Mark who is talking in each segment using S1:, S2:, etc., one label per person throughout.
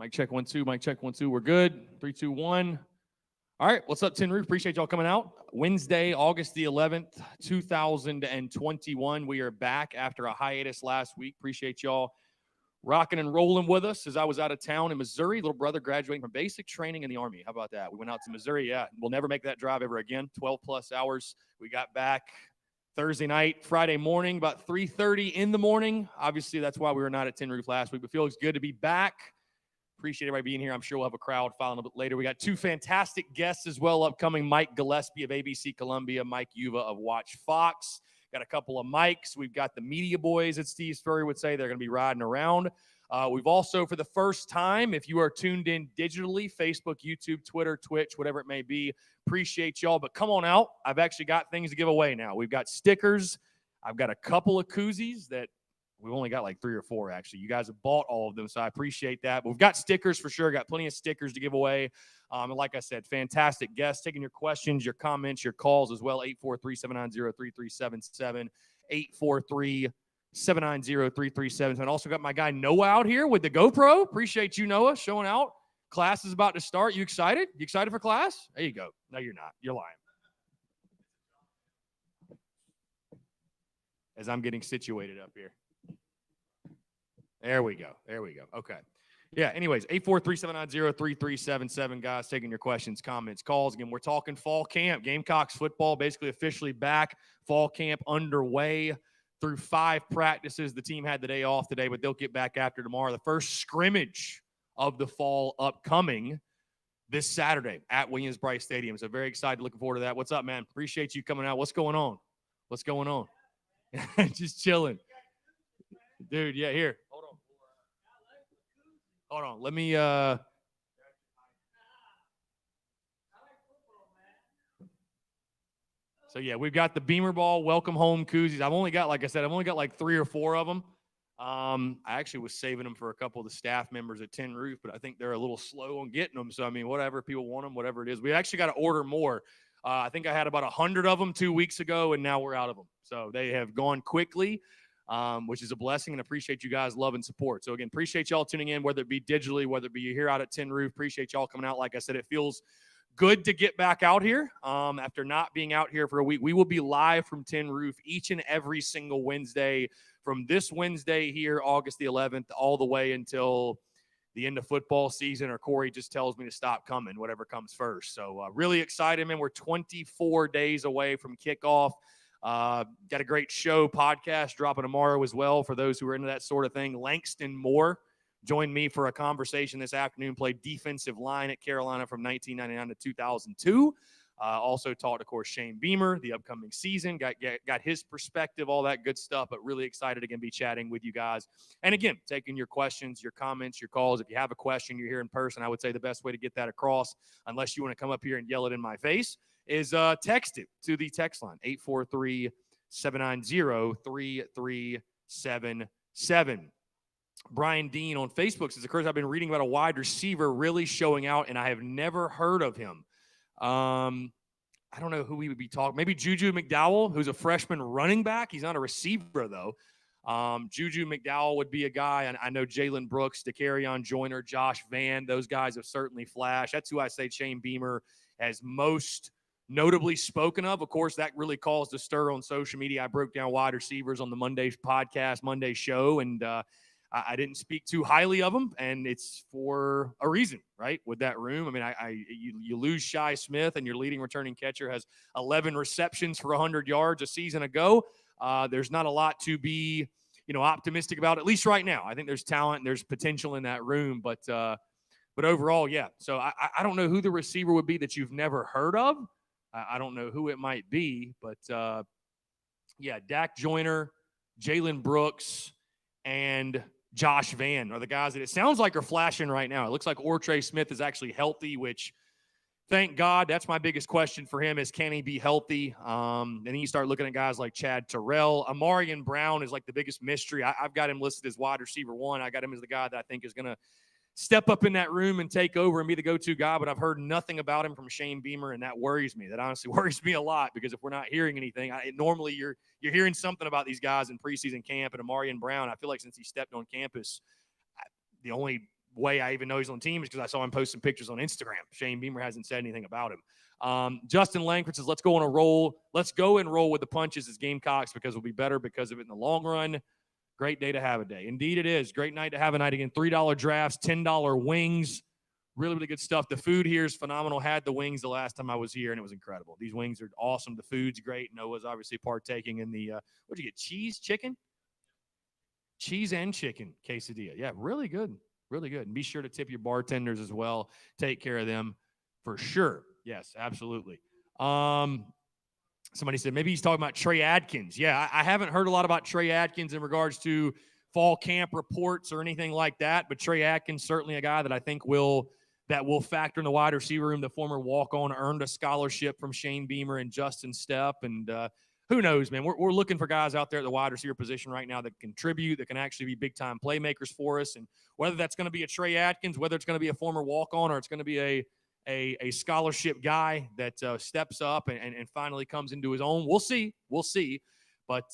S1: Mic check 1 2. Mic check 1 2. We're good. 3 2 1. All right. What's up, Tin Roof? Appreciate y'all coming out. Wednesday, August the 11th, 2021. We are back after a hiatus last week. Appreciate y'all rocking and rolling with us as I was out of town in Missouri. Little brother graduating from basic training in the Army. How about that? We went out to Missouri. Yeah, we'll never make that drive ever again. 12+ hours. We got back Thursday night, Friday morning, about 3:30 in the morning. Obviously, that's why we were not at Tin Roof last week, but feels good to be back. Appreciate everybody being here. I'm sure we'll have a crowd following a bit later. We got two fantastic guests as well upcoming. Mike Gillespie of ABC Columbia, Mike Yuva of Watch Fox. Got a couple of mics. We've got the media boys, as Steve Spurrier would say. They're going to be riding around. We've also, for the first time, if you are tuned in digitally, Facebook, YouTube, Twitter, Twitch, whatever it may be, appreciate y'all. But come on out. I've actually got things to give away now. We've got stickers. I've got a couple of koozies that we've only got like 3 or 4, actually. You guys have bought all of them, so I appreciate that. But we've got stickers for sure. Got plenty of stickers to give away. And like I said, fantastic guests. Taking your questions, your comments, your calls as well. 843-790-3377. 843-790-3377. Also got my guy Noah out here with the GoPro. Appreciate you, Noah, showing out. Class is about to start. You excited? You excited for class? There you go. No, you're not. You're lying. As I'm getting situated up here. There we go. There we go. Okay. Yeah, anyways, 843-790-3377, guys, taking your questions, comments, calls. Again, we're talking fall camp. Gamecocks football basically officially back. Fall camp underway through 5 practices. The team had the day off today, but they'll get back after tomorrow. The first scrimmage of the fall upcoming this Saturday at Williams-Brice Stadium. So very excited, looking forward to that. What's up, man? Appreciate you coming out. What's going on? What's going on? Just chilling. Dude, yeah, here. Hold on. Let me So yeah, we've got the Beamer Ball welcome home koozies. I've only got, like I said, like 3 or 4 of them. I actually was saving them for a couple of the staff members at Tin Roof, but I think they're a little slow on getting them. So I mean, whatever, people want them, whatever it is. We actually got to order more. I think I had about 100 of them 2 weeks ago, and now we're out of them. So they have gone quickly. Which is a blessing, and appreciate you guys' love and support. So, again, appreciate y'all tuning in, whether it be digitally, whether it be here out at Tin Roof. Appreciate y'all coming out. Like I said, it feels good to get back out here after not being out here for a week. We will be live from Tin Roof each and every single Wednesday from this Wednesday here, August the 11th, all the way until the end of football season, or Corey just tells me to stop coming, whatever comes first. So, really excited, man. We're 24 days away from kickoff. Got a great show podcast dropping tomorrow as well for those who are into that sort of thing. Langston Moore joined me for a conversation this afternoon, played defensive line at Carolina from 1999 to 2002. Also talked, of course, Shane Beamer, the upcoming season, got his perspective, all that good stuff, but really excited to again be chatting with you guys. And again, taking your questions, your comments, your calls. If you have a question, you're here in person, I would say the best way to get that across, unless you want to come up here and yell it in my face, is text it to the text line, 843-790-3377. Brian Dean on Facebook says, I've been reading about a wide receiver really showing out, and I have never heard of him. I don't know who we would be talking. Maybe Juju McDowell, who's a freshman running back. He's not a receiver, though. Juju McDowell would be a guy. And I know Jalen Brooks, DeCarrion Joyner, Josh Vann. Those guys have certainly flashed. That's who I say Shane Beamer has most notably spoken of. Of course, that really caused a stir on social media. I broke down wide receivers on the Monday podcast, Monday show, and I didn't speak too highly of them, and it's for a reason, right? With that room, I mean, you lose Shi Smith, and your leading returning catcher has 11 receptions for 100 yards a season ago. There's not a lot to be, optimistic about, at least right now. I think there's talent, and there's potential in that room, but overall, yeah. So I don't know who the receiver would be that you've never heard of. I don't know who it might be, but yeah, Dak Joyner, Jalen Brooks, and Josh Vann are the guys that it sounds like are flashing right now. It looks like Ortre Smith is actually healthy, which, thank God, that's my biggest question for him is, can he be healthy? And then you start looking at guys like Chad Terrell. Amarian Brown is like the biggest mystery. I've got him listed as wide receiver 1. I got him as the guy that I think is going to step up in that room and take over and be the go-to guy, but I've heard nothing about him from Shane Beamer, and that worries me. That honestly worries me a lot, because if we're not hearing anything, normally you're hearing something about these guys in preseason camp. And Amarian Brown, I feel like since he stepped on campus, the only way I even know he's on the team is because I saw him post some pictures on Instagram. Shane Beamer hasn't said anything about him. Justin Langford says, let's go on a roll. Let's go and roll with the punches as Gamecocks because we'll be better because of it in the long run. Great day to have a day. Indeed it is. Great night to have a night. Again, $3 drafts, $10 wings. Really, really good stuff. The food here is phenomenal. Had the wings the last time I was here, and it was incredible. These wings are awesome. The food's great. Noah's obviously partaking in the, what'd you get, cheese, chicken? Cheese and chicken quesadilla. Yeah, really good. Really good. And be sure to tip your bartenders as well. Take care of them for sure. Yes, absolutely. Somebody said maybe he's talking about Trey Adkins. Yeah, I haven't heard a lot about Trey Adkins in regards to fall camp reports or anything like that, but Trey Adkins certainly a guy that I think will factor in the wide receiver room. The former walk-on earned a scholarship from Shane Beamer and Justin Stepp, and who knows, man? We're looking for guys out there at the wide receiver position right now that contribute, that can actually be big-time playmakers for us, and whether that's going to be a Trey Adkins, whether it's going to be a former walk-on, or it's going to be a scholarship guy that steps up and finally comes into his own. We'll see. But,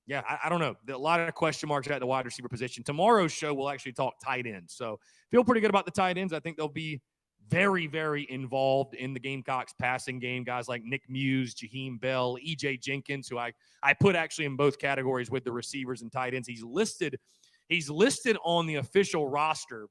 S1: yeah, I don't know. A lot of question marks at the wide receiver position. Tomorrow's show, we'll actually talk tight ends. So feel pretty good about the tight ends. I think they'll be very, very involved in the Gamecocks passing game. Guys like Nick Muse, Jaheim Bell, E.J. Jenkins, who I put actually in both categories with the receivers and tight ends. He's listed on the official roster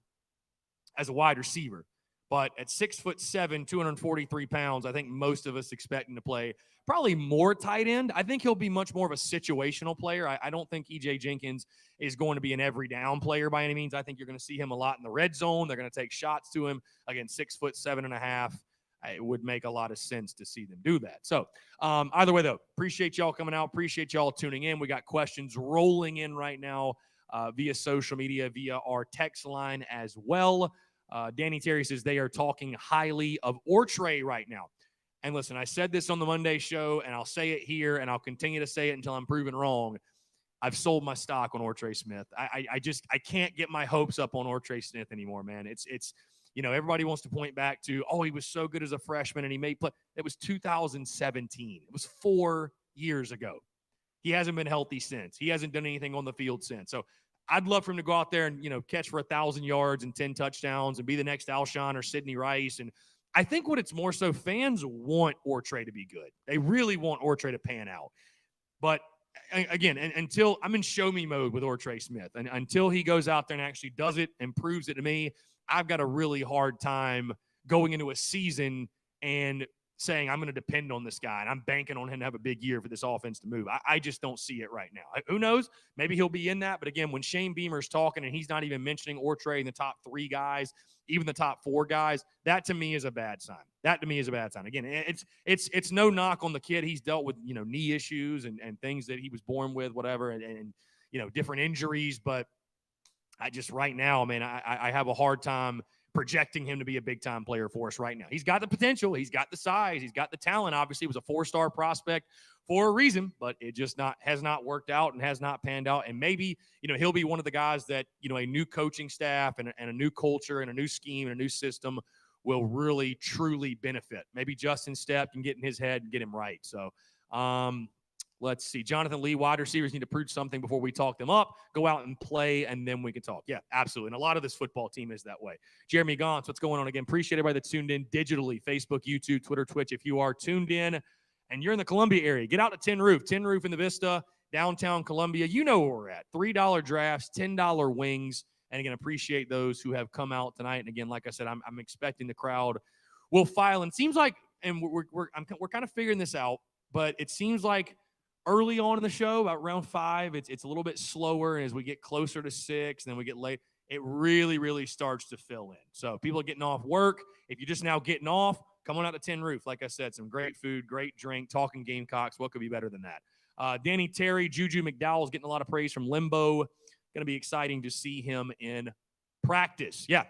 S1: as a wide receiver. But at 6'7", 243 pounds, I think most of us expect him to play probably more tight end. I think he'll be much more of a situational player. I don't think E.J. Jenkins is going to be an every down player by any means. I think you're going to see him a lot in the red zone. They're going to take shots to him. Again, 6'7.5". It would make a lot of sense to see them do that. So either way, though, appreciate y'all coming out. Appreciate y'all tuning in. We got questions rolling in right now via social media, via our text line as well. Danny Terry says they are talking highly of Ortre right now. And listen, I said this on the Monday show, and I'll say it here, and I'll continue to say it until I'm proven wrong. I've sold my stock on Ortre Smith. I can't get my hopes up on Ortre Smith anymore, man. It's everybody wants to point back to, oh, he was so good as a freshman and he made play. It was 2017. It was 4 years ago. He hasn't been healthy since. He hasn't done anything on the field since. So I'd love for him to go out there and, catch for 1,000 yards and 10 touchdowns and be the next Alshon or Sidney Rice. And I think what it's more so, fans want Ortre to be good. They really want Ortre to pan out. But again, until I'm in show me mode with Ortre Smith, and until he goes out there and actually does it and proves it to me, I've got a really hard time going into a season and saying I'm going to depend on this guy and I'm banking on him to have a big year for this offense to move. I just don't see it right now. Who knows? Maybe he'll be in that. But again, when Shane Beamer's talking and he's not even mentioning Ortre in the top 3 guys, even the top 4 guys, that to me is a bad sign. Again, it's no knock on the kid. He's dealt with, knee issues and things that he was born with, whatever, and different injuries. But I just right now, man, I have a hard time projecting him to be a big-time player for us right now. He's got the potential. He's got the size. He's got the talent. Obviously, he was a 4-star prospect for a reason, but it just has not worked out and has not panned out. And maybe, he'll be one of the guys that, a new coaching staff and a new culture and a new scheme and a new system will really, truly benefit. Maybe Justin Stepp can get in his head and get him right. So, let's see. Jonathan Lee, wide receivers need to prove something before we talk them up. Go out and play, and then we can talk. Yeah, absolutely. And a lot of this football team is that way. Jeremy Gauntz, what's going on again? Appreciate everybody that's tuned in digitally, Facebook, YouTube, Twitter, Twitch. If you are tuned in and you're in the Columbia area, get out to Tin Roof. Tin Roof in the Vista, downtown Columbia. You know where we're at. $3 drafts, $10 wings. And again, appreciate those who have come out tonight. And again, like I said, I'm expecting the crowd will file. And it seems like, and we're kind of figuring this out, but it seems like early on in the show, about round 5, it's a little bit slower. And as we get closer to 6, and then we get late, it really, really starts to fill in. So people are getting off work. If you're just now getting off, come on out to Tin Roof. Like I said, some great food, great drink, talking Gamecocks. What could be better than that? Danny Terry, Juju McDowell is getting a lot of praise from Limbo. Going to be exciting to see him in practice. Yeah,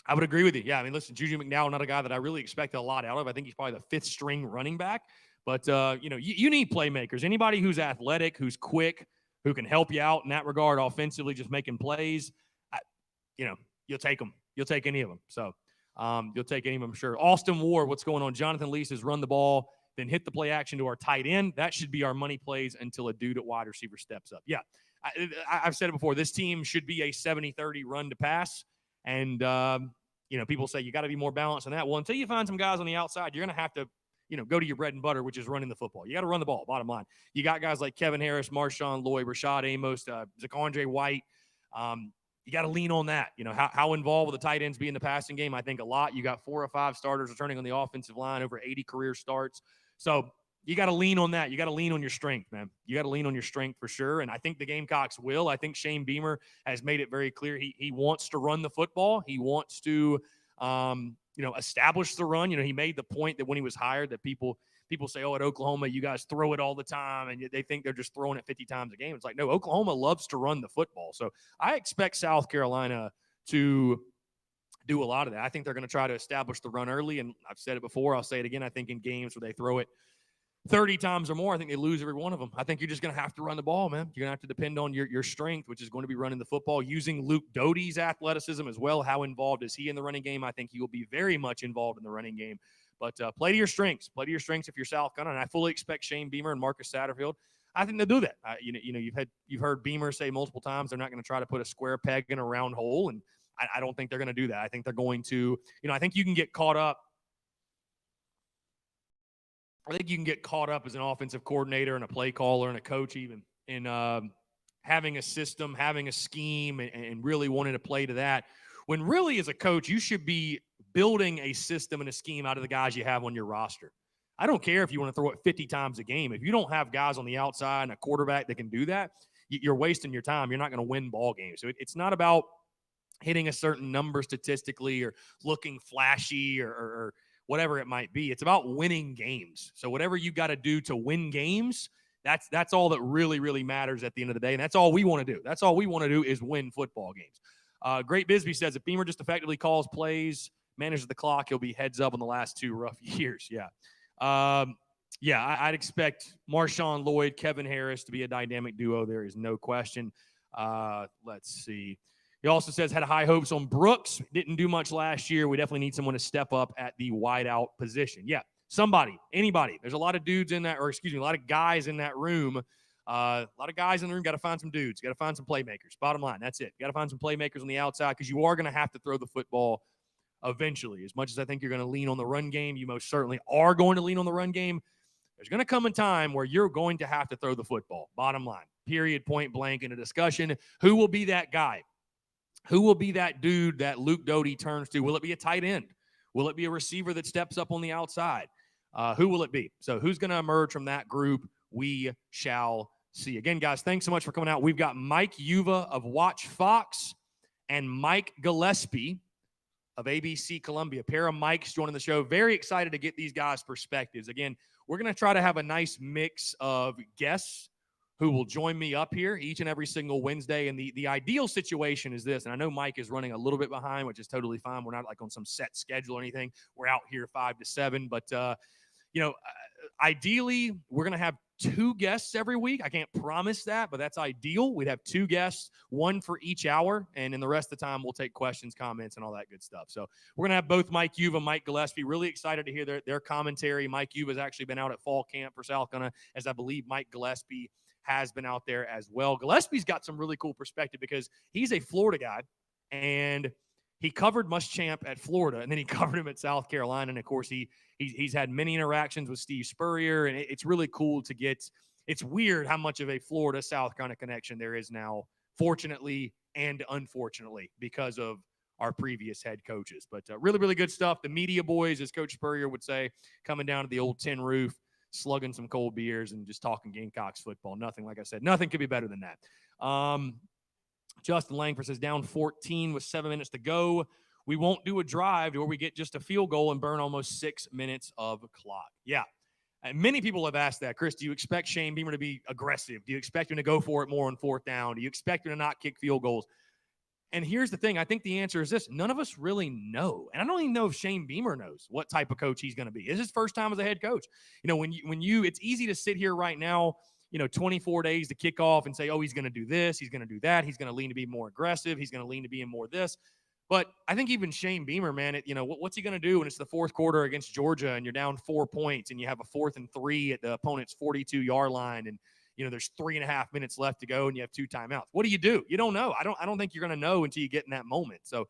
S1: I would agree with you. Yeah, I mean, listen, Juju McDowell, not a guy that I really expected a lot out of. I think he's probably the 5th string running back. But, you need playmakers. Anybody who's athletic, who's quick, who can help you out in that regard offensively, just making plays, you'll take them. You'll take any of them. So you'll take any of them, sure. Austin Ward, what's going on? Jonathan Lee says run the ball, then hit the play action to our tight end. That should be our money plays until a dude at wide receiver steps up. Yeah, I've said it before. This team should be a 70-30 run to pass. And, people say you got to be more balanced than that. Well, until you find some guys on the outside, you're going to have to, go to your bread and butter, which is running the football. You got to run the ball, bottom line. You got guys like Kevin Harris, Marshawn Lloyd, Rashad Amos, Zakondre White. You got to lean on that. How involved will the tight ends be in the passing game? I think a lot. You got 4 or 5 starters returning on the offensive line, over 80 career starts. So you got to lean on that. You got to lean on your strength, man. You got to lean on your strength for sure. And I think the Gamecocks will. I think Shane Beamer has made it very clear he wants to run the football. He wants to, establish the run. He made the point that when he was hired that people say, oh, at Oklahoma, you guys throw it all the time, and they think they're just throwing it 50 times a game. It's like, no, Oklahoma loves to run the football. So I expect South Carolina to do a lot of that. I think they're going to try to establish the run early, and I've said it before. I'll say it again. I think in games where they throw it 30 times or more, I think they lose every one of them. I think you're just going to have to run the ball, man. You're going to have to depend on your strength, which is going to be running the football, using Luke Doty's athleticism as well. How involved is he in the running game? I think he will be very much involved in the running game. But play to your strengths. Play to your strengths if you're South Carolina. And I fully expect Shane Beamer and Marcus Satterfield. I think they'll do that. You've heard Beamer say multiple times they're not going to try to put a square peg in a round hole, and I don't think they're going to do that. I think they're going to, I think you can get caught up. I think you can get caught up as an offensive coordinator and a play caller and a coach even in having a system, having a scheme, and really wanting to play to that. When really as a coach, you should be building a system and a scheme out of the guys you have on your roster. I don't care if you want to throw it 50 times a game. If you don't have guys on the outside and a quarterback that can do that, you're wasting your time. You're not going to win ball games. So it's not about hitting a certain number statistically or looking flashy or whatever it might be. It's about winning games. So whatever you got to do to win games, that's all that really, really matters at the end of the day. And that's all we want to do. That's all we want to do is win football games. Great Bisbee says if Beamer just effectively calls plays, manages the clock, he'll be heads up on the last 2 rough years. Yeah. I'd expect Marshawn Lloyd, Kevin Harris to be a dynamic duo. There is no question. Let's see. He also says had high hopes on Brooks. Didn't do much last year. We definitely need someone to step up at the wideout position. Yeah, somebody, anybody. There's a lot of dudes in that, a lot of guys in that room. A lot of guys in the room. Got to find some dudes. Got to find some playmakers. Bottom line, that's it. Got to find some playmakers on the outside because you are going to have to throw the football eventually. As much as I think you're going to lean on the run game, you most certainly are going to lean on the run game. There's going to come a time where you're going to have to throw the football. Bottom line, period, point blank in a discussion. Who will be that guy? Who will be that dude that Luke Doty turns to? Will it be a tight end? Will it be a receiver that steps up on the outside? Who will it be? So who's going to emerge from that group? We shall see. Again, guys, thanks so much for coming out. We've got Mike Yuva of Watch Fox and Mike Gillespie of ABC Columbia. A pair of Mikes joining the show. Very excited to get these guys' perspectives. Again, we're going to try to have a nice mix of guests who will join me up here each and every single Wednesday. And the ideal situation is this, and I know Mike is running a little bit behind, which is totally fine. We're not like on some set schedule or anything. We're out here 5 to 7. But, ideally, we're going to have 2 guests every week. I can't promise that, but that's ideal. We'd have 2 guests, 1 for each hour. And in the rest of the time, we'll take questions, comments, and all that good stuff. So we're going to have both Mike Yuva, Mike Gillespie. Really excited to hear their commentary. Mike Yuva has actually been out at fall camp for South Carolina, as I believe Mike Gillespie has been out there as well. Gillespie's got some really cool perspective because he's a Florida guy, and he covered Muschamp at Florida, and then he covered him at South Carolina. And, of course, he's had many interactions with Steve Spurrier, and it's really cool to get – it's weird how much of a Florida-South Carolina connection there is now, fortunately and unfortunately, because of our previous head coaches. But really, really good stuff. The media boys, as Coach Spurrier would say, coming down to the old tin roof, slugging some cold beers and just talking Gamecocks football. Nothing, like I said, nothing could be better than that. Justin Langford says down 14 with 7 minutes to go. We won't do a drive where we get just a field goal and burn almost 6 minutes of clock. Yeah. And many people have asked that. Chris, do you expect Shane Beamer to be aggressive? Do you expect him to go for it more on 4th down? Do you expect him to not kick field goals? And here's the thing. I think the answer is this. None of us really know. And I don't even know if Shane Beamer knows what type of coach he's going to be. It's his first time as a head coach. When you it's easy to sit here right now, 24 days to kick off and say, oh, he's going to do this. He's going to do that. He's going to lean to be more aggressive. He's going to lean to be in more this. But I think even Shane Beamer, man, what's he going to do when it's the 4th quarter against Georgia and you're down 4 points and you have a 4th and 3 at the opponent's 42-yard line and there's 3.5 minutes left to go and you have 2 timeouts. What do? You don't know. I don't think you're going to know until you get in that moment. So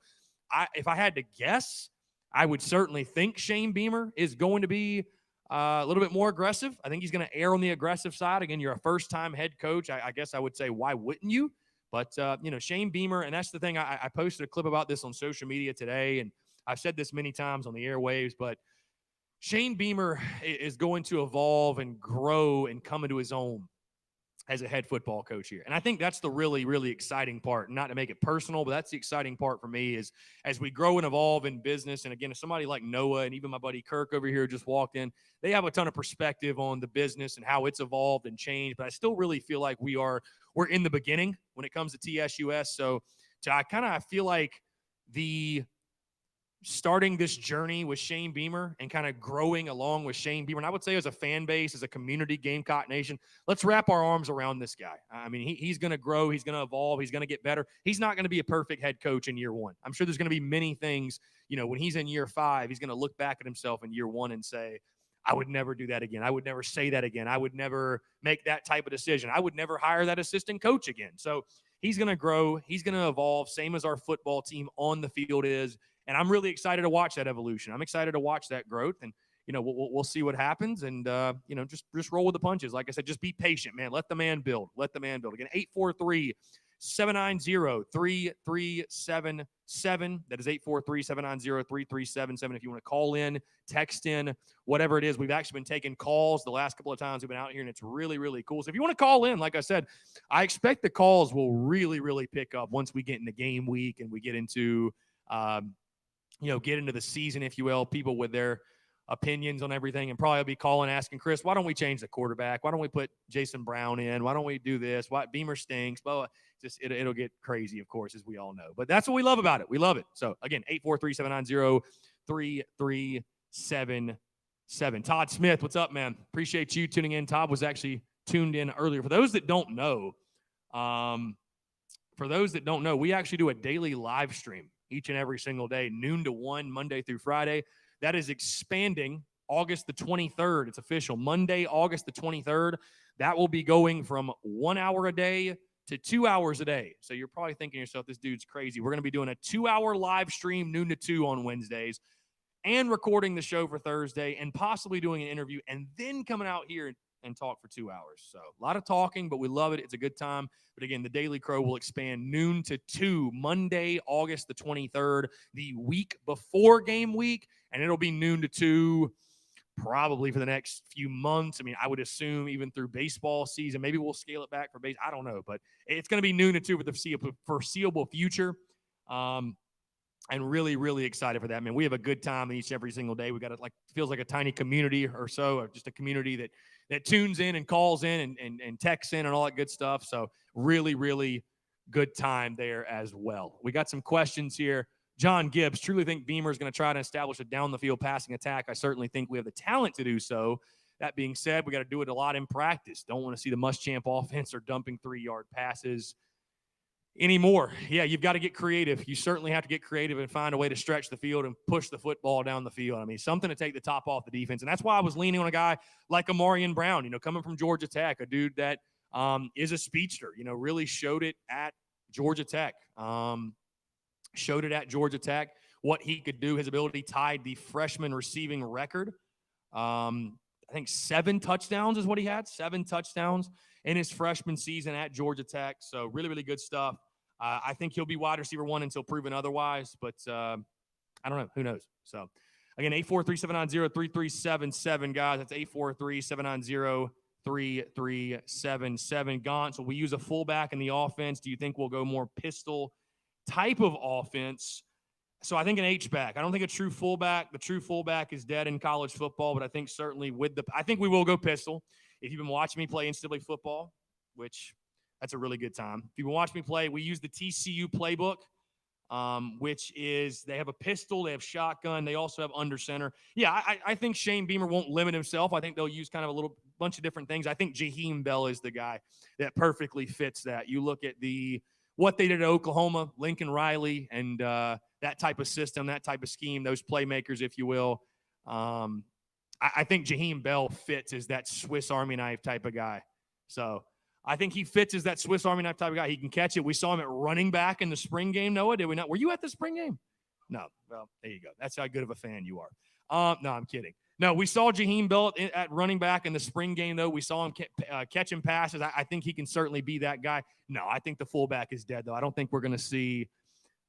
S1: if I had to guess, I would certainly think Shane Beamer is going to be a little bit more aggressive. I think he's going to err on the aggressive side. Again, you're a first-time head coach. I guess I would say, why wouldn't you? But, Shane Beamer, and that's the thing. I posted a clip about this on social media today, and I've said this many times on the airwaves, but Shane Beamer is going to evolve and grow and come into his own as a head football coach here. And I think that's the really, really exciting part. Not to make it personal, but that's the exciting part for me is as we grow and evolve in business. And again, if somebody like Noah and even my buddy Kirk over here just walked in, they have a ton of perspective on the business and how it's evolved and changed. But I still really feel like we're in the beginning when it comes to TSUS. So I feel like starting this journey with Shane Beamer and kind of growing along with Shane Beamer. And I would say as a fan base, as a community, Gamecock Nation, let's wrap our arms around this guy. I mean, he's going to grow. He's going to evolve. He's going to get better. He's not going to be a perfect head coach in year one. I'm sure there's going to be many things, when he's in year 5, he's going to look back at himself in year 1 and say, I would never do that again. I would never say that again. I would never make that type of decision. I would never hire that assistant coach again. So he's going to grow. He's going to evolve, same as our football team on the field is. And I'm really excited to watch that evolution. I'm excited to watch that growth, and we'll see what happens. And just roll with the punches. Like I said, just be patient, man. Let the man build. Let the man build. Again, 843-790-3377. That is 843-790-3377. If you want to call in, text in, whatever it is. We've actually been taking calls the last couple of times we've been out here, and it's really, really cool. So if you want to call in, like I said, I expect the calls will really, really pick up once we get into game week and we get into get into the season, if you will, people with their opinions on everything, and probably be calling, asking Chris, why don't we change the quarterback? Why don't we put Jason Brown in? Why don't we do this? Why Beamer stinks? Well, it'll get crazy, of course, as we all know. But that's what we love about it. We love it. So again, 843-790-3377. Todd Smith, what's up, man? Appreciate you tuning in. Todd was actually tuned in earlier. For those that don't know, we actually do a daily live stream each and every single day, noon to 1, Monday through Friday. That is expanding August the 23rd. It's official. Monday, August the 23rd. That will be going from 1 hour a day to 2 hours a day. So you're probably thinking to yourself, this dude's crazy. We're going to be doing a 2-hour live stream, noon to 2 on Wednesdays, and recording the show for Thursday, and possibly doing an interview, and then coming out here and talk for 2 hours. So a lot of talking, but we love it. It's a good time. But again, the Daily Crow will expand noon to 2, Monday, August the 23rd, the week before game week. And it'll be noon to 2 probably for the next few months. I mean, I would assume even through baseball season. Maybe we'll scale it back for base. I don't know. But it's going to be noon to 2 for the foreseeable future. And really, really excited for that, man. We have a good time each every single day. We got feels like a tiny community or so, or just a community that tunes in and calls in and texts in and all that good stuff. So really, really good time there as well. We got some questions here. John Gibbs, truly think Beamer is going to try to establish a down-the-field passing attack. I certainly think we have the talent to do so. That being said, we got to do it a lot in practice. Don't want to see the Muschamp offense or dumping 3-yard passes anymore. Yeah, you've got to get creative. You certainly have to get creative and find a way to stretch the field and push the football down the field. I mean, something to take the top off the defense. And that's why I was leaning on a guy like Amarian Brown, coming from Georgia Tech, a dude that is a speedster, really showed it at Georgia Tech. What he could do, his ability tied the freshman receiving record. I think 7 touchdowns is what he had, 7 touchdowns in his freshman season at Georgia Tech. So really, really good stuff. I think he'll be wide receiver 1 until proven otherwise, but I don't know. Who knows? So again, 843-790-3377, guys. That's 843-790-3377. Gaunt, so we use a fullback in the offense. Do you think we'll go more pistol type of offense? So I think an H-back. I don't think a true fullback. The true fullback is dead in college football, but I think certainly I think we will go pistol. If you've been watching me play NCAA football, which that's a really good time. If you've been watching me play, we use the TCU playbook, which is they have a pistol, they have shotgun, they also have under center. Yeah, I think Shane Beamer won't limit himself. I think they'll use kind of a little bunch of different things. I think Jaheim Bell is the guy that perfectly fits that. You look at what they did at Oklahoma, Lincoln Riley, and that type of system, that type of scheme, those playmakers, if you will. I think Jaheim Bell fits as that Swiss Army knife type of guy. So I think he fits as that Swiss Army knife type of guy. He can catch it. We saw him at running back in the spring game, Noah, did we not? Were you at the spring game? No. Well, there you go. That's how good of a fan you are. No, I'm kidding. No, we saw Jaheim Bell at running back in the spring game, though. We saw him catching passes. I think he can certainly be that guy. No, I think the fullback is dead, though. I don't think we're going to see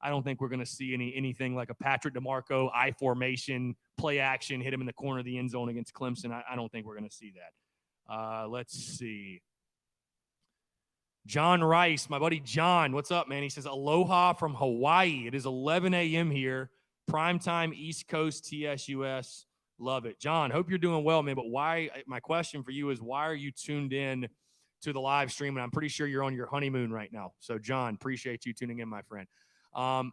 S1: anything like a Patrick DeMarco I formation play action, hit him in the corner of the end zone against Clemson. I don't think we're going to see that. Let's see. John Rice, my buddy John, what's up, man? He says, aloha from Hawaii. It is 11 a.m. here. Primetime East Coast TSUS. Love it. John, hope you're doing well, man. But my question for you is, why are you tuned in to the live stream? And I'm pretty sure you're on your honeymoon right now. So, John, appreciate you tuning in, my friend.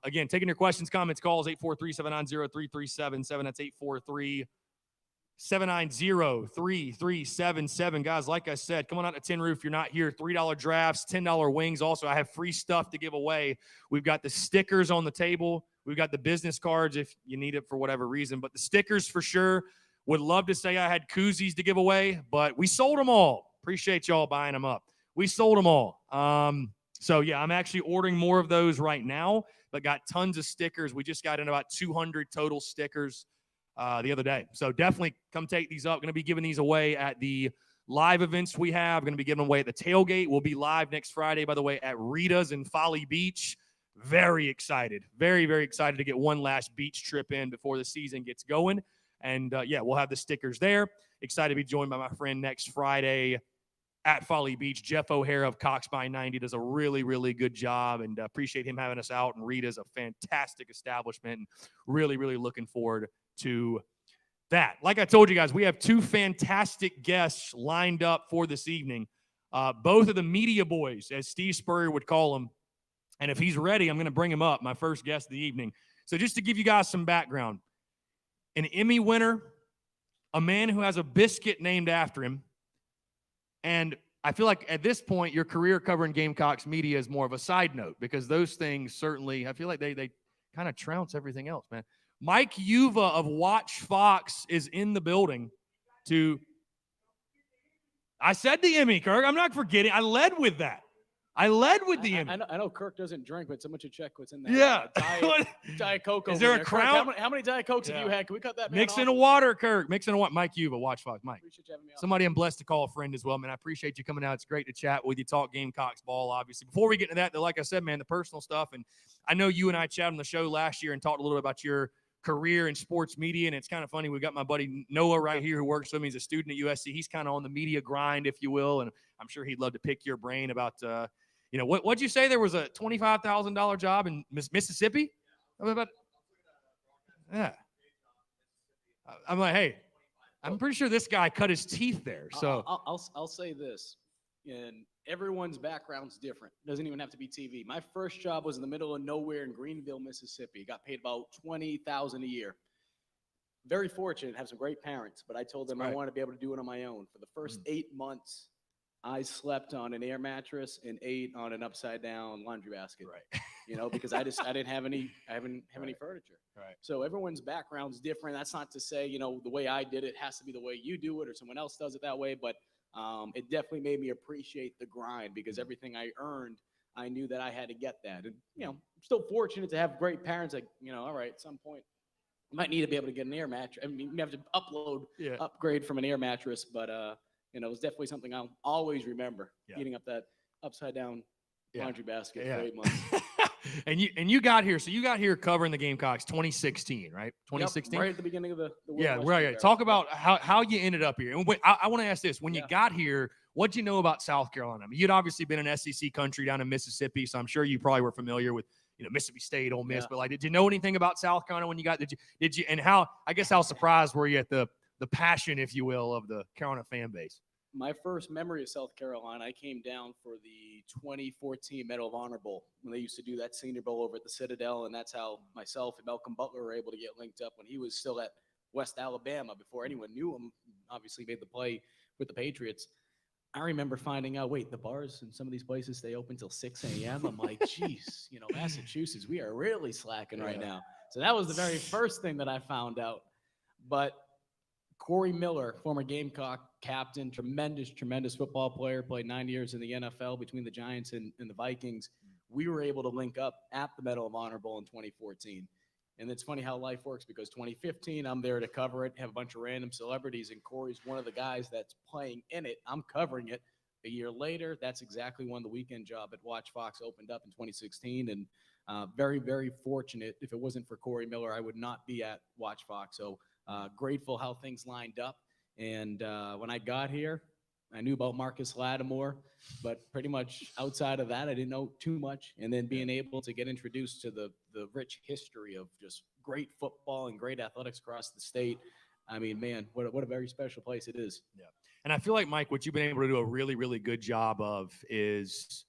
S1: Again, taking your questions, comments, calls, 843-790-3377. That's 843-790-3377. Guys, like I said, come on out to Tin Roof. If you're not here, $3 drafts, $10 wings. Also, I have free stuff to give away. We've got the stickers on the table. We've got the business cards if you need it for whatever reason. But the stickers for sure. Would love to say I had koozies to give away, but we sold them all. Appreciate y'all buying them up. We sold them all. So, yeah, I'm actually ordering more of those right now, but got tons of stickers. We just got in about 200 total stickers the other day. So definitely come take these up. Going to be giving these away at the live events we have. Going to be giving away at the tailgate. We'll be live next Friday, by the way, at Rita's in Folly Beach. Very excited. Very, very excited to get one last beach trip in before the season gets going. And, yeah, we'll have the stickers there. Excited to be joined by my friend next Friday at Folly Beach. Jeff O'Hara of Cox by 90 does a really, really good job, and appreciate him having us out. And Rita's a fantastic establishment, and really, really looking forward to that. Like I told you guys, we have two fantastic guests lined up for this evening. Both of the media boys, as Steve Spurrier would call them. And if he's ready, I'm going to bring him up, my first guest of the evening. So just to give you guys some background, an Emmy winner, a man who has a biscuit named after him. And I feel like at this point, your career covering Gamecocks media is more of a side note, because those things certainly, I feel like they kind of trounce everything else, man. Mike Yuva of Watch Fox is in the building I said the Emmy, Kirk. I'm not forgetting. I led with that. I led with the Emmy.
S2: I know Kirk doesn't drink, but someone should check what's in there.
S1: Yeah.
S2: Diet Coke.
S1: Is there a crown?
S2: Kirk, how many Diet Cokes have you had? Can we cut that?
S1: Mix in a water, Kirk. Mix in a water. Mike Yuva, Watch Fox. Mike.
S2: Appreciate you having me on.
S1: Somebody I'm blessed to call a friend as well, man. I appreciate you coming out. It's great to chat with you, talk Gamecocks ball, obviously. Before we get into that, though, like I said, man, the personal stuff, and I know you and I chatted on the show last year and talked a little bit about your career in sports media, and it's kind of funny. We got my buddy Noah right here who works with me. He's a student at USC. He's kind of on the media grind, if you will, and I'm sure he'd love to pick your brain about what'd you say? There was a $25,000 job in Mississippi? Yeah. I'm like, hey, I'm pretty sure this guy cut his teeth there. So
S2: I'll say this, and everyone's background's different. It doesn't even have to be TV. My first job was in the middle of nowhere in Greenville, Mississippi. Got paid about $20,000 a year. Very fortunate, have some great parents, but I told them I wanted to be able to do it on my own. For the first 8 months, I slept on an air mattress and ate on an upside down laundry basket. Right. Because I didn't have any furniture. Right. So everyone's background's different. That's not to say, the way I did it has to be the way you do it or someone else does it that way. But it definitely made me appreciate the grind, because everything I earned, I knew that I had to get that. And, I'm still fortunate to have great parents. Like, all right, at some point, you might need to be able to get an air mattress. I mean, you have to upgrade from an air mattress, but, it was definitely something I'll always remember, eating up that upside down laundry basket for 8 months.
S1: And you got here. So you got here covering the Gamecocks 2016, right? 2016?
S2: Right at the beginning of the
S1: right. Talk about how you ended up here. And I want to ask this. When you got here, what'd you know about South Carolina? I mean, you'd obviously been in SEC country down in Mississippi, so I'm sure you probably were familiar with Mississippi State, Ole Miss. But like, did you know anything about South Carolina when you got? Did you? And how surprised were you at the passion, if you will, of the Carolina fan base?
S2: My first memory of South Carolina, I came down for the 2014 Medal of Honor Bowl when they used to do that Senior Bowl over at the Citadel, and that's how myself and Malcolm Butler were able to get linked up when he was still at West Alabama before anyone knew him. Obviously made the play with the Patriots. I remember finding out, the bars in some of these places stay open till 6 a.m. I'm like, geez, Massachusetts, we are really slacking right now. So that was the very first thing that I found out. But Corey Miller, former Gamecock captain, tremendous football player, played 9 years in the NFL between the Giants and the Vikings. We were able to link up at the Medal of Honor Bowl in 2014. And it's funny how life works because 2015, I'm there to cover it, have a bunch of random celebrities, and Corey's one of the guys that's playing in it. I'm covering it. A year later, that's exactly when the weekend job at Watch Fox opened up in 2016. And very, very fortunate. If it wasn't for Corey Miller, I would not be at Watch Fox. So grateful how things lined up. And when I got here, I knew about Marcus Lattimore, but pretty much outside of that, I didn't know too much. And then being able to get introduced to the rich history of just great football and great athletics across the state. I mean, man, what a very special place it is.
S1: Yeah. And I feel like, Mike, what you've been able to do a really, really good job of is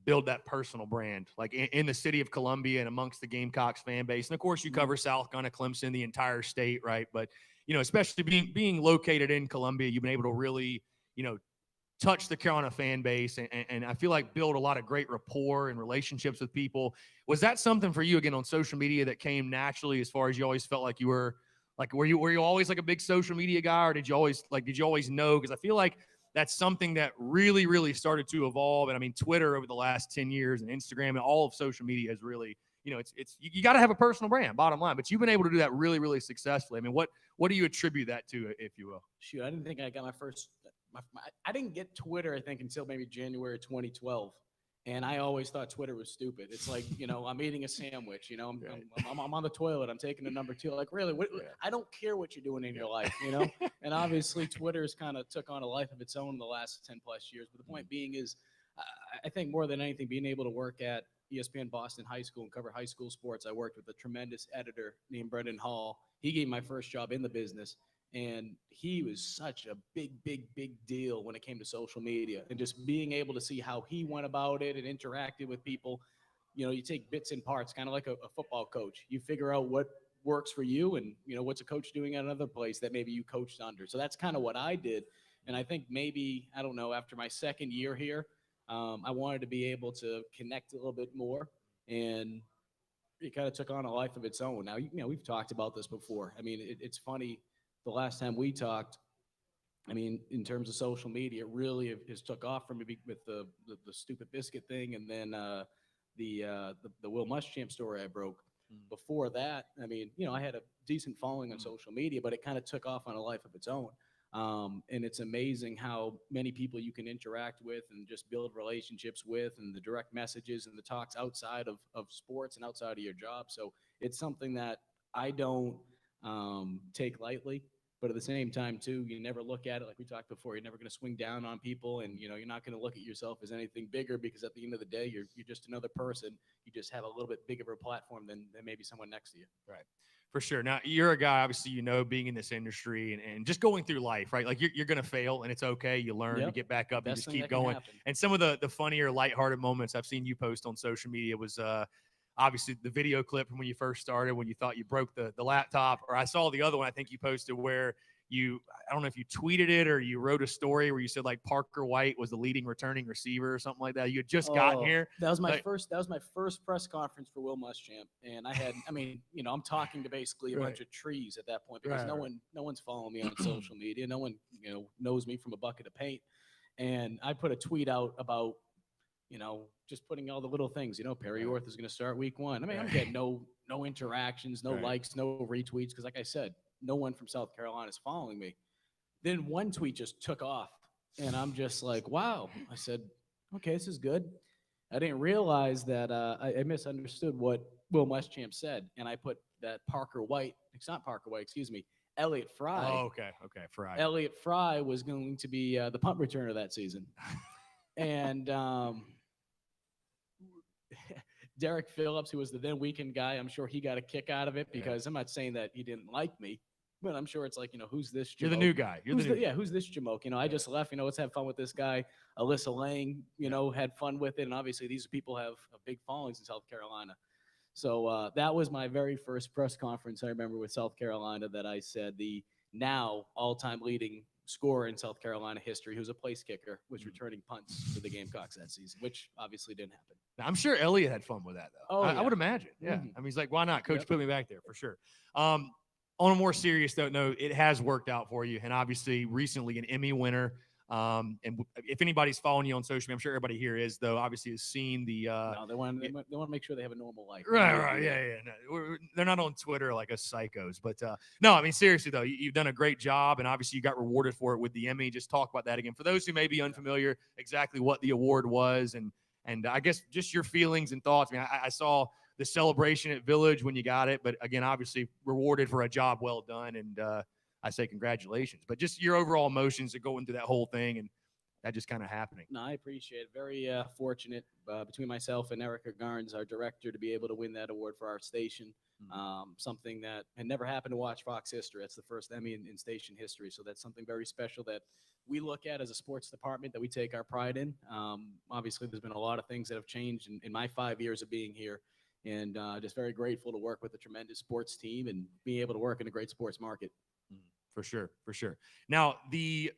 S1: build that personal brand, like in the city of Columbia and amongst the Gamecocks fan base. And of course, you cover South Carolina, Clemson, the entire state, right? But, especially being located in Columbia, you've been able to really, touch the Carolina fan base and I feel like build a lot of great rapport and relationships with people. Was that something for you, again, on social media that came naturally, as far as you always felt like you were, like, were you always like a big social media guy, or did you always know? Because I feel like that's something that really, really started to evolve. And I mean, Twitter over the last 10 years and Instagram and all of social media has really, it's you got to have a personal brand, bottom line. But you've been able to do that really, really successfully. I mean, what do you attribute that to, if you will?
S2: Shoot, I didn't think I got my first. I didn't get Twitter, I think, until maybe January 2012. And I always thought Twitter was stupid. It's like, I'm eating a sandwich, I'm on the toilet, I'm taking a number 2. Like, really, I don't care what you're doing in your life, And obviously Twitter's kind of took on a life of its own in the last 10 plus years. But the point being is, I think more than anything, being able to work at ESPN Boston High School and cover high school sports, I worked with a tremendous editor named Brendan Hall. He gave me my first job in the business. And he was such a big, big, big deal when it came to social media, and just being able to see how he went about it and interacted with people. You take bits and parts, kind of like a football coach. You figure out what works for you, and what's a coach doing at another place that maybe you coached under. So that's kind of what I did. And I think maybe, I don't know, after my second year here, I wanted to be able to connect a little bit more, and it kind of took on a life of its own. Now, we've talked about this before. I mean, it's funny. The last time we talked, I mean, in terms of social media, it really has took off for me with the stupid biscuit thing, and then the Will Muschamp story I broke. Before that, I mean, I had a decent following on social media, but it kind of took off on a life of its own. And it's amazing how many people you can interact with and just build relationships with, and the direct messages and the talks outside of sports and outside of your job. So it's something that I don't take lightly. But at the same time, too, you never look at it like we talked before. You're never going to swing down on people, and you're not going to look at yourself as anything bigger, because at the end of the day, you're just another person. You just have a little bit bigger of a platform than maybe someone next to you.
S1: Right. For sure. Now, you're a guy, obviously, being in this industry and just going through life, right? Like, you're going to fail, and it's okay. You learn, you get back up, and just keep going. And some of the funnier, lighthearted moments I've seen you post on social media was obviously the video clip from when you first started, when you thought you broke the laptop, or I saw the other one I think you posted where I don't know if you tweeted it or you wrote a story where you said like Parker White was the leading returning receiver or something like that. You had just gotten here.
S2: That was my first press conference for Will Muschamp. And I'm talking to basically a bunch of trees at that point, because no one's following me on social media. No one, knows me from a bucket of paint. And I put a tweet out about, just putting all the little things, Perry Orth is going to start week 1. I mean, I'm getting no interactions, no likes, no retweets, because like I said, no one from South Carolina is following me. Then one tweet just took off, and I'm just like, wow. I said, okay, this is good. I didn't realize that I misunderstood what Will Muschamp said, and I put that Parker White, it's not Parker White, excuse me, Elliott Fry.
S1: Oh, okay, Fry.
S2: Elliott Fry was going to be the punt returner that season. And Derek Phillips, who was the then weekend guy, I'm sure he got a kick out of it, because I'm not saying that he didn't like me, but I'm sure it's like, who's this Jamoke?
S1: You're the new guy.
S2: Who's this Jamoke? I just left, let's have fun with this guy. Alyssa Lang, had fun with it. And obviously these people have big followings in South Carolina. So that was my very first press conference I remember with South Carolina, that I said the now all-time leading scorer in South Carolina history, who's a place kicker, was returning punts for the Gamecocks that season, which obviously didn't happen.
S1: Now, I'm sure Elliott had fun with that, though.
S2: Oh,
S1: I would imagine. Yeah. I mean, he's like, why not? Coach, put me back there for sure. On a more serious note, it has worked out for you. And obviously, recently, an Emmy winner. If anybody's following you on social media, I'm sure everybody here is, though, obviously has seen the.
S2: No, they want to make sure they have a normal life.
S1: Right. Yeah. No, they're not on Twitter like us psychos. But no, I mean, seriously, though, you've done a great job. And obviously, you got rewarded for it with the Emmy. Just talk about that again. For those who may be unfamiliar, exactly what the award was. And I guess just your feelings and thoughts. I mean, I saw the celebration at Village when you got it. But again, obviously, rewarded for a job well done. And I say congratulations. But just your overall emotions of going through that whole thing and that just kind of happening.
S2: No, I appreciate it. Very fortunate between myself and Erica Garnes, our director, to be able to win that award for our station. Something that had never happened to Watch Fox history. That's the first Emmy in station history. So that's something very special that we look at as a sports department that we take our pride in. Obviously, there's been a lot of things that have changed in my 5 years of being here. And just very grateful to work with a tremendous sports team and being able to work in a great sports market.
S1: For sure. Now, the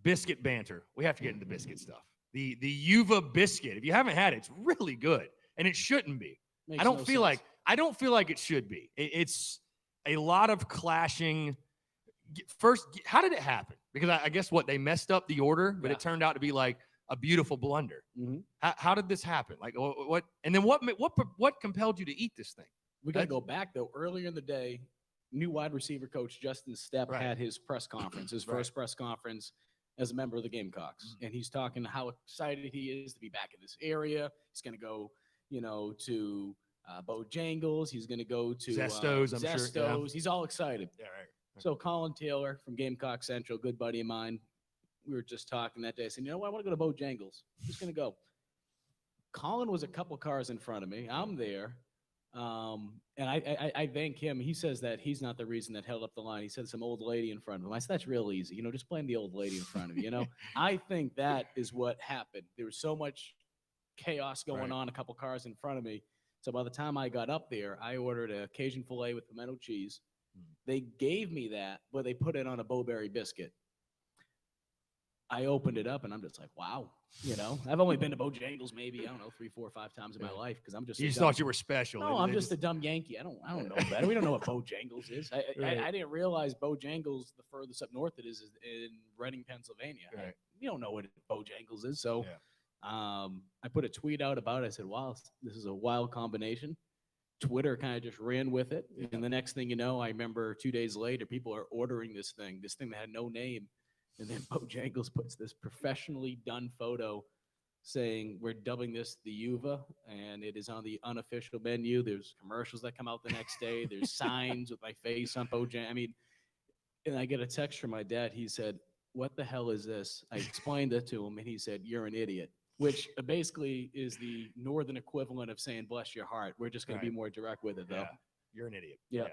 S1: biscuit banter. We have to get into biscuit stuff. The Yuva biscuit. If you haven't had it, it's really good, and it shouldn't be. I don't feel like it should be. It's a lot of clashing. First, how did it happen? Because I guess they messed up the order, but it turned out to be like a beautiful blunder.
S2: Mm-hmm.
S1: How did this happen? Like what? And then what compelled you to eat this thing?
S2: We got to go back though. Earlier in the day, new wide receiver coach Justin Stepp had his press conference, his first press conference as a member of the Gamecocks. And he's talking how excited he is to be back in this area. He's going to go, to Bojangles. He's going to go to
S1: Zesto's, I'm
S2: Zesto's.
S1: sure. Yeah.
S2: He's all excited.
S1: Yeah, right.
S2: So Colin Taylor from Gamecock Central, good buddy of mine, we were just talking that day. I said, you know what? I want to go to Bojangles. I'm just going to go. Colin was a couple cars in front of me. I'm there. And I thank him. He says that he's not the reason that held up the line. He said some old lady in front of him. I said, that's real easy. Just blame the old lady in front of you. I think that is what happened. There was so much chaos going on, a couple cars in front of me. So by the time I got up there, I ordered a Cajun filet with pimento cheese. They gave me that, but they put it on a Bowberry biscuit. I opened it up and I'm just like, wow. I've only been to Bojangles maybe, 3, 4, 5 times in my life because I'm just.
S1: You just thought you were special.
S2: No, I'm just a dumb Yankee. I don't know better. We don't know what Bojangles is. I didn't realize Bojangles, the furthest up north it is in Reading, Pennsylvania.
S1: Right.
S2: We don't know what Bojangles is. So I put a tweet out about it. I said, wow, this is a wild combination. Twitter kind of just ran with it. Yeah. And the next thing you know, I remember 2 days later, people are ordering this thing that had no name. And then Bojangles puts this professionally done photo saying we're dubbing this the Yuva, and it is on the unofficial menu. There's commercials that come out the next day. There's signs with my face on Bojangles. And I get a text from my dad. He said, what the hell is this? I explained it to him, and he said, you're an idiot, which basically is the northern equivalent of saying bless your heart. We're just going to be more direct with it, though.
S1: Yeah. You're an idiot.
S2: Yeah.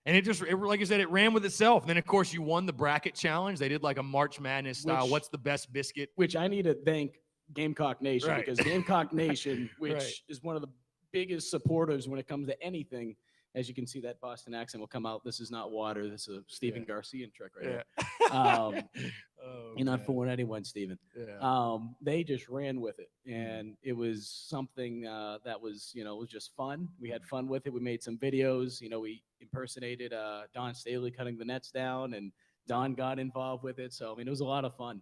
S1: And like I said, it ran with itself. And then, of course, you won the bracket challenge. They did like a March Madness style. What's the best biscuit?
S2: Which I need to thank Gamecock Nation because Gamecock Nation, which is one of the biggest supporters when it comes to anything. As you can see, that Boston accent will come out. This is not water. This is a Steven Garcia trick right here. You're not fooling anyone, Steven.
S1: Yeah.
S2: They just ran with it. And it was something that was, was just fun. We had fun with it. We made some videos. We impersonated Don Staley cutting the nets down, and Don got involved with it. So, it was a lot of fun.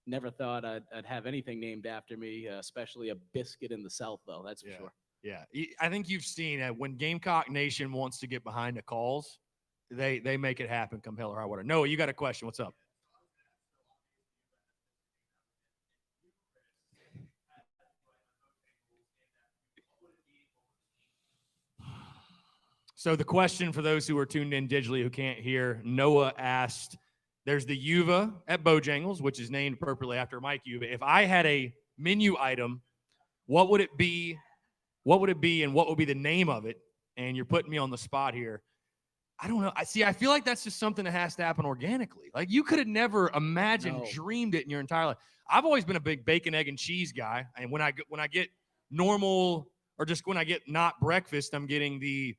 S2: Never thought I'd have anything named after me, especially a biscuit in the South, though. That's for sure.
S1: Yeah, I think you've seen when Gamecock Nation wants to get behind the calls, they make it happen, come hell or high water. Noah, you got a question. What's up? So the question for those who are tuned in digitally who can't hear, Noah asked, there's the Yuva at Bojangles, which is named appropriately after Mike Yuva. If I had a menu item, what would it be? What would it be, and what would be the name of it? And you're putting me on the spot here. I don't know. I feel like that's just something that has to happen organically. Like you could have never imagined, dreamed it in your entire life. I've always been a big bacon, egg, and cheese guy. And when I get normal, or just when I get not breakfast, I'm getting the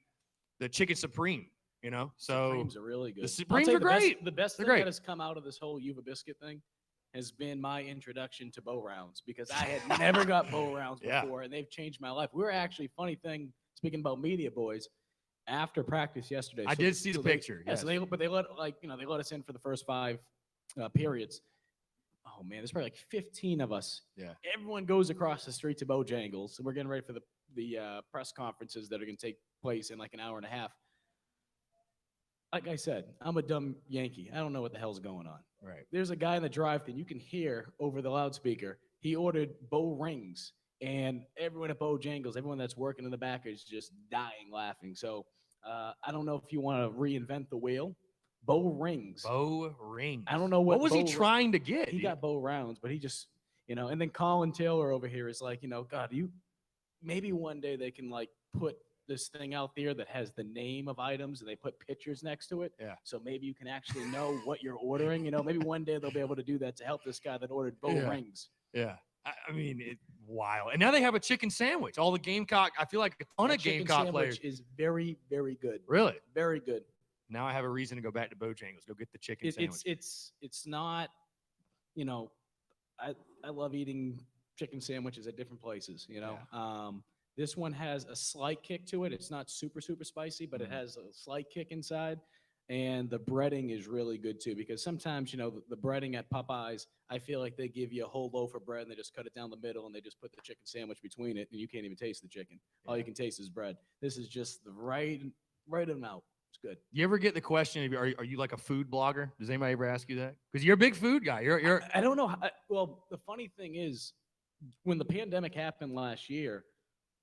S1: chicken supreme. So
S2: Supremes are really good.
S1: The Supremes are great.
S2: The best thing that has come out of this whole Yuva biscuit thing has been my introduction to bow rounds, because I had never got bow rounds before, and they've changed my life. We're actually, funny thing, speaking about media boys, after practice yesterday.
S1: I did see the picture.
S2: Yes. Yeah, so they let us in for the first 5 periods. Oh man, there's probably like 15 of us.
S1: Yeah.
S2: Everyone goes across the street to Bojangles, and we're getting ready for the press conferences that are going to take place in like an hour and a half. Like I said, I'm a dumb Yankee. I don't know what the hell's going on.
S1: Right.
S2: There's a guy in the drive-thru, you can hear over the loudspeaker. He ordered Bo Rings, and everyone at Bojangles, everyone that's working in the back is just dying laughing. So I don't know if you want to reinvent the wheel. Bo Rings.
S1: Bo Rings.
S2: I don't know
S1: what was he
S2: Bo-
S1: trying to get.
S2: He got Bo Rounds, but he just, and then Colin Taylor over here is like, God, maybe one day they can like put this thing out there that has the name of items and they put pictures next to it.
S1: Yeah.
S2: So maybe you can actually know what you're ordering. Maybe one day they'll be able to do that to help this guy that ordered Bo Rings.
S1: Yeah. I mean, it's wild. And now they have a chicken sandwich. All the Gamecock, I feel like a ton of Gamecock players.
S2: Is very, very good.
S1: Really?
S2: Very good.
S1: Now I have a reason to go back to Bojangles. Go get the chicken sandwich.
S2: It's not, I love eating chicken sandwiches at different places,
S1: Yeah.
S2: This one has a slight kick to it. It's not super, super spicy, but it has a slight kick inside. And the breading is really good too, because sometimes, the breading at Popeyes, I feel like they give you a whole loaf of bread and they just cut it down the middle and they just put the chicken sandwich between it and you can't even taste the chicken. All you can taste is bread. This is just the right amount. It's good.
S1: You ever get the question, are you like a food blogger? Does anybody ever ask you that? Because you're a big food guy.
S2: I don't know. Well, the funny thing is, when the pandemic happened last year,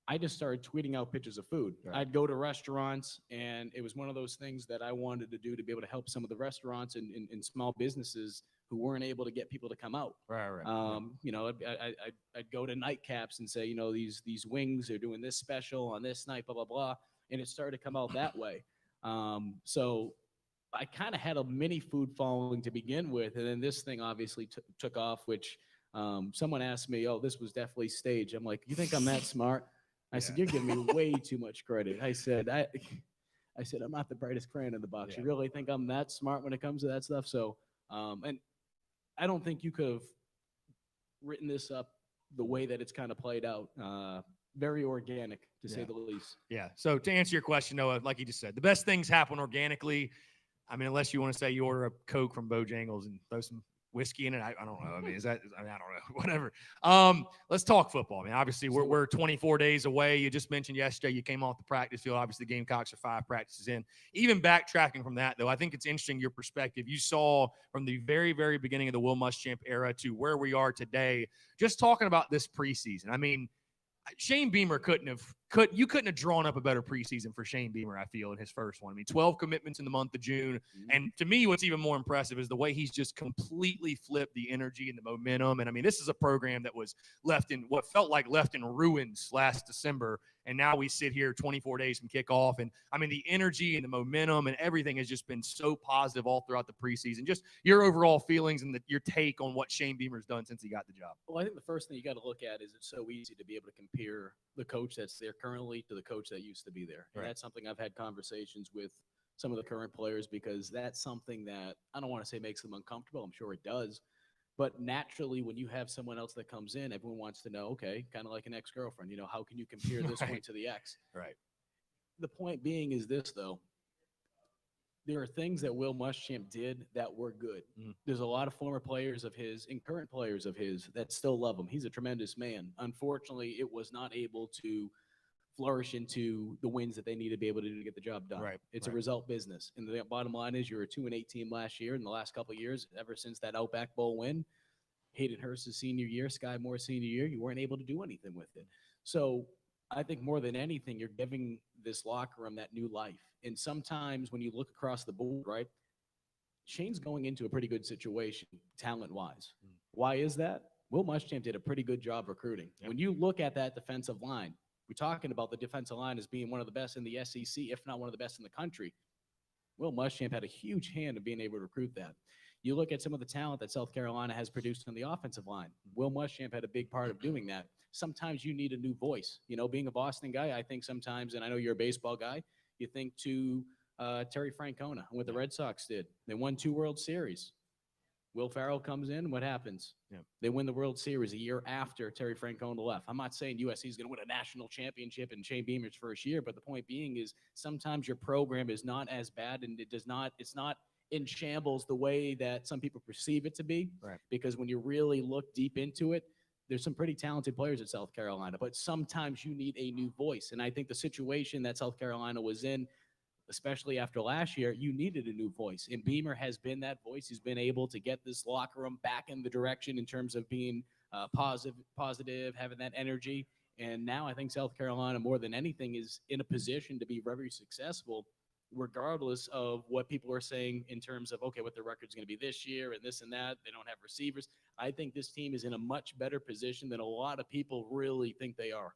S2: I just started tweeting out pictures of food.
S1: Right.
S2: I'd go to restaurants, and it was one of those things that I wanted to do to be able to help some of the restaurants and small businesses who weren't able to get people to come out.
S1: Right.
S2: I'd go to nightcaps and say, these wings are doing this special on this night, blah, blah, blah. And it started to come out that way. So I kind of had a mini food following to begin with. And then this thing obviously took off, which someone asked me, oh, this was definitely staged. I'm like, you think I'm that smart? I said, you're giving me way too much credit. I said, I'm not the brightest crayon in the box.
S1: Yeah.
S2: You really think I'm that smart when it comes to that stuff? So, and I don't think you could have written this up the way that it's kind of played out. Very organic, to say the least.
S1: Yeah. So to answer your question, Noah, like you just said, the best things happen organically. I mean, unless you want to say you order a Coke from Bojangles and throw some whiskey in it. I don't know. I mean, I don't know. Whatever. Let's talk football. I mean, obviously we're 24 days away. You just mentioned yesterday you came off the practice field. Obviously the Gamecocks are 5 practices in. Even backtracking from that, though, I think it's interesting your perspective. You saw from the very, very beginning of the Will Muschamp era to where we are today, just talking about this preseason. I mean, Shane Beamer couldn't have drawn up a better preseason for Shane Beamer, I feel, in his first one. I mean, 12 commitments in the month of June. And to me, what's even more impressive is the way he's just completely flipped the energy and the momentum. And I mean, this is a program that was left in ruins last December. And now we sit here 24 days from kickoff. And I mean, the energy and the momentum and everything has just been so positive all throughout the preseason. Just your overall feelings and your take on what Shane Beamer's done since he got the job.
S2: Well, I think the first thing you got to look at is it's so easy to be able to compare the coach that's there currently to the coach that used to be there. And that's something I've had conversations with some of the current players, because that's something that I don't want to say makes them uncomfortable. I'm sure it does. But naturally, when you have someone else that comes in, everyone wants to know, okay, kind of like an ex-girlfriend, how can you compare this one to the ex?
S1: Right.
S2: The point being is this, though. There are things that Will Muschamp did that were good. There's a lot of former players of his and current players of his that still love him. He's a tremendous man. Unfortunately, it was not able to flourish into the wins that they need to be able to do to get the job done.
S1: Right.
S2: It's a result business. And the bottom line is you're a 2-8 team last year. In the last couple of years, ever since that Outback Bowl win, Hayden Hurst's senior year, Sky Moore's senior year, you weren't able to do anything with it. So I think more than anything, you're giving this locker room that new life. And sometimes when you look across the board, right, Shane's going into a pretty good situation talent-wise. Why is that? Will Muschamp did a pretty good job recruiting. Yep. When you look at that defensive line, we're talking about the defensive line as being one of the best in the SEC, if not one of the best in the country. Will Muschamp had a huge hand in being able to recruit that. You look at some of the talent that South Carolina has produced on the offensive line. Will Muschamp had a big part of doing that. Sometimes you need a new voice. Being a Boston guy, I think sometimes, and I know you're a baseball guy, you think to Terry Francona and what the Red Sox did. They won 2 World Series. Will Ferrell comes in, what happens?
S1: Yeah.
S2: They win the World Series a year after Terry Francona left. I'm not saying USC is going to win a national championship in Shane Beamer's first year, but the point being is sometimes your program is not as bad, and it's not in shambles the way that some people perceive it to be.
S1: Right.
S2: Because when you really look deep into it, there's some pretty talented players at South Carolina, but sometimes you need a new voice. And I think the situation that South Carolina was in, especially after last year, you needed a new voice. And Beamer has been that voice. He's been able to get this locker room back in the direction in terms of being positive, having that energy. And now I think South Carolina, more than anything, is in a position to be very successful, regardless of what people are saying in terms of, okay, what the record's going to be this year and this and that. They don't have receivers. I think this team is in a much better position than a lot of people really think they are.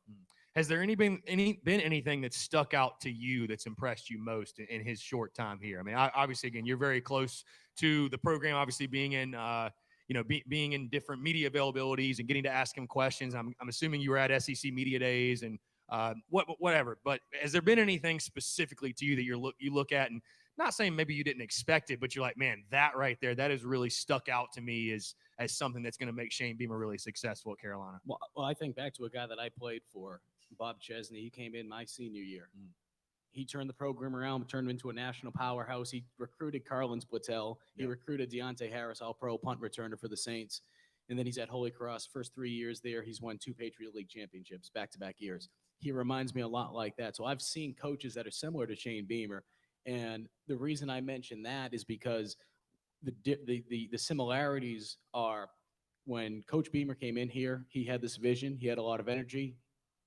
S1: Has there been anything that stuck out to you that's impressed you most in his short time here? I mean, obviously, again, you're very close to the program, obviously being in, being in different media availabilities and getting to ask him questions. I'm assuming you were at SEC Media Days and whatever. But has there been anything specifically to you that you look at and not saying maybe you didn't expect it, but you're like, man, that right there, that has really stuck out to me as something that's going to make Shane Beamer really successful at Carolina?
S2: Well, I think back to a guy that I played for, Bob Chesney. He came in my senior year. He turned the program around, turned him into a national powerhouse. He recruited Carlin Splittell. He recruited Deontay Harris, all-pro punt returner for the Saints. And then he's at Holy Cross. First 3 years there, he's won 2 Patriot League championships back-to-back years. He reminds me a lot like that. So I've seen coaches that are similar to Shane Beamer. And the reason I mention that is because the similarities are when Coach Beamer came in here, he had this vision. He had a lot of energy.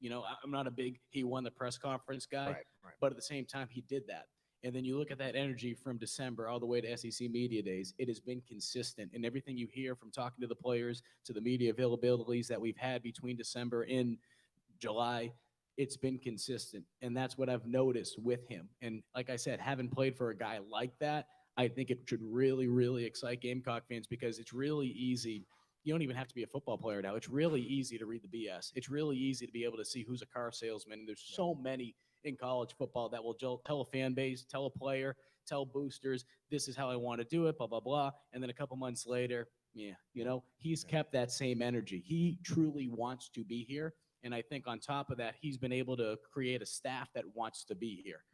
S2: You know, I'm not a big, he won the press conference guy,
S1: Right.
S2: but at the same time, he did that. And then you look at that energy from December all the way to SEC Media Days, it has been consistent. And everything you hear from talking to the players to the media availabilities that we've had between December and July, it's been consistent. And that's what I've noticed with him. And like I said, having played for a guy like that, I think it should really, really excite Gamecock fans because it's really easy. You don't even have to be a football player now. It's really easy to read the BS. It's really easy to be able to see who's a car salesman. And there's so many in college football that will tell a fan base, tell a player, tell boosters, this is how I want to do it, blah, blah, blah. And then a couple months later, he's kept that same energy. He truly wants to be here. And I think on top of that, he's been able to create a staff that wants to be here.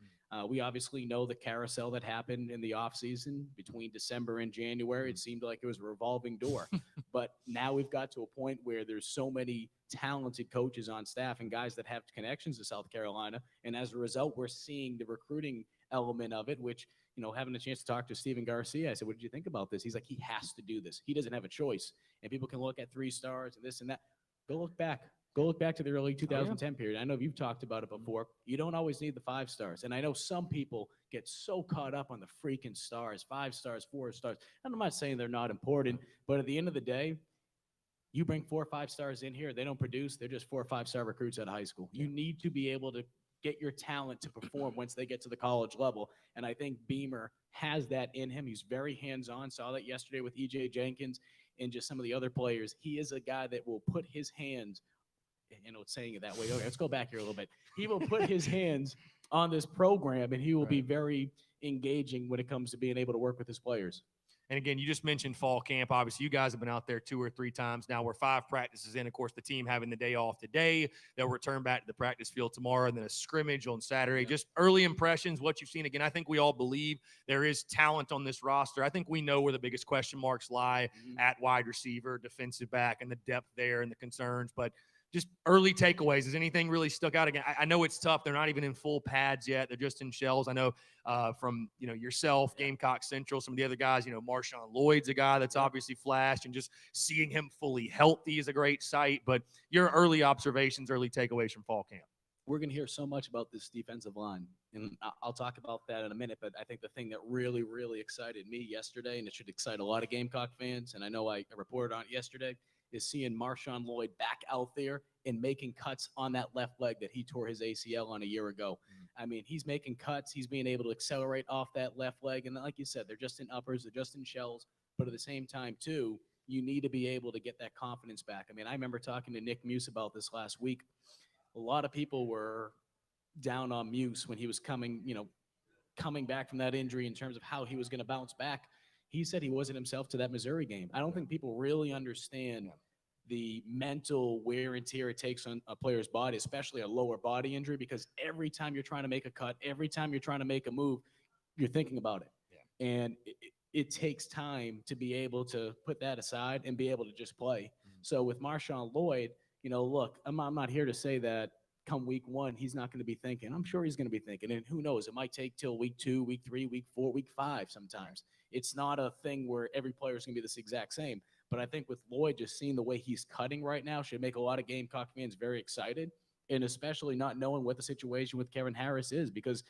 S2: We obviously know the carousel that happened in the offseason between December and January. It seemed like it was a revolving door. But now we've got to a point where there's so many talented coaches on staff and guys that have connections to South Carolina. And as a result, we're seeing the recruiting element of it, which, having a chance to talk to Steven Garcia, I said, what did you think about this? He's like, he has to do this. He doesn't have a choice. And people can look at 3 stars and this and that. Go look back. Go look back to the early 2010 period. I know you've talked about it before. You don't always need the 5 stars. And I know some people get so caught up on the freaking stars, 5 stars, 4 stars. And I'm not saying they're not important, but at the end of the day, you bring 4 or 5 stars in here, they don't produce. They're just 4 or 5-star recruits out of high school. You need to be able to get your talent to perform once they get to the college level. And I think Beamer has that in him. He's very hands-on. Saw that yesterday with E.J. Jenkins and just some of the other players. He is a guy that will put his hands, saying it that way. Okay, let's go back here a little bit. He will put his hands on this program, and he will be very engaging when it comes to being able to work with his players.
S1: And again, you just mentioned fall camp. Obviously, you guys have been out there 2 or 3 times now. We're 5 practices in. Of course, the team having the day off today. They'll return back to the practice field tomorrow, and then a scrimmage on Saturday. Just early impressions, what you've seen. Again, I think we all believe there is talent on this roster. I think we know where the biggest question marks lie at wide receiver, defensive back, and the depth there and the concerns. But just early takeaways. Has anything really stuck out? Again, I know it's tough. They're not even in full pads yet. They're just in shells. I know from, yourself, Gamecock Central, some of the other guys, Marshawn Lloyd's a guy that's obviously flashed, and just seeing him fully healthy is a great sight. But your early observations, early takeaways from fall camp.
S2: We're going to hear so much about this defensive line, and I'll talk about that in a minute. But I think the thing that really, really excited me yesterday, and it should excite a lot of Gamecock fans, and I know I reported on it yesterday, is seeing Marshawn Lloyd back out there and making cuts on that left leg that he tore his ACL on a year ago. I mean, he's making cuts. He's being able to accelerate off that left leg. And like you said, they're just in uppers, they're just in shells. But at the same time, too, you need to be able to get that confidence back. I mean, I remember talking to Nick Muse about this last week. A lot of people were down on Muse when he was coming back from that injury in terms of how he was going to bounce back. He said he wasn't himself to that Missouri game. I don't think people really understand the mental wear and tear it takes on a player's body, especially a lower body injury, because every time you're trying to make a cut, every time you're trying to make a move, you're thinking about it. And it takes time to be able to put that aside and be able to just play. So with Marshawn Lloyd, look, I'm not here to say that come week one, he's not going to be thinking. I'm sure he's going to be thinking. And who knows? It might take till week 2, week 3, week 4, week 5 sometimes. It's not a thing where every player is going to be this exact same. But I think with Lloyd, just seeing the way he's cutting right now should make a lot of Gamecock fans very excited. And especially not knowing what the situation with Kevin Harris is because,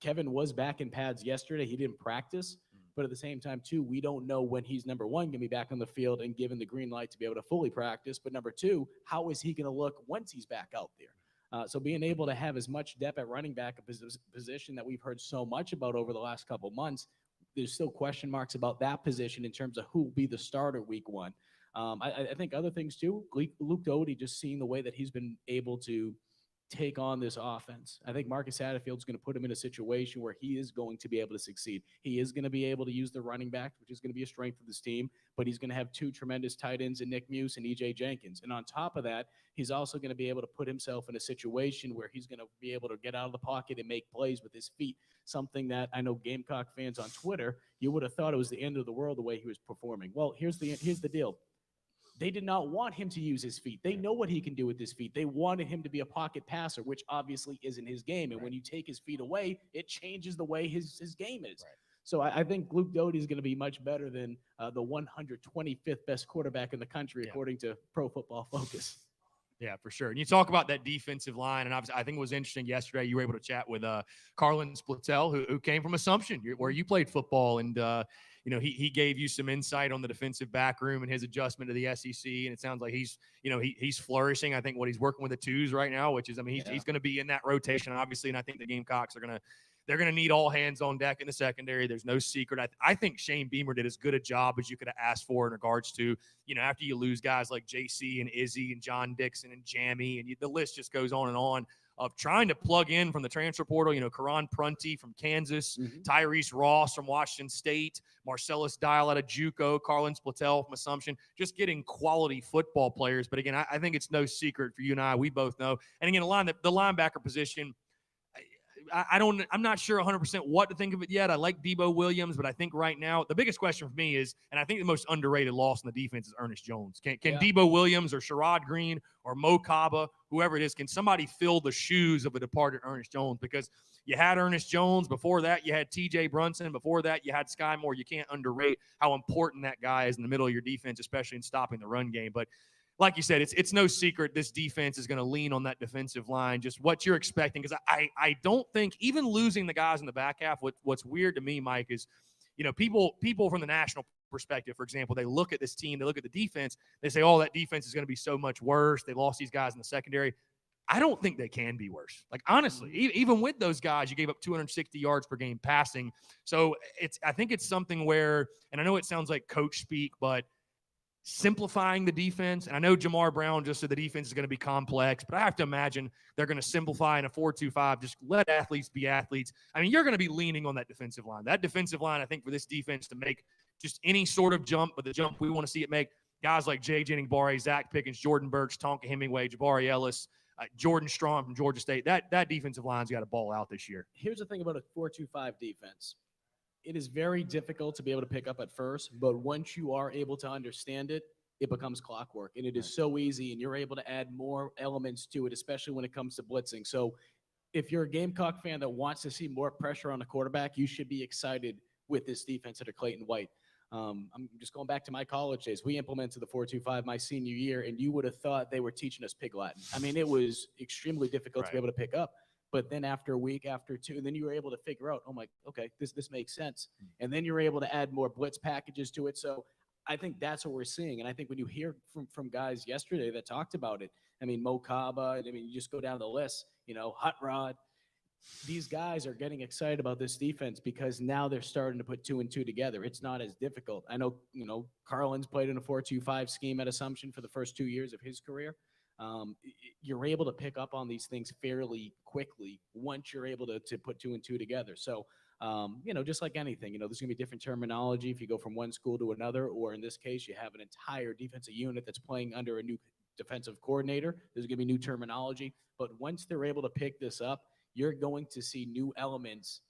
S2: Kevin was back in pads yesterday. He didn't practice. But at the same time, too, we don't know when he's, number one, going to be back on the field and given the green light to be able to fully practice. But number two, how is he going to look once he's back out there? So being able to have as much depth at running back, a position that we've heard so much about over the last couple of months, there's still question marks about that position in terms of who will be the starter week one. I think other things, too, Luke Doty, just seeing the way that he's been able to take on this offense. I think Marcus Satterfield's going to put him in a situation where he is going to be able to succeed. He is going to be able to use the running back, which is going to be a strength of this team, but he's going to have two tremendous tight ends in Nick Muse and EJ Jenkins. And on top of that, he's also going to be able to put himself in a situation where he's going to be able to get out of the pocket and make plays with his feet, something that I know Gamecock fans on Twitter, you would have thought it was the end of the world the way he was performing. Well, here's the deal. They did not want him to use his feet. They know what he can do with his feet. They wanted him to be a pocket passer, which obviously isn't his game. And when you take his feet away, it changes the way his game is. Right. So I think Luke Doty is going to be much better than the 125th best quarterback in the country, according to Pro Football Focus.
S1: Yeah, for sure. And you talk about that defensive line, and I think it was interesting yesterday. You were able to chat with Carlin Splittell, who came from Assumption, where you played football, and he gave you some insight on the defensive back room and his adjustment to the SEC. And it sounds like he's flourishing. I think what he's working with the twos right now, which is, he's going to be in that rotation, obviously. And I think the Gamecocks they're going to need all hands on deck in the secondary. There's no secret. I think Shane Beamer did as good a job as you could have asked for in regards to, after you lose guys like JC and Izzy and John Dixon and Jammy, and the list just goes on of trying to plug in from the transfer portal, Karan Prunty from Kansas, Tyrese Ross from Washington State, Marcellus Dial out of JUCO, Carlin Splittell from Assumption, just getting quality football players. But again, I think it's no secret for you and I. We both know. And again, the linebacker position, I'm not sure 100% what to think of it yet. I like Debo Williams, but I think right now the biggest question for me is, and I think the most underrated loss in the defense is Ernest Jones. Can Debo Williams or Sherrod Green or Mo Kaba, whoever it is, can somebody fill the shoes of a departed Ernest Jones? Because you had Ernest Jones. Before that, you had TJ Brunson. Before that, you had Sky Moore. You can't underrate how important that guy is in the middle of your defense, especially in stopping the run game. But like you said, it's no secret this defense is going to lean on that defensive line, just what you're expecting. Because I don't think, even losing the guys in the back half, what's weird to me, Mike, is, people from the national perspective, for example, they look at this team, they look at the defense, they say, oh, that defense is going to be so much worse. They lost these guys in the secondary. I don't think they can be worse. Like, honestly, even with those guys, you gave up 260 yards per game passing. So I think it's something where, and I know it sounds like coach speak, but simplifying the defense. And I know Jamar Brown just said the defense is going to be complex, but I have to imagine they're going to simplify in a 4-2-5. Just let athletes be athletes. You're going to be leaning on that defensive line. That defensive line, I think, for this defense to make just any sort of jump, but the jump we want to see it make, guys like Jay Jennings-Barre, Zach Pickens, Jordan Burks, Tonka Hemingway, Jabari Ellis, Jordan Strong from Georgia State. That defensive line's got to ball out this year.
S2: Here's the thing about a 4-2-5 defense. It is very difficult to be able to pick up at first, but once you are able to understand it, it becomes clockwork, and it is so easy, and you're able to add more elements to it, especially when it comes to blitzing. So if you're a Gamecock fan that wants to see more pressure on the quarterback, you should be excited with this defense under Clayton White. I'm just going back to my college days. We implemented the 4-2-5 my senior year, and you would have thought they were teaching us Pig Latin. It was extremely difficult to be able to pick up. But then after a week, after two, then you were able to figure out, okay, this makes sense. And then you're able to add more blitz packages to it. So I think that's what we're seeing. And I think when you hear from guys yesterday that talked about it, Mo Kaba, you just go down the list, Hot Rod, these guys are getting excited about this defense because now they're starting to put 2 and 2 together. It's not as difficult. I know, Carlin's played in a 4-2-5 scheme at Assumption for the first 2 years of his career. You're able to pick up on these things fairly quickly once you're able to put 2 and 2 together. So, just like anything, there's going to be different terminology if you go from one school to another, or in this case, you have an entire defensive unit that's playing under a new defensive coordinator. There's going to be new terminology. But once they're able to pick this up, you're going to see new elements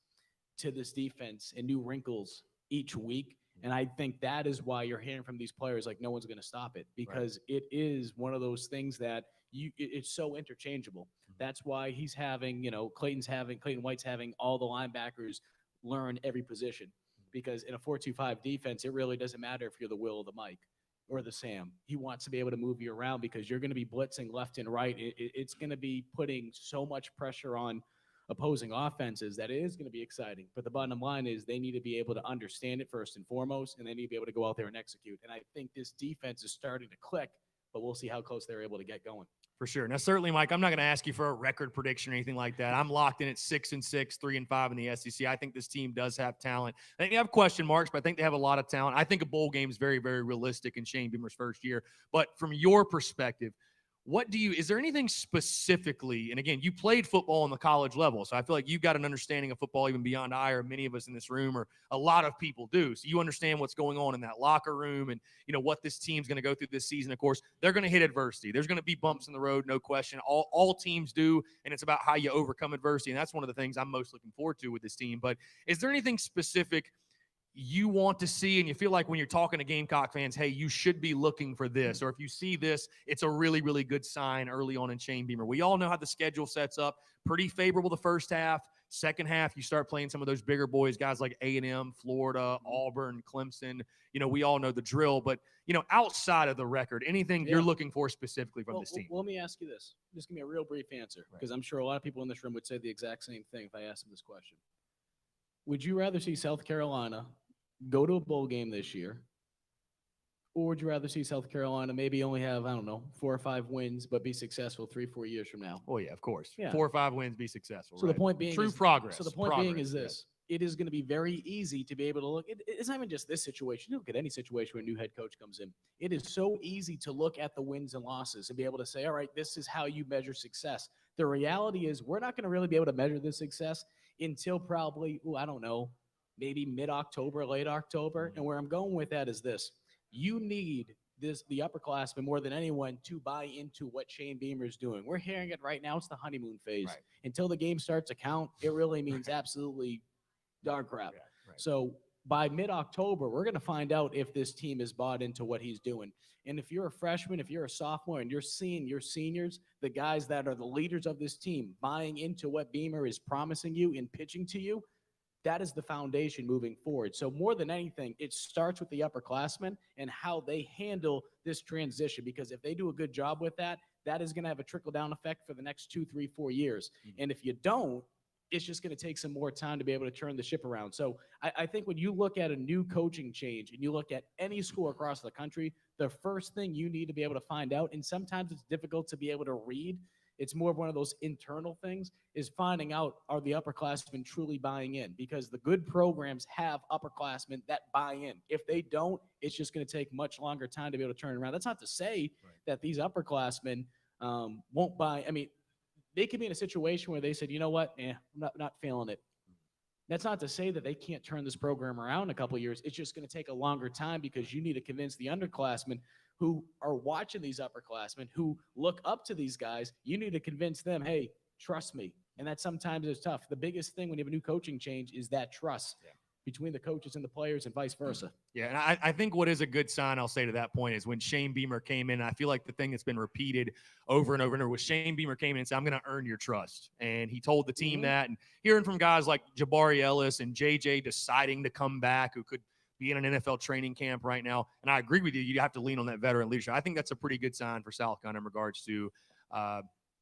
S2: to this defense and new wrinkles each week. And I think that is why you're hearing from these players like no one's going to stop it, because it is one of those things that it's so interchangeable. That's why he's having, Clayton White's having all the linebackers learn every position, because in a 4-2-5 defense, it really doesn't matter if you're the Will or the Mike or the Sam. He wants to be able to move you around because you're going to be blitzing left and right. It's going to be putting so much pressure on opposing offenses that it is going to be exciting. But the bottom line is they need to be able to understand it first and foremost, and they need to be able to go out there and execute. And I think this defense is starting to click, but we'll see how close they're able to get going.
S1: For sure. Now, certainly, Mike, I'm not going to ask you for a record prediction or anything like that. I'm locked in at 6-6, 3-5 in the SEC. I think this team does have talent. I think they have question marks, but I think they have a lot of talent. I think a bowl game is very, very realistic in Shane Beamer's first year. But from your perspective, is there anything specifically, and again, you played football on the college level, so I feel like you've got an understanding of football even beyond I or many of us in this room, or a lot of people do. So you understand what's going on in that locker room and, what this team's going to go through this season. Of course, they're going to hit adversity. There's going to be bumps in the road, no question. All teams do, and it's about how you overcome adversity, and that's one of the things I'm most looking forward to with this team. But is there anything specific you want to see, and you feel like when you're talking to Gamecock fans, hey, you should be looking for this, or if you see this, it's a really, really good sign early on in Shane Beamer? We all know how the schedule sets up. Pretty favorable the first half. Second half, you start playing some of those bigger boys, guys like A&M, Florida, Auburn, Clemson. We all know the drill. But, outside of the record, anything you're looking for specifically from this team?
S2: Well, let me ask you this. Just give me a real brief answer, because I'm sure a lot of people in this room would say the exact same thing if I asked them this question. Would you rather see South Carolina go to a bowl game this year, or would you rather see South Carolina maybe only have, 4 or 5 wins, but be successful 3-4 years from now?
S1: Oh, yeah, of course.
S2: Yeah.
S1: 4 or 5 wins, be successful.
S2: So the point being
S1: true progress.
S2: So the point being is this. It is going to be very easy to be able to look. It's not even just this situation. You look at any situation where a new head coach comes in. It is so easy to look at the wins and losses and be able to say, all right, this is how you measure success. The reality is we're not going to really be able to measure this success until probably, maybe mid-October, late October. And where I'm going with that is this. You need the upperclassmen more than anyone to buy into what Shane Beamer is doing. We're hearing it right now. It's the honeymoon phase. Right. Until the game starts to count, it really means absolutely dog crap. Yeah, right. So by mid-October, we're going to find out if this team is bought into what he's doing. And if you're a freshman, if you're a sophomore, and you're seeing your seniors, the guys that are the leaders of this team, buying into what Beamer is promising you and pitching to you, that is the foundation moving forward. So more than anything, it starts with the upperclassmen and how they handle this transition. Because if they do a good job with that, that is going to have a trickle-down effect for the next 2, 3, 4 years. Mm-hmm. And if you don't, it's just going to take some more time to be able to turn the ship around. So I think when you look at a new coaching change and you look at any school across the country, the first thing you need to be able to find out, and sometimes it's difficult to be able to read, it's more of one of those internal things, is finding out, are the upperclassmen truly buying in? Because the good programs have upperclassmen that buy in. If they don't, it's just going to take much longer time to be able to turn around. That's not to say that these upperclassmen won't buy. I mean, they could be in a situation where they said, you know what, I'm not feeling it. That's not to say that they can't turn this program around in a couple of years. It's just going to take a longer time, because you need to convince the underclassmen who are watching these upperclassmen, who look up to these guys. You need to convince them, hey, trust me. And that sometimes is tough. The biggest thing when you have a new coaching change is that trust between the coaches and the players, and vice versa.
S1: Yeah, and I think what is a good sign, I'll say to that point, is when Shane Beamer came in, I feel like the thing that's been repeated over and over and over was Shane Beamer came in and said, I'm going to earn your trust. And he told the team that, and hearing from guys like Jabari Ellis and JJ deciding to come back, who could be in an NFL training camp right now. And I agree with you. You have to lean on that veteran leadership. I think that's a pretty good sign for South Carolina in regards to,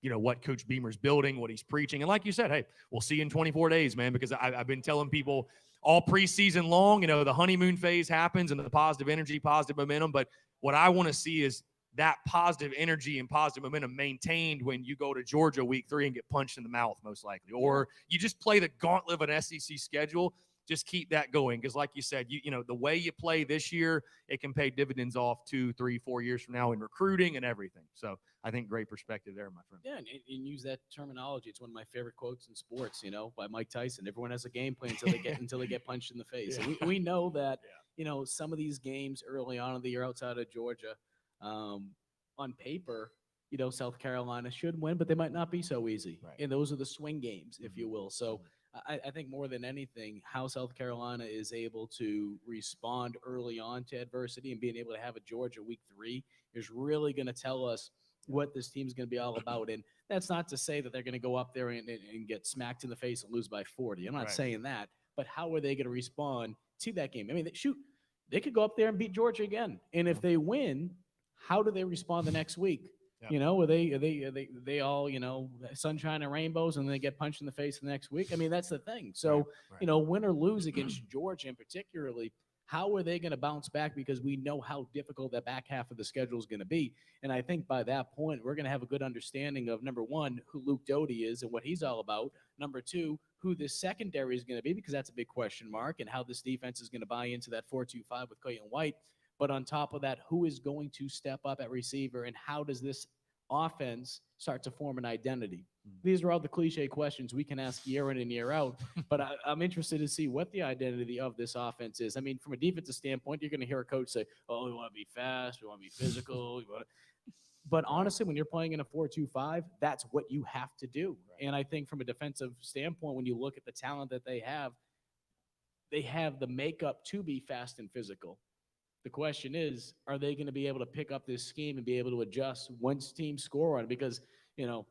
S1: what Coach Beamer's building, what he's preaching. And like you said, hey, we'll see you in 24 days, man, because I've been telling people all preseason long, the honeymoon phase happens and the positive energy, positive momentum. But what I want to see is that positive energy and positive momentum maintained when you go to Georgia week 3 and get punched in the mouth, most likely. Or you just play the gauntlet of an SEC schedule. Just keep that going, because like you said, the way you play this year, it can pay dividends off 2, 3, 4 years from now in recruiting and everything. So I think great perspective there, my friend.
S2: Yeah, and use that terminology. It's one of my favorite quotes in sports, by Mike Tyson. Everyone has a game plan until they get punched in the face. Yeah. And we know that some of these games early on in the year outside of Georgia, on paper, South Carolina should win, but they might not be so easy. Right. And those are the swing games, if you will. So I think more than anything, how South Carolina is able to respond early on to adversity and being able to have a Georgia week 3 is really going to tell us what this team's going to be all about. And that's not to say that they're going to go up there and get smacked in the face and lose by 40. I'm not saying that, but how are they going to respond to that game? I mean, they could go up there and beat Georgia again. And if they win, how do they respond the next week?
S1: Yeah.
S2: You know, are they all, you know, sunshine and rainbows and they get punched in the face the next week? I mean, that's the thing. So, you know, win or lose against Georgia in particularly, how are they going to bounce back? Because we know how difficult that back half of the schedule is going to be. And I think by that point, we're going to have a good understanding of, number one, who Luke Doty is and what he's all about. Number two, who this secondary is going to be, because that's a big question mark, and how this defense is going to buy into that 4-2-5 with Clayton White. But on top of that, who is going to step up at receiver, and how does this offense start to form an identity? These are all the cliche questions we can ask year in and year out, but I'm interested to see what the identity of this offense is. I mean, from a defensive standpoint, you're going to hear a coach say, oh, we want to be fast, we want to be physical. But honestly, when you're playing in a 4-2-5, that's what you have to do. And I think from a defensive standpoint, when you look at the talent that they have the makeup to be fast and physical. The question is, are they going to be able to pick up this scheme and be able to adjust once teams score on it? Because, you know,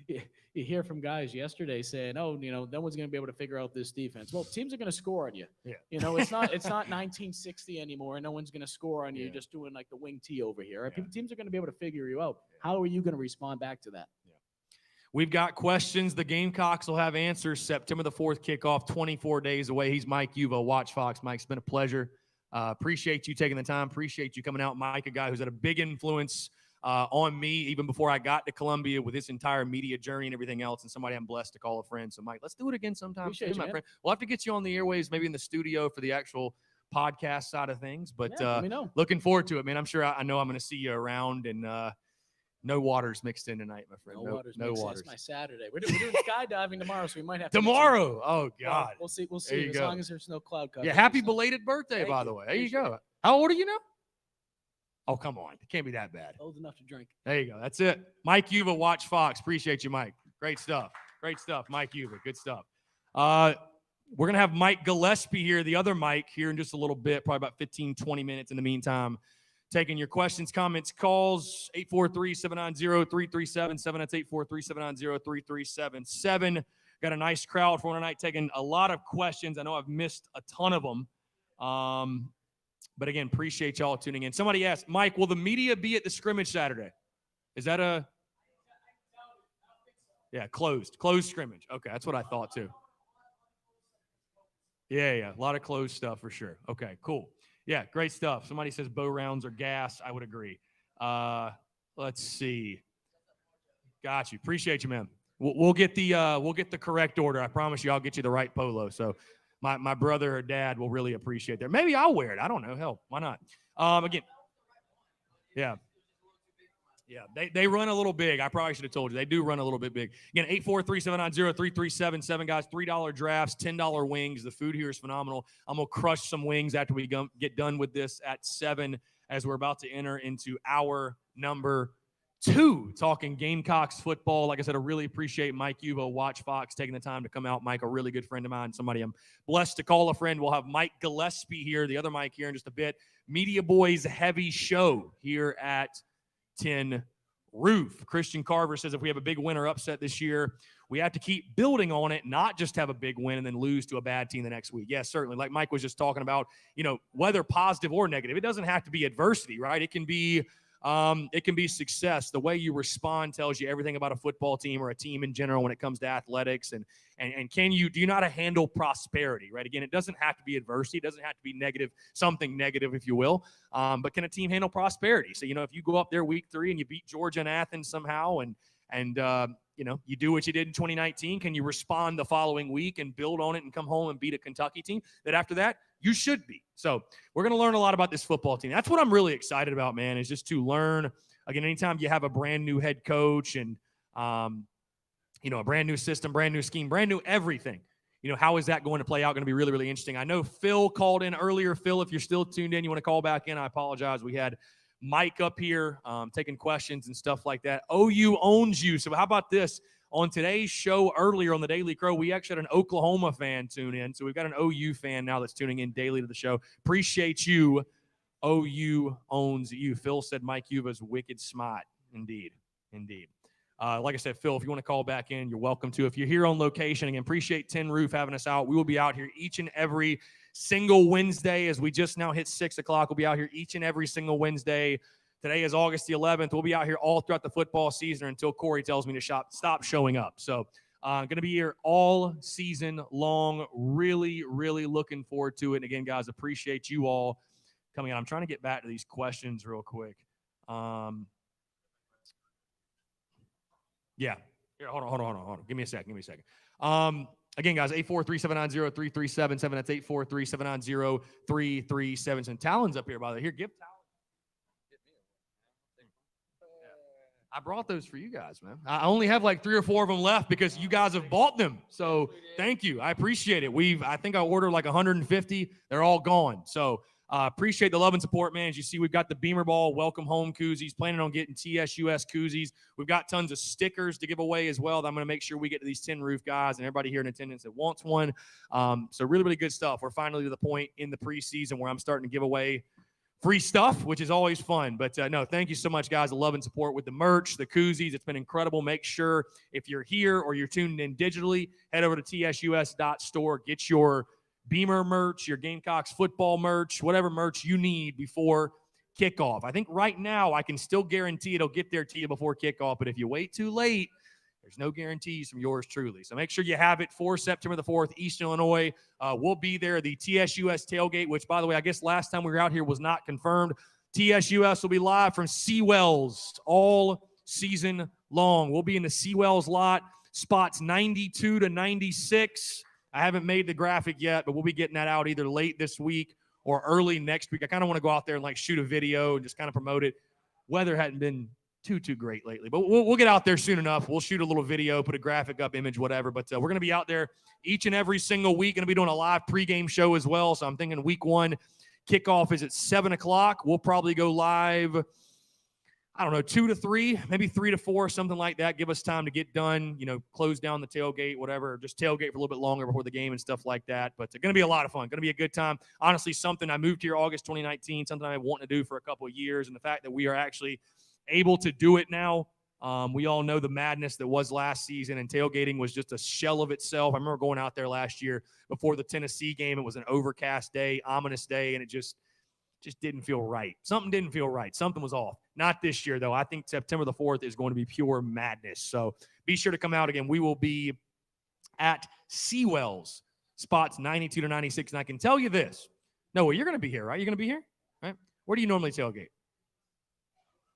S2: you hear from guys yesterday saying, oh, you know, no one's going to be able to figure out this defense. Well, teams are going to score on you.
S1: Yeah.
S2: You know, it's not 1960 anymore, and no one's going to score on you. You're just doing like the wing tee over here. Right? Teams are going to be able to figure you out. How are you going to respond back to that?
S1: We've got questions. The Gamecocks will have answers. September the 4th kickoff, 24 days away. He's Mike Uva, Watch Fox. Mike, it's been a pleasure. Appreciate you taking the time. Appreciate you coming out. Mike, a guy who's had a big influence on me even before I got to Columbia with this entire media journey and everything else, and somebody I'm blessed to call a friend. So, Mike, let's do it again sometime.
S2: Appreciate you,
S1: my friend. We'll have to get you on the airwaves, maybe in the studio for the actual podcast side of things. But
S2: let me know.
S1: Looking forward to it, man. I'm sure I know I'm going to see you around, and no waters mixed in tonight, my friend. No waters.
S2: It's my Saturday. We're doing skydiving tomorrow, so we might have to
S1: tomorrow. Oh God.
S2: We'll see. As long as there's no cloud cover.
S1: Yeah. Happy belated birthday, by the way. There you go. How old are you now? Oh, come on. It can't be that bad.
S2: Old enough to drink.
S1: There you go. That's it. Mike Uva, Watch Fox. Appreciate you, Mike. Great stuff. Great stuff. Mike Uva. Good stuff. We're going to have Mike Gillespie here, the other Mike, here in just a little bit, probably about 15, 20 minutes in the meantime. Taking your questions, comments, calls, 843-790-3377. That's 843-790-3377. Got a nice crowd for tonight, taking a lot of questions. I know I've missed a ton of them. But again, appreciate y'all tuning in. Somebody asked, Mike, will the media be at the scrimmage Saturday? Is that a... Yeah, closed scrimmage. Okay, that's what I thought too. Yeah, a lot of closed stuff for sure. Okay, cool. Yeah, great stuff. Somebody says bow rounds are gas. I would agree. Let's see. Got you. Appreciate you, man. We'll get the correct order. I promise you, I'll get you the right polo. So my brother or dad will really appreciate that. Maybe I'll wear it. I don't know. Hell, why not? Again, yeah. Yeah, they run a little big. I probably should have told you. They do run a little bit big. Again, 843-790-3377. Guys, $3 drafts, $10 wings. The food here is phenomenal. I'm going to crush some wings after we get done with this at 7 as we're about to enter into hour number 2, talking Gamecocks football. Like I said, I really appreciate Mike Uva, Watch Fox, taking the time to come out. Mike, a really good friend of mine, somebody I'm blessed to call a friend. We'll have Mike Gillespie here, the other Mike here in just a bit. Media Boys heavy show here at 10 Roof. Christian Carver says if we have a big win or upset this year, we have to keep building on it, not just have a big win and then lose to a bad team the next week. Yes, certainly. Like Mike was just talking about, whether positive or negative, it doesn't have to be adversity, right? It can be success. The way you respond tells you everything about a football team or a team in general when it comes to athletics. And do you know how to handle prosperity, right? Again, it doesn't have to be adversity. It doesn't have to be negative, something negative, if you will. But can a team handle prosperity? So, if you go up there week 3 and you beat Georgia and Athens somehow and you do what you did in 2019, can you respond the following week and build on it and come home and beat a Kentucky team that after that you should be? So we're going to learn a lot about this football team. That's what I'm really excited about, man, is just to learn. Again, anytime you have a brand new head coach and, a brand new system, brand new scheme, brand new everything, how is that going to play out? Going to be really, really interesting. I know Phil called in earlier. Phil, if you're still tuned in, you want to call back in, I apologize. We had Mike up here taking questions and stuff like that. OU owns you. So how about this? On today's show earlier on the Daily Crow, we actually had an Oklahoma fan tune in. So we've got an OU fan now that's tuning in daily to the show. Appreciate you. OU owns you. Phil said Mike Yuba's wicked smart. Indeed. Like I said, Phil, if you want to call back in, you're welcome to. If you're here on location, again, appreciate Tin Roof having us out. We will be out here each and every single Wednesday as we just now hit 6 o'clock. We'll be out here each and every single Wednesday. Today is August the 11th. We'll be out here all throughout the football season until Corey tells me to stop showing up. So going to be here all season long. Really, really looking forward to it. And again, guys, appreciate you all coming out. I'm trying to get back to these questions real quick. Yeah. Here, hold on. Give me a second. Again, guys, 843-790-3377. That's 843-790-3377. Talon's up here, by the way. Here, give Talon. I brought those for you guys, man. I only have like 3 or 4 of them left because you guys have bought them. So thank you. I appreciate it. I think I ordered like 150. They're all gone. So appreciate the love and support, man. As you see, we've got the Beamer Ball Welcome Home koozies, planning on getting TSUS koozies. We've got tons of stickers to give away as well that I'm going to make sure we get to these Tin Roof guys and everybody here in attendance that wants one. So really, really good stuff. We're finally to the point in the preseason where I'm starting to give away free stuff, which is always fun. But no, thank you so much, guys. The love and support with the merch, the koozies. It's been incredible. Make sure if you're here or you're tuned in digitally, head over to tsus.store. Get your Beamer merch, your Gamecocks football merch, whatever merch you need before kickoff. I think right now I can still guarantee it'll get there to you before kickoff. But if you wait too late, there's no guarantees from yours truly. So make sure you have it for September the 4th, East Illinois. We'll be there. The TSUS tailgate, which, by the way, I guess last time we were out here was not confirmed. TSUS will be live from Seawells all season long. We'll be in the Seawells lot, spots 92 to 96. I haven't made the graphic yet, but we'll be getting that out either late this week or early next week. I kind of want to go out there and like shoot a video and just kind of promote it. Weather hadn't been too great lately, but we'll get out there soon enough. We'll shoot a little video, put a graphic up, image, whatever. But we're going to be out there each and every single week. Going to be doing a live pregame show as well. So I'm thinking week 1 kickoff is at 7 o'clock. We'll probably go live, I don't know, 2 to 3, maybe 3 to 4, something like that. Give us time to get done, close down the tailgate, whatever, just tailgate for a little bit longer before the game and stuff like that. But it's going to be a lot of fun, going to be a good time. Honestly, something I moved here August 2019, something I've been wanting to do for a couple of years. And the fact that we are actually able to do it now. We all know the madness that was last season, and tailgating was just a shell of itself. I remember going out there last year before the Tennessee game. It was an overcast day, ominous day, and it just didn't feel right. Something didn't feel right. Something was off. Not this year, though. I think September the 4th is going to be pure madness. So be sure to come out again. We will be at Seawells, spots 92 to 96. And I can tell you this. Noah, you're going to be here, right? You're going to be here? Right? Where do you normally tailgate?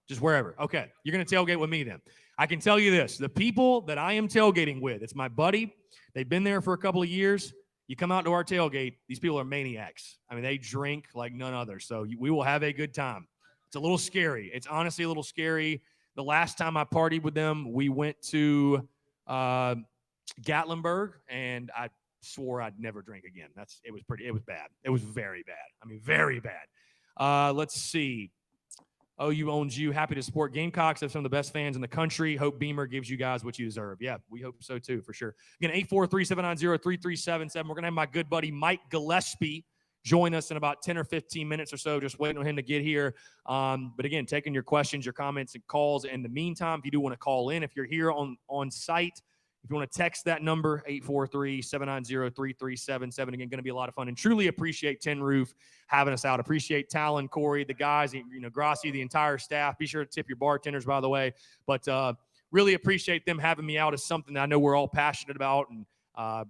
S1: Just wherever. Okay. You're going to tailgate with me then. I can tell you this. The people that I am tailgating with, it's my buddy. They've been there for a couple of years. You come out to our tailgate, these people are maniacs. I mean, they drink like none other. So we will have a good time. It's a little scary. It's honestly a little scary. The last time I partied with them, we went to Gatlinburg, and I swore I'd never drink again. It was bad. It was very bad. I mean, very bad. Let's see. OU owns you. Happy to support Gamecocks. Have some of the best fans in the country. Hope Beamer gives you guys what you deserve. Yeah, we hope so too, for sure. Again, 843-790-3377. We're going to have my good buddy Mike Gillespie join us in about 10 or 15 minutes or so. Just waiting on him to get here. But again, taking your questions, your comments, and calls. In the meantime, if you do want to call in, if you're here on site, if you want to text that number, 843-790-3377. Again, going to be a lot of fun. And truly appreciate Tin Roof having us out. Appreciate Talon, Corey, the guys, Grassi, the entire staff. Be sure to tip your bartenders, by the way. But really appreciate them having me out. As something that I know we're all passionate about, and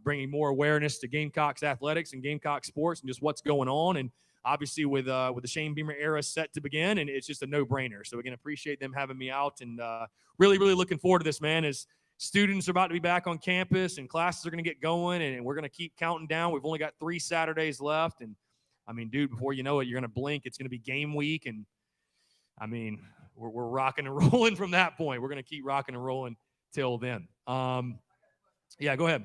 S1: bringing more awareness to Gamecocks athletics and Gamecock sports and just what's going on. And obviously with the Shane Beamer era set to begin, and it's just a no-brainer. So again, appreciate them having me out, and really, really looking forward to this, man. As students are about to be back on campus and classes are going to get going, and we're going to keep counting down. We've only got 3 Saturdays left. And I mean, dude, before you know it, you're going to blink. It's going to be game week. And I mean, we're rocking and rolling from that point. We're going to keep rocking and rolling till then. Yeah, go ahead.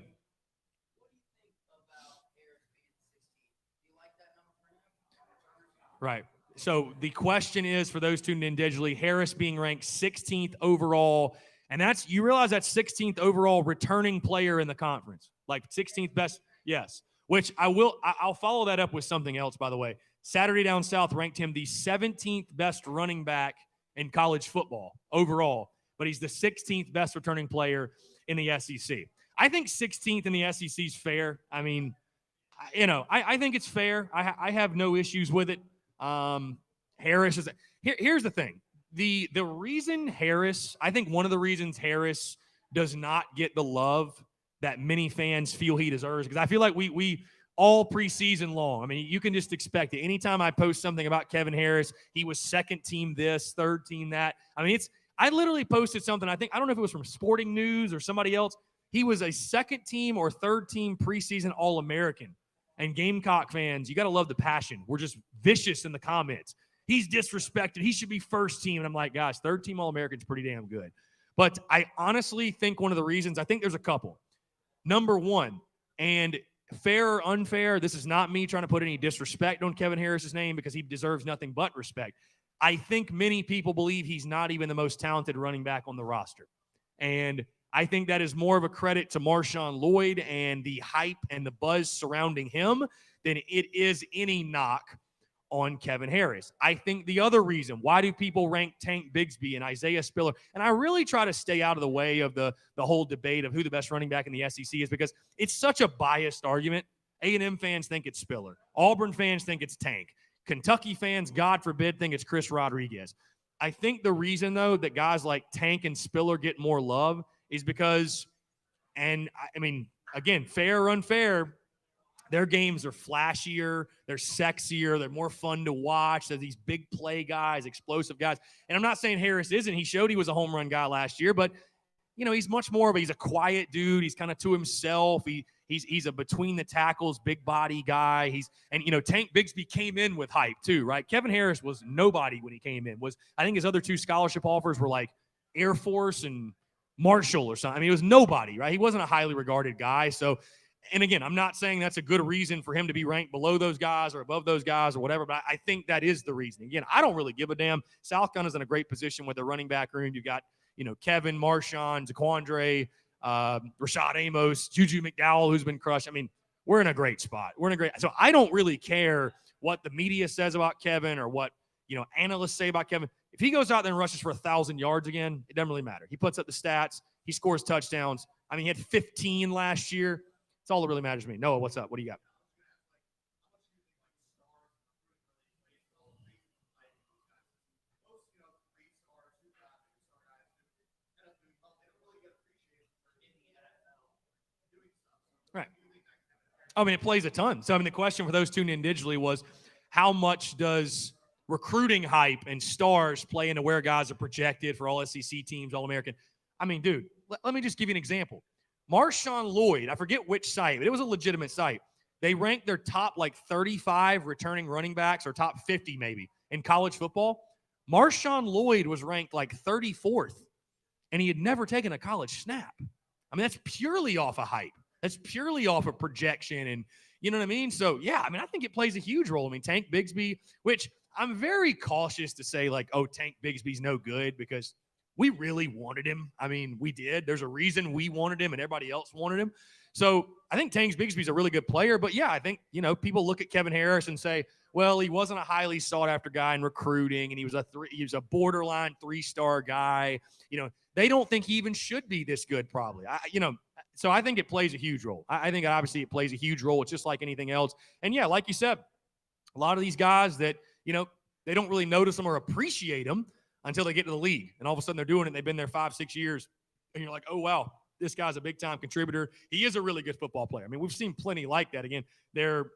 S1: Right. So the question is, for those tuned in digitally, Harris being ranked 16th overall And you realize that's 16th overall returning player in the conference, like 16th best. Yes, which I'll follow that up with something else, by the way. Saturday Down South ranked him the 17th best running back in college football overall, but he's the 16th best returning player in the SEC. I think 16th in the SEC is fair. I mean, I think it's fair. I have no issues with it. Harris is here's the thing. The reason Harris, I think one of the reasons Harris does not get the love that many fans feel he deserves, because I feel like we all preseason long, I mean, you can just expect it. Anytime I post something about Kevin Harris, he was second team this, third team that. I mean, I literally posted something, I don't know if it was from Sporting News or somebody else. He was a second team or third team preseason All-American. And Gamecock fans, you got to love the passion. We're just vicious in the comments. He's disrespected. He should be first team. And I'm like, gosh, third team All-American is pretty damn good. But I honestly think one of the reasons, I think there's a couple. Number one, and fair or unfair, this is not me trying to put any disrespect on Kevin Harris's name because he deserves nothing but respect. I think many people believe he's not even the most talented running back on the roster. And I think that is more of a credit to Marshawn Lloyd and the hype and the buzz surrounding him than it is any knock on Kevin Harris. I think the other reason, why do people rank Tank Bigsby and Isaiah Spiller? And I really try to stay out of the way of the whole debate of who the best running back in the SEC is, because it's such a biased argument. A&M fans think it's Spiller. Auburn fans think it's Tank. Kentucky fans, God forbid, think it's Chris Rodriguez. I think the reason, though, that guys like Tank and Spiller get more love is because, and I mean, again, fair or unfair, their games are flashier, they're sexier, they're more fun to watch. They're these big play guys, explosive guys. And I'm not saying Harris isn't. He showed he was a home run guy last year, but, he's much more of he's a quiet dude. He's kind of to himself. He's a between the tackles, big body guy. Tank Bigsby came in with hype too, right? Kevin Harris was nobody when he came in. I think his other two scholarship offers were like Air Force and Marshall or something. I mean, it was nobody, right? He wasn't a highly regarded guy. So, and again, I'm not saying that's a good reason for him to be ranked below those guys or above those guys or whatever, but I think that is the reason. Again, I don't really give a damn. South Carolina's in a great position with their running back room. You got, Kevin, Marshawn, Zaquandre, Rashad Amos, Juju McDowell, who's been crushed. I mean, we're in a great spot. So I don't really care what the media says about Kevin or what, analysts say about Kevin. If he goes out there and rushes for 1,000 yards again, it doesn't really matter. He puts up the stats. He scores touchdowns. I mean, he had 15 last year. That's all that really matters to me. Noah, what's up? What do you got? Right. I mean, it plays a ton. So, I mean, the question for those tuned in digitally was, how much does recruiting hype and stars play into where guys are projected for all SEC teams, All-American? I mean, dude, let me just give you an example. Marshawn Lloyd, I forget which site, but it was a legitimate site. They ranked their top 35 returning running backs, or top 50 maybe, in college football. Marshawn Lloyd was ranked 34th, and he had never taken a college snap. I mean, that's purely off of hype. That's purely off of projection, and you know what I mean? So, yeah, I mean, I think it plays a huge role. I mean, Tank Bigsby, which I'm very cautious to say, Tank Bigsby's no good, because we really wanted him. I mean, we did. There's a reason we wanted him and everybody else wanted him. So I think Tank Bigsby's a really good player. But, yeah, I think, people look at Kevin Harris and say, well, he wasn't a highly sought-after guy in recruiting, and he was a borderline 3-star guy. They don't think he even should be this good probably. So I think it plays a huge role. I think obviously it plays a huge role. It's just like anything else. And, yeah, like you said, a lot of these guys that, they don't really notice them or appreciate them until they get to the league. And all of a sudden they're doing it. They've been there 5-6 years. And you're like, oh, wow, this guy's a big-time contributor. He is a really good football player. I mean, we've seen plenty like that. Again, they're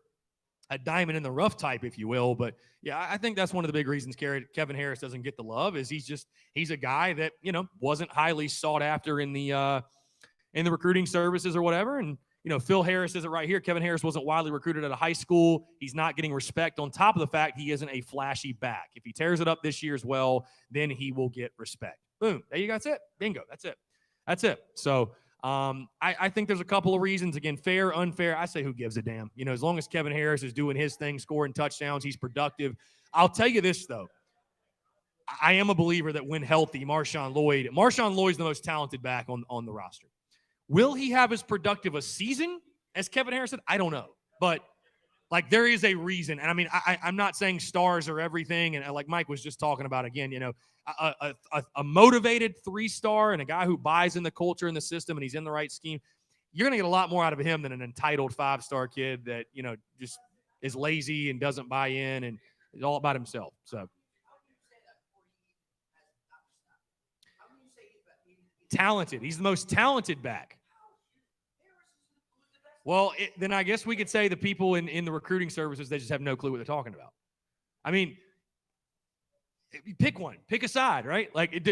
S1: a diamond in the rough type, if you will. But, yeah, I think that's one of the big reasons Kevin Harris doesn't get the love, is he's a guy that, wasn't highly sought after in the recruiting services or whatever. And, Phil Harris says it right here. Kevin Harris wasn't widely recruited at a high school. He's not getting respect on top of the fact he isn't a flashy back. If he tears it up this year as well, then he will get respect. Boom. There you go. That's it. Bingo. That's it. So I think there's a couple of reasons. Again, fair, unfair. I say who gives a damn. As long as Kevin Harris is doing his thing, scoring touchdowns, he's productive. I'll tell you this, though. I am a believer that when healthy, Marshawn Lloyd's the most talented back on the roster. Will he have as productive a season as Kevin Harris said? I don't know. But, like, there is a reason. And, I mean, I'm not saying stars are everything. And like Mike was just talking about, again, you know, a motivated 3-star and a guy who buys in the culture and the system and he's in the right scheme, you're going to get a lot more out of him than an entitled 5-star kid that, you know, just is lazy and doesn't buy in and is all about himself. So. Talented. He's the most talented back. Well, then I guess we could say the people in the recruiting services, they just have no clue what they're talking about. I mean, pick one. Pick a side, right? Like,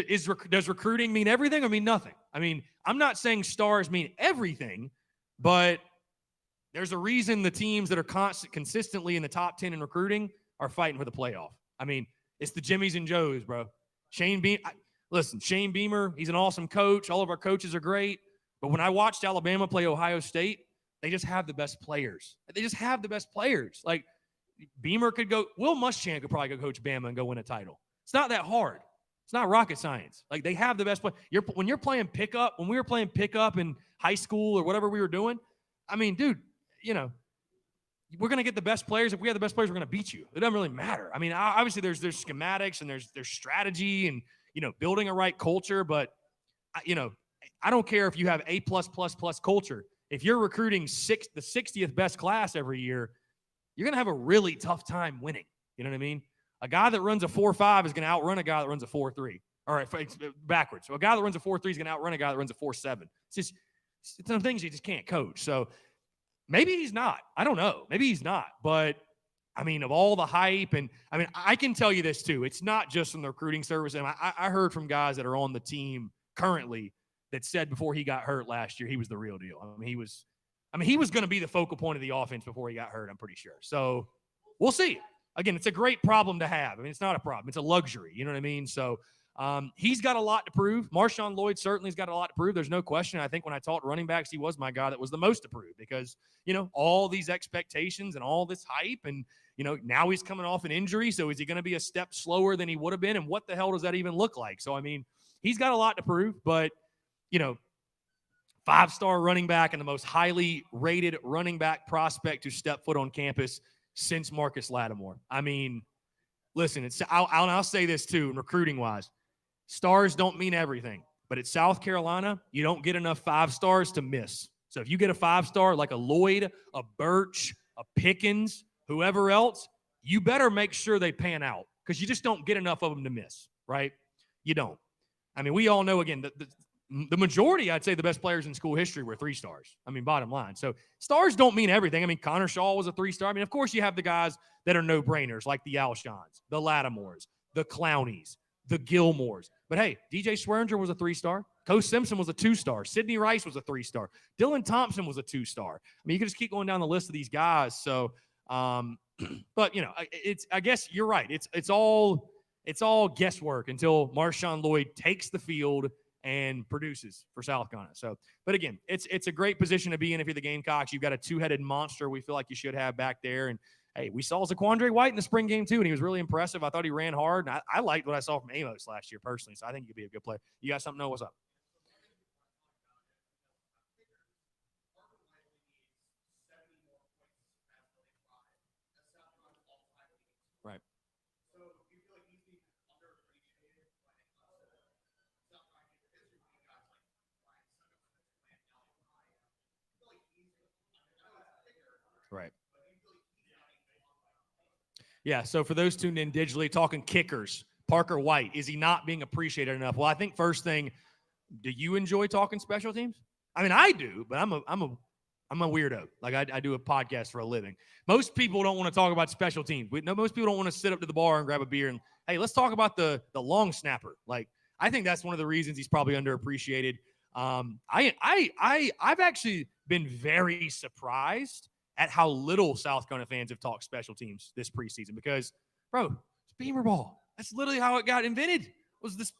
S1: does recruiting mean everything or mean nothing? I mean, I'm not saying stars mean everything, but there's a reason the teams that are consistently in the top 10 in recruiting are fighting for the playoff. I mean, it's the Jimmies and Joes, bro. Shane Beamer, he's an awesome coach. All of our coaches are great. But when I watched Alabama play Ohio State, they just have the best players. They just have the best players. Like, Beamer could go – Will Muschamp could probably go coach Bama and go win a title. It's not that hard. It's not rocket science. Like, they have the best players. When you're playing pickup, when we were playing pickup in high school or whatever we were doing, I mean, dude, you know, we're going to get the best players. If we have the best players, we're going to beat you. It doesn't really matter. I mean, obviously there's schematics and there's strategy and, you know, building a right culture. But, you know, I don't care if you have A+++ culture. If you're recruiting the 60th best class every year, you're going to have a really tough time winning. You know what I mean? A guy that runs a 4.5 is going to outrun a guy that runs a 4.3. All right, backwards. So a guy that runs a 4.3 is going to outrun a guy that runs a 4.7. It's some things you just can't coach. So maybe he's not. I don't know. Maybe he's not. But, I mean, of all the hype, and, I mean, I can tell you this, too. It's not just from the recruiting service. And I heard from guys that are on the team currently that said before he got hurt last year, he was the real deal. I mean, he was going to be the focal point of the offense before he got hurt, I'm pretty sure. So we'll see. Again, it's a great problem to have. I mean, it's not a problem. It's a luxury. You know what I mean? So he's got a lot to prove. Marshawn Lloyd certainly has got a lot to prove. There's no question. I think when I talked running backs, he was my guy that was the most to prove because, you know, all these expectations and all this hype and, you know, now he's coming off an injury. So is he going to be a step slower than he would have been? And what the hell does that even look like? So, I mean, he's got a lot to prove, but, you know, 5-star running back and the most highly rated running back prospect to step foot on campus since Marcus Lattimore. I mean, listen, I'll say this too, recruiting wise, stars don't mean everything, but at South Carolina, you don't get enough 5-stars to miss. So if you get a 5-star like a Lloyd, a Birch, a Pickens, whoever else, you better make sure they pan out because you just don't get enough of them to miss, right? You don't. I mean, we all know, again, the majority, I'd say the best players in school history were 3-stars. I mean, bottom line. So stars don't mean everything. I mean, Connor Shaw was a 3-star. I mean, of course you have the guys that are no-brainers like the Alshons, the Lattimores, the Clownies, the Gilmores. But, hey, DJ Swearinger was a 3-star. Coach Simpson was a 2-star. Sidney Rice was a 3-star. Dylan Thompson was a 2-star. I mean, you can just keep going down the list of these guys. So, but, you know, I guess you're right. It's all guesswork until Marshawn Lloyd takes the field and produces for South Carolina. So, but again, it's a great position to be in if you're the Gamecocks. You've got a 2-headed monster we feel like you should have back there. And, hey, we saw Zaquandre White in the spring game too, and he was really impressive. I thought he ran hard, and I liked what I saw from Amos last year personally, so I think he could be a good player. You got something to know? What's up? Right. Right. Yeah, so for those tuned in digitally, talking kickers, Parker White, is he not being appreciated enough? Well, I think first thing, do you enjoy talking special teams? I mean, I do, but I'm a weirdo. Like I do a podcast for a living. Most people don't want to talk about special teams. Most people don't want to sit up to the bar and grab a beer and, hey, let's talk about the long snapper. Like, I think that's one of the reasons he's probably underappreciated. I've actually been very surprised at how little South Carolina fans have talked special teams this preseason because, bro, it's Beamer ball. That's literally how it got invented. Was this?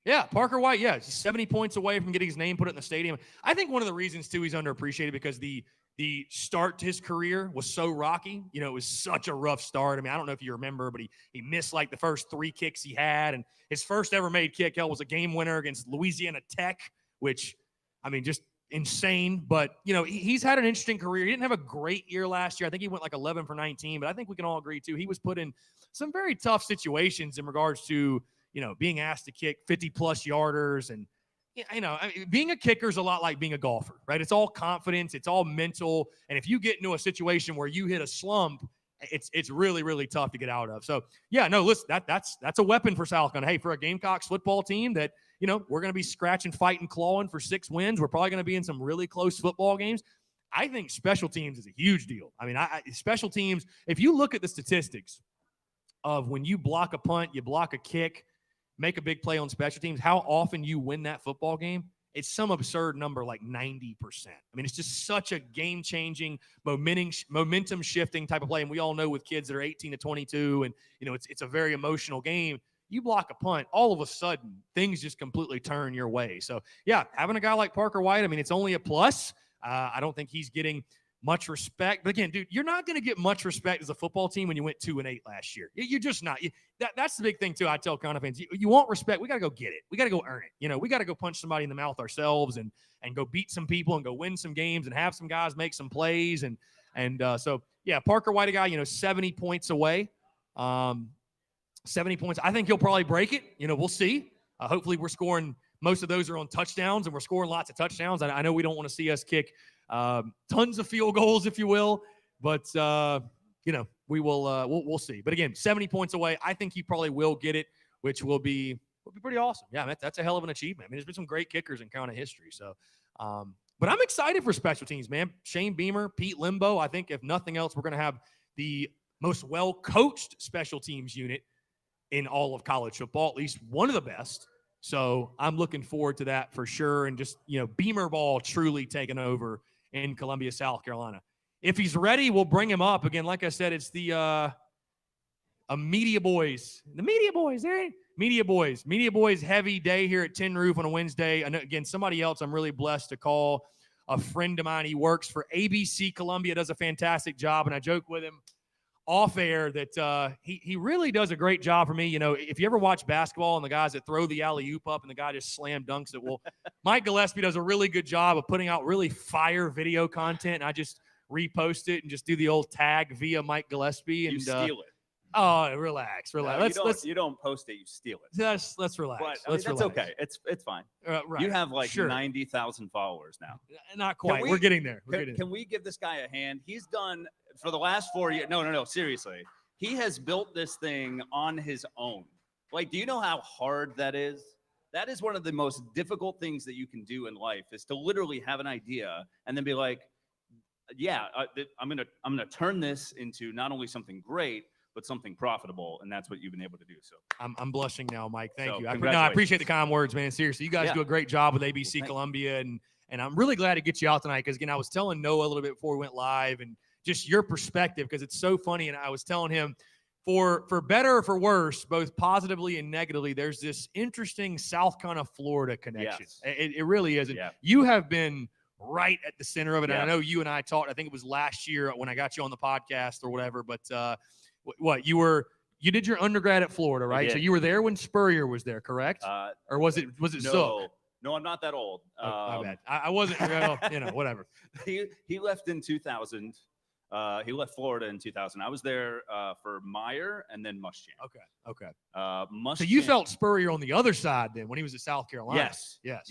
S1: Yeah, Parker White, yeah, 70 points away from getting his name put in the stadium. I think one of the reasons, too, he's underappreciated because the the start to his career was so rocky. You know, it was such a rough start. I mean, I don't know if you remember, but he missed like the first 3 kicks he had. And his first ever made kick, was a game winner against Louisiana Tech, which, I mean, just insane. But, you know, he's had an interesting career. He didn't have a great year last year. I think he went like 11 for 19, but I think we can all agree, too, he was put in some very tough situations in regards to, you know, being asked to kick 50-plus yarders. And, you know, I mean, being a kicker is a lot like being a golfer, right? It's all confidence. It's all mental. And if you get into a situation where you hit a slump, it's really, really tough to get out of. So, yeah, no, listen, that's a weapon for South Carolina. Hey, for a Gamecocks football team that, you know, we're going to be scratching, fighting, clawing for 6 wins. We're probably going to be in some really close football games. I think special teams is a huge deal. I mean, special teams, if you look at the statistics of when you block a punt, you block a kick, make a big play on special teams, how often you win that football game, it's some absurd number like 90%. I mean, it's just such a game-changing, momentum-shifting type of play. And we all know with kids that are 18 to 22, and, you know, it's a very emotional game. You block a punt, all of a sudden, things just completely turn your way. So, yeah, having a guy like Parker White, I mean, it's only a plus. I don't think he's getting much respect. But again, dude, you're not going to get much respect as a football team when you went 2-8 last year. You're just not. That's the big thing, too. I tell Carolina fans, you want respect. We got to go get it. We got to go earn it. You know, we got to go punch somebody in the mouth ourselves and go beat some people and go win some games and have some guys make some plays. And so, yeah, Parker White, a guy, you know, 70 points away. 70 points. I think he'll probably break it. You know, we'll see. Hopefully we're scoring. Most of those are on touchdowns, and we're scoring lots of touchdowns. I know we don't want to see us kick tons of field goals, if you will, but you know, we'll see. But again, 70 points away. I think he probably will get it, which will be pretty awesome. Yeah, that's a hell of an achievement. I mean, there's been some great kickers in Carolina history. So, but I'm excited for special teams, man. Shane Beamer, Pete Limbo. I think if nothing else, we're going to have the most well-coached special teams unit in all of college football, at least one of the best. So I'm looking forward to that for sure. And just, you know, Beamer ball truly taking over in Columbia, South Carolina. If he's ready, we'll bring him up. Again, like I said, it's the Media Boys. The Media Boys, Media Boys heavy day here at Tin Roof on a Wednesday. And again, somebody else I'm really blessed to call, a friend of mine. He works for ABC Columbia, does a fantastic job. And I joke with him off air that he really does a great job for me. You know, if you ever watch basketball and the guys that throw the alley-oop up and the guy just slam dunks it, well, Mike Gillespie does a really good job of putting out really fire video content. And I just repost it and just do the old tag via Mike Gillespie. And
S3: you steal it.
S1: Oh, relax.
S3: No, you don't post it, you steal it.
S1: Let's relax.
S3: But, I mean, that's okay. It's fine.
S1: Right.
S3: You have like 90,000 followers now.
S1: Not quite. We're getting there.
S3: Can we give this guy a hand? He's done for the last 4 years. No, seriously. He has built this thing on his own. Like, do you know how hard that is? That is one of the most difficult things that you can do in life, is to literally have an idea and then be like, yeah, I'm gonna turn this into not only something great, but something profitable, and that's what you've been able to do. So
S1: I'm blushing now, Mike. Thank you.
S3: I
S1: appreciate the kind words, man. Seriously, you guys do a great job with ABC Columbia, and I'm really glad to get you out tonight because, again, I was telling Noah a little bit before we went live, and just your perspective, because it's so funny. And I was telling him, for better or for worse, both positively and negatively, there's this interesting South Carolina, Florida connection.
S3: Yes.
S1: It really is. And you have been right at the center of it. And I know you and I talked, I think it was last year when I got you on the podcast or whatever, but you did your undergrad at Florida, right? So you were there when Spurrier was there, correct? Or was it Zook?
S3: No, I'm not that old.
S1: My bad. I wasn't, whatever.
S3: He left in 2000. He left Florida in 2000. I was there for Meyer and then Muschamp.
S1: Okay.
S3: Muschamp.
S1: So you felt Spurrier on the other side then when he was at South Carolina?
S3: Yes.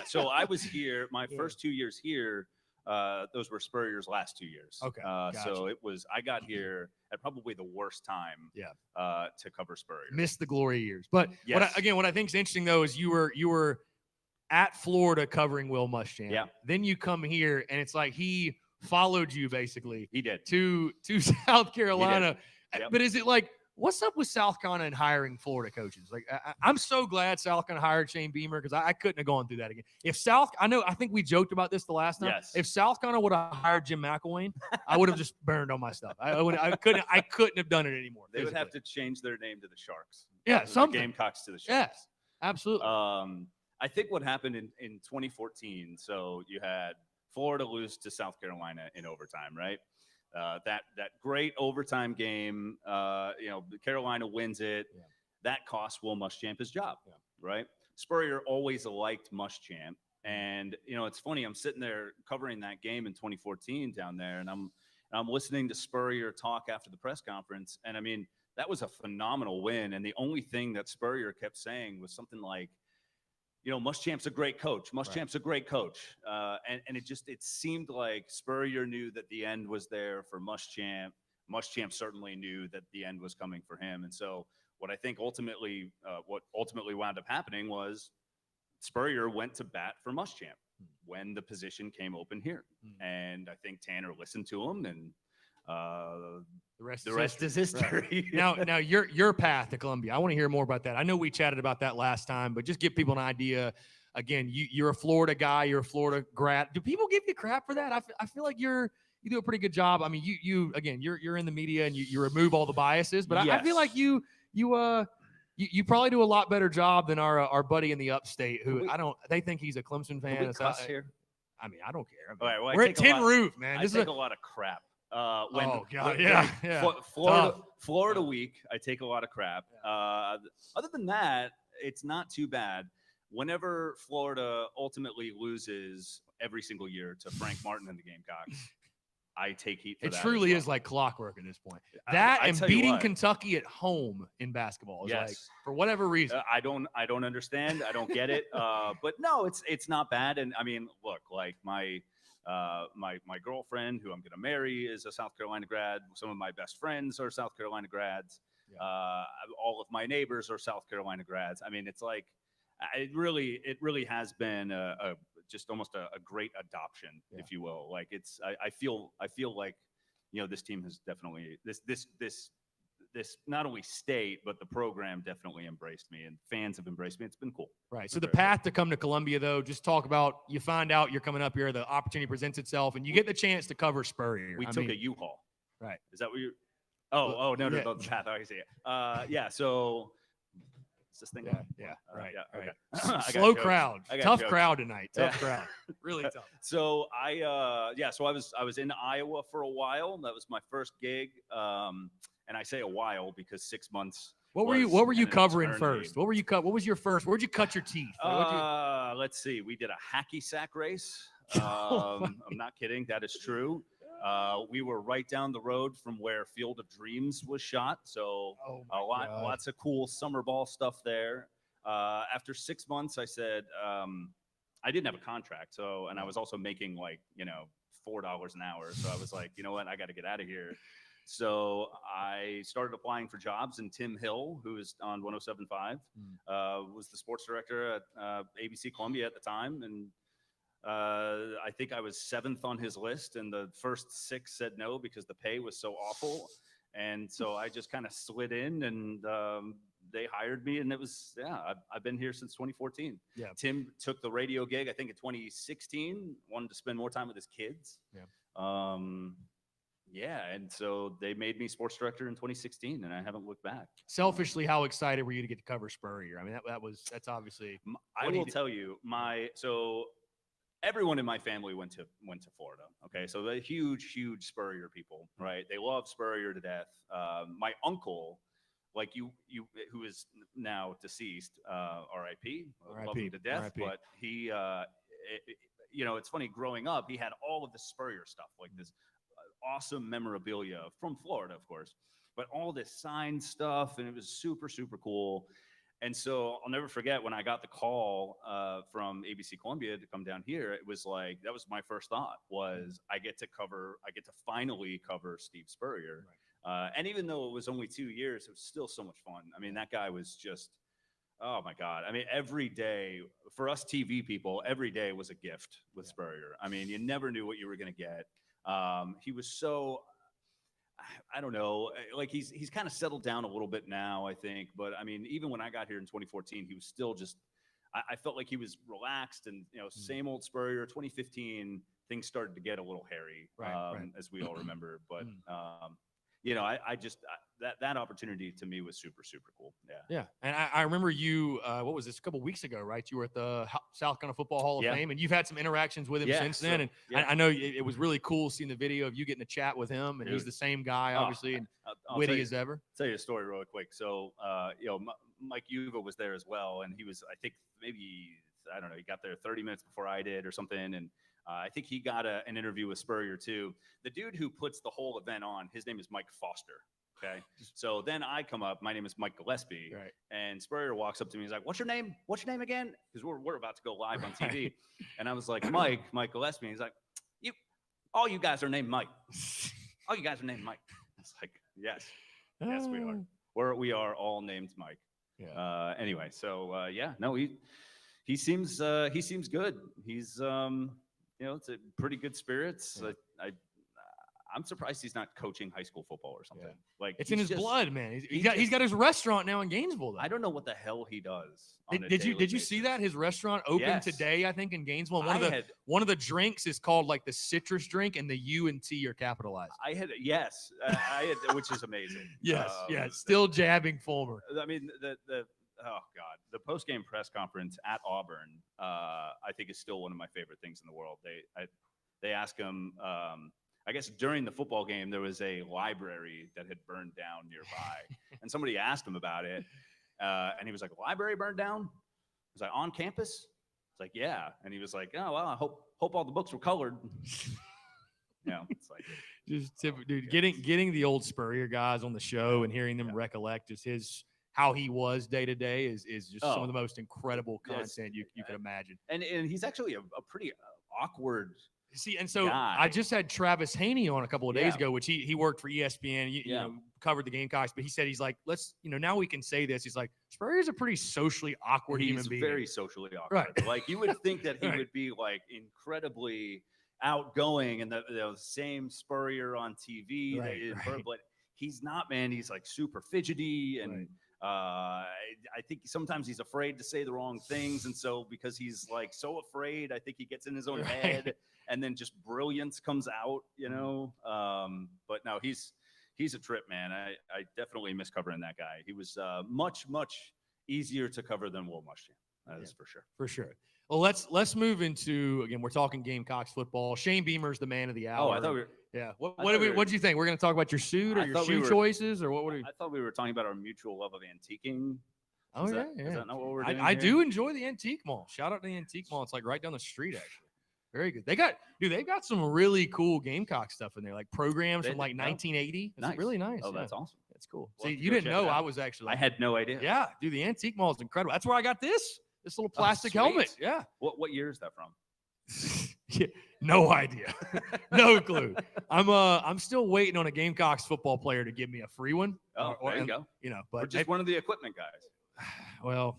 S3: So I was here, my first 2 years here, those were Spurrier's last 2 years.
S1: Okay.
S3: So I got here at probably the worst time to cover Spurrier.
S1: Missed the glory years. But what I think is interesting, though, is you were at Florida covering Will Muschamp.
S3: Yeah.
S1: Then you come here, and it's like he followed you, basically.
S3: He did.
S1: To South Carolina.
S3: Yep.
S1: But is it like, what's up with South Carolina and hiring Florida coaches? Like, I'm so glad South Carolina hired Shane Beamer, because I couldn't have gone through that again. I think we joked about this the last time.
S3: Yes.
S1: If South Carolina would have hired Jim McElwain, I would have just burned all my stuff. I couldn't have done it anymore.
S3: They would have to change their name to the Sharks.
S1: Yeah, something.
S3: The Gamecocks to the Sharks.
S1: Yes, absolutely.
S3: I think what happened in 2014, so you had Florida lose to South Carolina in overtime, right? That great overtime game, Carolina wins it.
S1: Yeah.
S3: That costs Will Muschamp his job, right? Spurrier always liked Muschamp. And, it's funny. I'm sitting there covering that game in 2014 down there, and I'm listening to Spurrier talk after the press conference. And, I mean, that was a phenomenal win. And the only thing that Spurrier kept saying was something like, Muschamp's a great coach. Muschamp's a great coach. And it seemed like Spurrier knew that the end was there for Muschamp. Muschamp certainly knew that the end was coming for him. And so what I think ultimately wound up happening was Spurrier went to bat for Muschamp when the position came open here. And I think Tanner listened to him, and the rest is history.
S1: Right. Now your path to Columbia. I want to hear more about that. I know we chatted about that last time, but just give people an idea. Again, you're a Florida guy. You're a Florida grad. Do people give you crap for that? I feel like you do a pretty good job. I mean, you're in the media and you remove all the biases, but
S3: yes.
S1: I feel like you probably do a lot better job than our buddy in the upstate who they think he's a Clemson fan.
S3: Can we cuss here?
S1: I mean, I don't care.
S3: All right, well,
S1: we're at Tin Roof, man.
S3: I take a lot of crap. Florida week, I take a lot of crap. Other than that, it's not too bad. Whenever Florida ultimately loses every single year to Frank Martin and the Gamecocks, I take heat for that.
S1: It truly is like clockwork at this point. That and beating Kentucky at home in basketball is like, for whatever reason.
S3: I don't understand. I don't get it. But no, it's not bad. And I mean, look, like my girlfriend who I'm going to marry is a South Carolina grad. Some of my best friends are South Carolina grads. Yeah. All of my neighbors are South Carolina grads. I mean, it's like, it really has been just almost a great adoption, if you will. Like I feel like, this team has definitely this not only state, but the program definitely embraced me, and fans have embraced me. It's been cool.
S1: Right. So the path to come to Columbia, though, just talk about, you find out you're coming up here, the opportunity presents itself, and you get the chance to cover Spurrier.
S3: We took a U-Haul.
S1: Right.
S3: Is that what you're? No, the path. I see it. So is this thing?
S1: Right.
S3: Okay.
S1: Slow crowd. Tough
S3: jokes.
S1: Crowd tonight. Tough crowd. Really tough.
S3: So I was in Iowa for a while. That was my first gig. And I say a while because 6 months.
S1: What were you covering first? What was your first? Where'd you cut your teeth?
S3: Let's see. We did a hacky sack race. I'm not kidding. That is true. We were right down the road from where Field of Dreams was shot. So lots of cool summer ball stuff there. After 6 months, I said, I didn't have a contract. And I was also making $4 an hour. So I was like, you know what? I got to get out of here. So I started applying for jobs, and Tim Hill, who is on 107.5, was the sports director at ABC Columbia at the time. And I think I was 7th on his list, and the first 6 said no because the pay was so awful. And so I just kind of slid in, and they hired me, and it was, I've been here since 2014.
S1: Yeah.
S3: Tim took the radio gig, I think, in 2016, wanted to spend more time with his kids. And so they made me sports director in 2016, and I haven't looked back.
S1: Selfishly, how excited were you to get to cover Spurrier? I mean, that's obviously.
S3: I will tell you, everyone in my family went to Florida. Okay, so they're huge Spurrier people, right? They love Spurrier to death. My uncle, like you, who is now deceased, R.I.P. Love him to death,
S1: R.I.P.
S3: but he, it's funny. Growing up, he had all of the Spurrier stuff, like this awesome memorabilia from Florida, of course, but all this signed stuff, and it was super, super cool. And so I'll never forget when I got the call from ABC Columbia to come down here. It was like, that was my first thought, was I get to finally cover Steve Spurrier. Right. And even though it was only 2 years, it was still so much fun. I mean, that guy was just, oh my God. I mean, every day for us TV people, every day was a gift with Spurrier. I mean, you never knew what you were going to get. He was so, I don't know, like he's kind of settled down a little bit now, I think. But I mean, even when I got here in 2014, he was still just, I felt like he was relaxed and, same old Spurrier. 2015, things started to get a little hairy, as we all remember. But I just that opportunity to me was super, super cool. Yeah.
S1: Yeah. And I remember you, what was this, a couple weeks ago, right? You were at the South Carolina Football Hall of
S3: Yeah.
S1: Fame, and you've had some interactions with him
S3: Yeah,
S1: since
S3: so-
S1: then. And
S3: yeah.
S1: I know it was really cool seeing the video of you getting to chat with him, and he's
S3: Dude.
S1: the same guy,
S3: Oh,
S1: obviously, and
S3: I'll
S1: witty
S3: tell you-
S1: as ever.
S3: tell you a story really quick. So, Mike Yuva was there as well, and he was, I think, maybe, I don't know, he got there 30 minutes before I did or something, and I think he got an interview with Spurrier too. The dude who puts the whole event on, his name is Mike Foster. Okay, so then I come up. My name is Mike Gillespie,
S1: Right.
S3: and Spurrier walks up to me. He's like, "What's your name? What's your name again?" Because we're about to go live on TV, and I was like, "Mike Gillespie." He's like, all you guys are named Mike. All you guys are named Mike. It's like, yes, we are. We are all named Mike.
S1: Yeah.
S3: Anyway, so no, he seems good. He's it's a pretty good spirits.
S1: Yeah.
S3: I'm surprised he's not coaching high school football or something.
S1: Yeah.
S3: Like
S1: It's in his
S3: just-
S1: blood, man. He's
S3: he
S1: got his restaurant now in Gainesville, though.
S3: I don't know what the hell he does. on a
S1: Did you
S3: daily
S1: see
S3: basis.
S1: that his restaurant opened
S3: Yes.
S1: today? I think in Gainesville. And
S3: I
S1: one of the drinks is called like the citrus drink, and the U and T are capitalized.
S3: Yes, which is amazing.
S1: Yes, still jabbing Fulmer.
S3: I mean, the post game press conference at Auburn, I think is still one of my favorite things in the world. They ask him. I guess during the football game, there was a library that had burned down nearby, and somebody asked him about it, and he was like, "Library burned down?" I was like, "On campus?" It's like, "Yeah," and he was like, "Oh well, I hope all the books were colored." It's like
S1: Just dude, getting the old Spurrier guys on the show and hearing them recollect just how he was day to day is just some of the most incredible content you could imagine.
S3: And he's actually a pretty awkward.
S1: See, and so
S3: guy.
S1: I just had Travis Haney on a couple of days
S3: Yeah.
S1: ago, which he worked for ESPN, you know, covered the Gamecocks, but he said, he's like, let's, now we can say this. He's like, Spurrier's a pretty socially awkward human
S3: He's
S1: being.
S3: very socially awkward.
S1: Right.
S3: Like you would think that he
S1: Right.
S3: would be like incredibly outgoing and the same Spurrier on TV, but he's not, man. He's like super fidgety and I think sometimes he's afraid to say the wrong things, and so because he's like so afraid, I think he gets in his own head, and then just brilliance comes out, But no, he's a trip, man. I definitely miss covering that guy. He was much easier to cover than Will Muschamp. That is for sure.
S1: For sure. Well, let's move into, again, we're talking Gamecocks football. Shane Beamer's the man of the hour.
S3: Oh, I thought we were.
S1: Yeah. What do you think? We're going to talk about your suit or your shoe choices, or what?
S3: I thought we were talking about our mutual love of antiquing.
S1: Oh,
S3: Is
S1: yeah.
S3: that not what we're doing?
S1: I do enjoy the Antique Mall. Shout out to the Antique Mall. It's like right down the street, actually. Very good. They've got some really cool Gamecock stuff in there, like programs from like 1980. It's
S3: nice.
S1: Really nice.
S3: Oh, that's awesome.
S1: That's cool.
S3: We'll
S1: See,
S3: have to
S1: you
S3: go
S1: didn't
S3: check it
S1: know
S3: out.
S1: I was actually.
S3: I had no idea.
S1: Yeah, dude, the Antique Mall is incredible. That's where I got this little plastic
S3: sweet.
S1: helmet. Yeah.
S3: What year is that from?
S1: Yeah, no idea. No clue. I'm still waiting on a Gamecocks football player to give me a free one.
S3: Oh, there you go.
S1: But
S3: We're just one of the equipment guys.
S1: Well,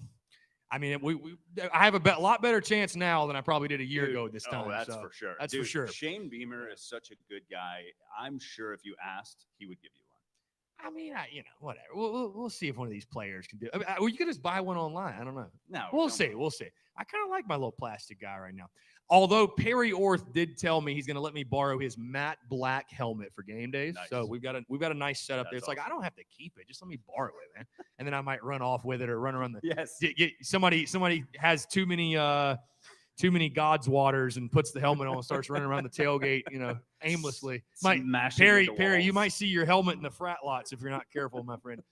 S1: I mean, I have a lot better chance now than I probably did a year ago at this time.
S3: Oh, that's
S1: so
S3: for sure.
S1: That's
S3: Dude,
S1: for sure.
S3: Shane Beamer is such a good guy. I'm sure if you asked, he would give you one.
S1: I mean, whatever. We'll see if one of these players can do it. Or you could just buy one online. I don't know.
S3: No,
S1: We'll see. I kind of like my little plastic guy right now. Although Perry Orth did tell me he's going to let me borrow his matte black helmet for game days.
S3: Nice.
S1: So we've got a nice setup there. It's like, I don't have to keep it. Just let me borrow it, man. And then I might run off with it or run around the.
S3: Yes.
S1: Somebody has too many God's waters and puts the helmet on and starts running around the tailgate, aimlessly. Perry, you might see your helmet in the frat lots if you're not careful, my friend.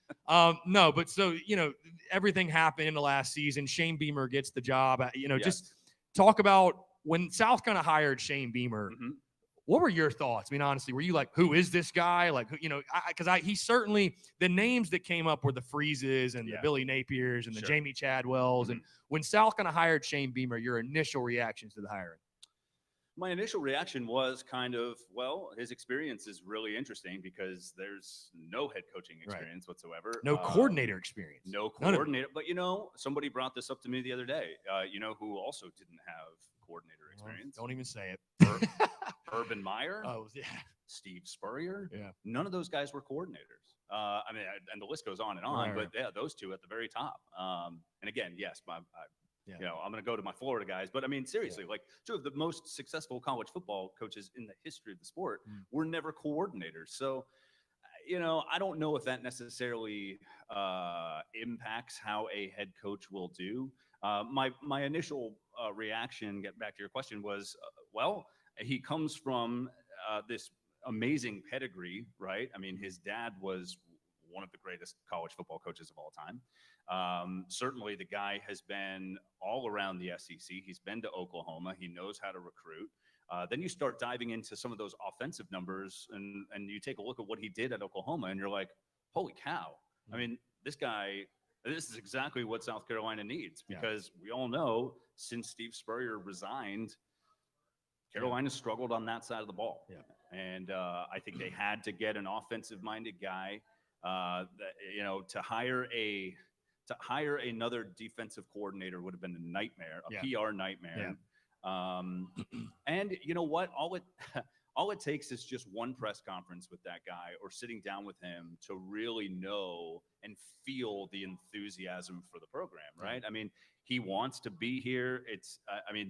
S1: No, but so, everything happened in the last season. Shane Beamer gets the job. Just talk about when South kind of hired Shane Beamer.
S3: Mm-hmm.
S1: What were your thoughts? I mean, honestly, were you like, who is this guy? Like, because he certainly, the names that came up were the Freezes and the Billy Napiers and the Jamie Chadwells. And when South kind of hired Shane Beamer, your initial reactions to the hiring?
S3: My initial reaction was kind of, well, his experience is really interesting because there's no head coaching experience whatsoever.
S1: No coordinator experience.
S3: No coordinator. But, somebody brought this up to me the other day, who also didn't have coordinator experience.
S1: Don't even say it.
S3: Urban Meyer.
S1: Oh, yeah.
S3: Steve Spurrier.
S1: Yeah.
S3: None of those guys were coordinators. And the list goes on and on, but those two at the very top. And again, yes, I'm going to go to my Florida guys, but I mean, seriously, like two of the most successful college football coaches in the history of the sport were never coordinators. So I don't know if that necessarily impacts how a head coach will do. My initial reaction, get back to your question, was, well, he comes from this amazing pedigree, right? I mean, his dad was one of the greatest college football coaches of all time. Certainly, the guy has been all around the SEC. He's been to Oklahoma. He knows how to recruit. Then you start diving into some of those offensive numbers, and you take a look at what he did at Oklahoma, and you're like, holy cow. I mean, this is exactly what South Carolina needs, because we all know since Steve Spurrier resigned, Carolina struggled on that side of the ball. Yeah. And I think they had to get an offensive-minded guy. To hire another defensive coordinator would have been a nightmare, PR nightmare.
S1: Yeah.
S3: And you know what? All it takes is just one press conference with that guy, or sitting down with him, to really know and feel the enthusiasm for the program, right? I mean, he wants to be here.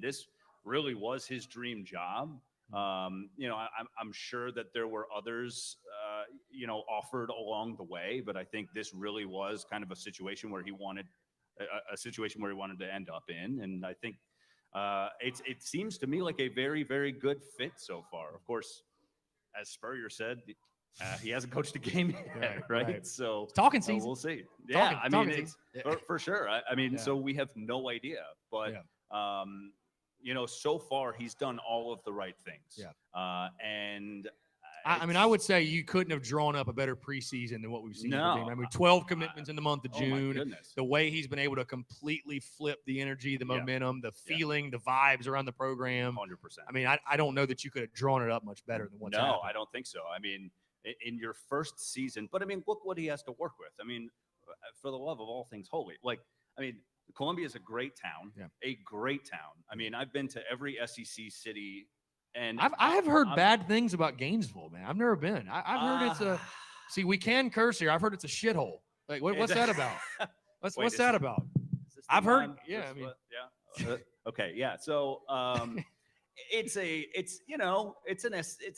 S3: This really was his dream job. I'm sure that there were others, offered along the way, but I think this really was kind of a situation where he wanted to end up in, and I think. It seems to me like a very, very good fit so far. Of course, as Spurrier said, he hasn't coached a game yet, right? So
S1: it's talking season.
S3: We'll see. For sure. So we have no idea, but so far he's done all of the right things.
S1: Yeah.
S3: And
S1: I would say you couldn't have drawn up a better preseason than what we've seen.
S3: No.
S1: 12 commitments in the month of June.
S3: Oh my goodness.
S1: The way he's been able to completely flip the energy, the momentum, the feeling, the vibes around the program.
S3: 100%.
S1: I don't know that you could have drawn it up much better than what's happened.
S3: No, I don't think so. In your first season, but look what he has to work with. For the love of all things holy. Columbia is a great town, a great town. I've been to every SEC city. And
S1: I have heard bad things about Gainesville, man. I've never been. I've heard it's a. See, we can curse here. I've heard it's a shithole. Like, what's that about? What's that about? I've heard. Yeah,
S3: Okay, yeah. So, it's a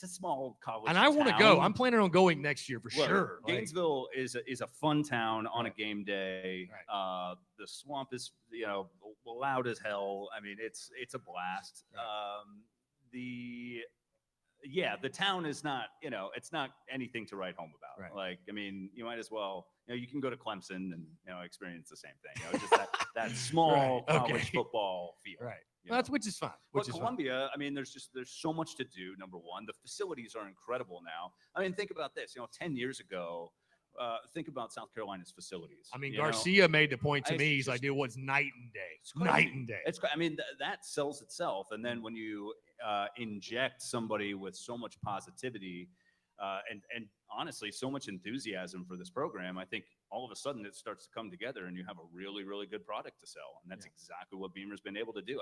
S3: small college.
S1: And I want to go. I'm planning on going next year for sure.
S3: Gainesville is a fun town on a game day.
S1: Right.
S3: The swamp is loud as hell. It's a blast. The town is not, it's not anything to write home about.
S1: Right.
S3: You might as well, you can go to Clemson and, experience the same thing. Just that small college football feel.
S1: Right. Which is fine.
S3: But Columbia, there's so much to do. Number one, the facilities are incredible now. Think about this, 10 years ago, think about South Carolina's facilities.
S1: Garcia made the point to me. He's like, dude, what's night and day? Night and day.
S3: It's that sells itself. And then when you inject somebody with so much positivity and honestly so much enthusiasm for this program, I think all of a sudden it starts to come together and you have a really, really good product to sell. And that's exactly what Beamer's been able to do.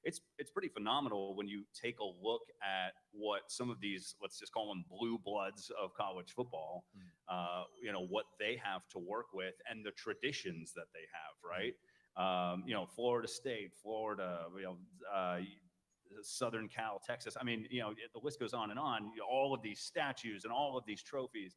S3: It's pretty phenomenal when you take a look at what some of these, let's just call them blue bloods of college football, what they have to work with and the traditions that they have, right? Florida State, Florida, Southern Cal, Texas. The list goes on and on. All of these statues and all of these trophies,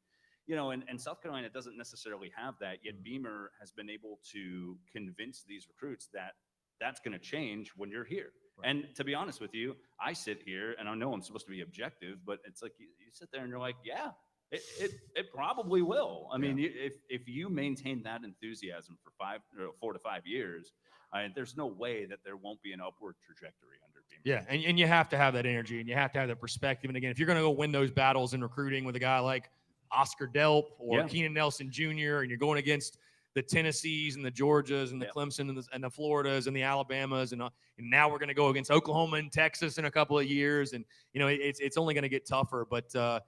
S3: and South Carolina doesn't necessarily have that. Yet Beamer has been able to convince these recruits that that's going to change when you're here. Right. And to be honest with you, I sit here and I know I'm supposed to be objective, but it's like you sit there and you're like, yeah, it probably will. If you maintain that enthusiasm for 4 to 5 years, there's no way that there won't be an upward trajectory under Beamer.
S1: Yeah, and you have to have that energy and you have to have that perspective. And again, if you're going to go win those battles in recruiting with a guy like Oscar Delp or Keenan Nelson Jr., and you're going against the Tennessees and the Georgias and the Clemson and the Floridas and the Alabamas, and now we're going to go against Oklahoma and Texas in a couple of years, and it's only going to get tougher. But I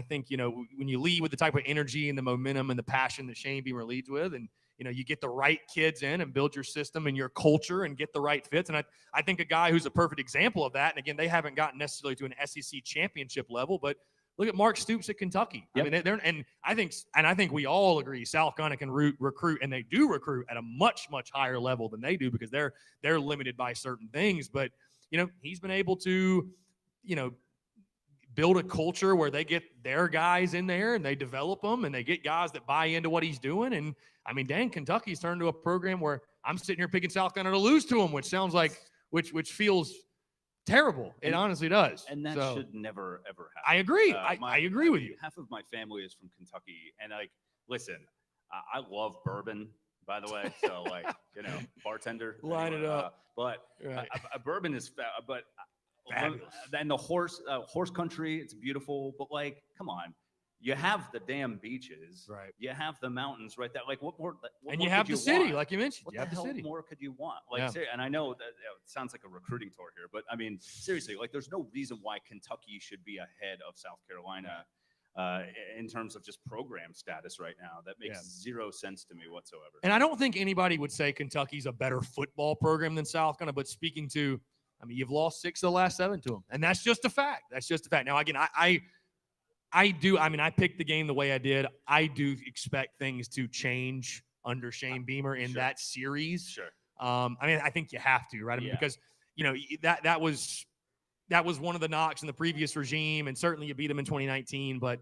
S1: think when you lead with the type of energy and the momentum and the passion that Shane Beamer leads with, and you get the right kids in and build your system and your culture and get the right fits. And I think a guy who's a perfect example of that, and again, they haven't gotten necessarily to an SEC championship level, but look at Mark Stoops at Kentucky.
S3: Yep.
S1: I think we all agree South Carolina can recruit, and they do recruit at a much, much higher level than they do because they're limited by certain things. But he's been able to build a culture where they get their guys in there and they develop them and they get guys that buy into what he's doing. And I mean, dang, Kentucky's turned to a program where I'm sitting here picking South Carolina to lose to them, which sounds like, which feels terrible. It honestly does.
S3: And that should never, ever happen.
S1: I agree. I agree with you.
S3: Half of my family is from Kentucky. And like, listen, I love bourbon, by the way. So like, bartender.
S1: Line it up.
S3: But
S1: Right.
S3: a bourbon is, but
S1: Fabulous.
S3: then the horse country, it's beautiful. But like, come on. You have the damn beaches.
S1: Right.
S3: You have the mountains right there. Like what more?
S1: And you have the city,
S3: want?
S1: like you mentioned.
S3: What
S1: You have
S3: the
S1: the
S3: hell
S1: city.
S3: more could you want? Like,
S1: Yeah.
S3: and I know that it sounds like a recruiting tour here, but I mean, seriously, like, there's no reason why Kentucky should be ahead of South Carolina in terms of just program status right now. That makes zero sense to me whatsoever.
S1: And I don't think anybody would say Kentucky's a better football program than South Carolina, but speaking to, I mean, you've lost 6 of the last 7 to them, and that's just a fact. That's just a fact. Now, again, I picked the game the way I did. I do expect things to change under Shane Beamer in that series.
S3: Sure.
S1: I mean, I think you have to, right? I mean, because that was one of the knocks in the previous regime, and certainly you beat them in 2019. But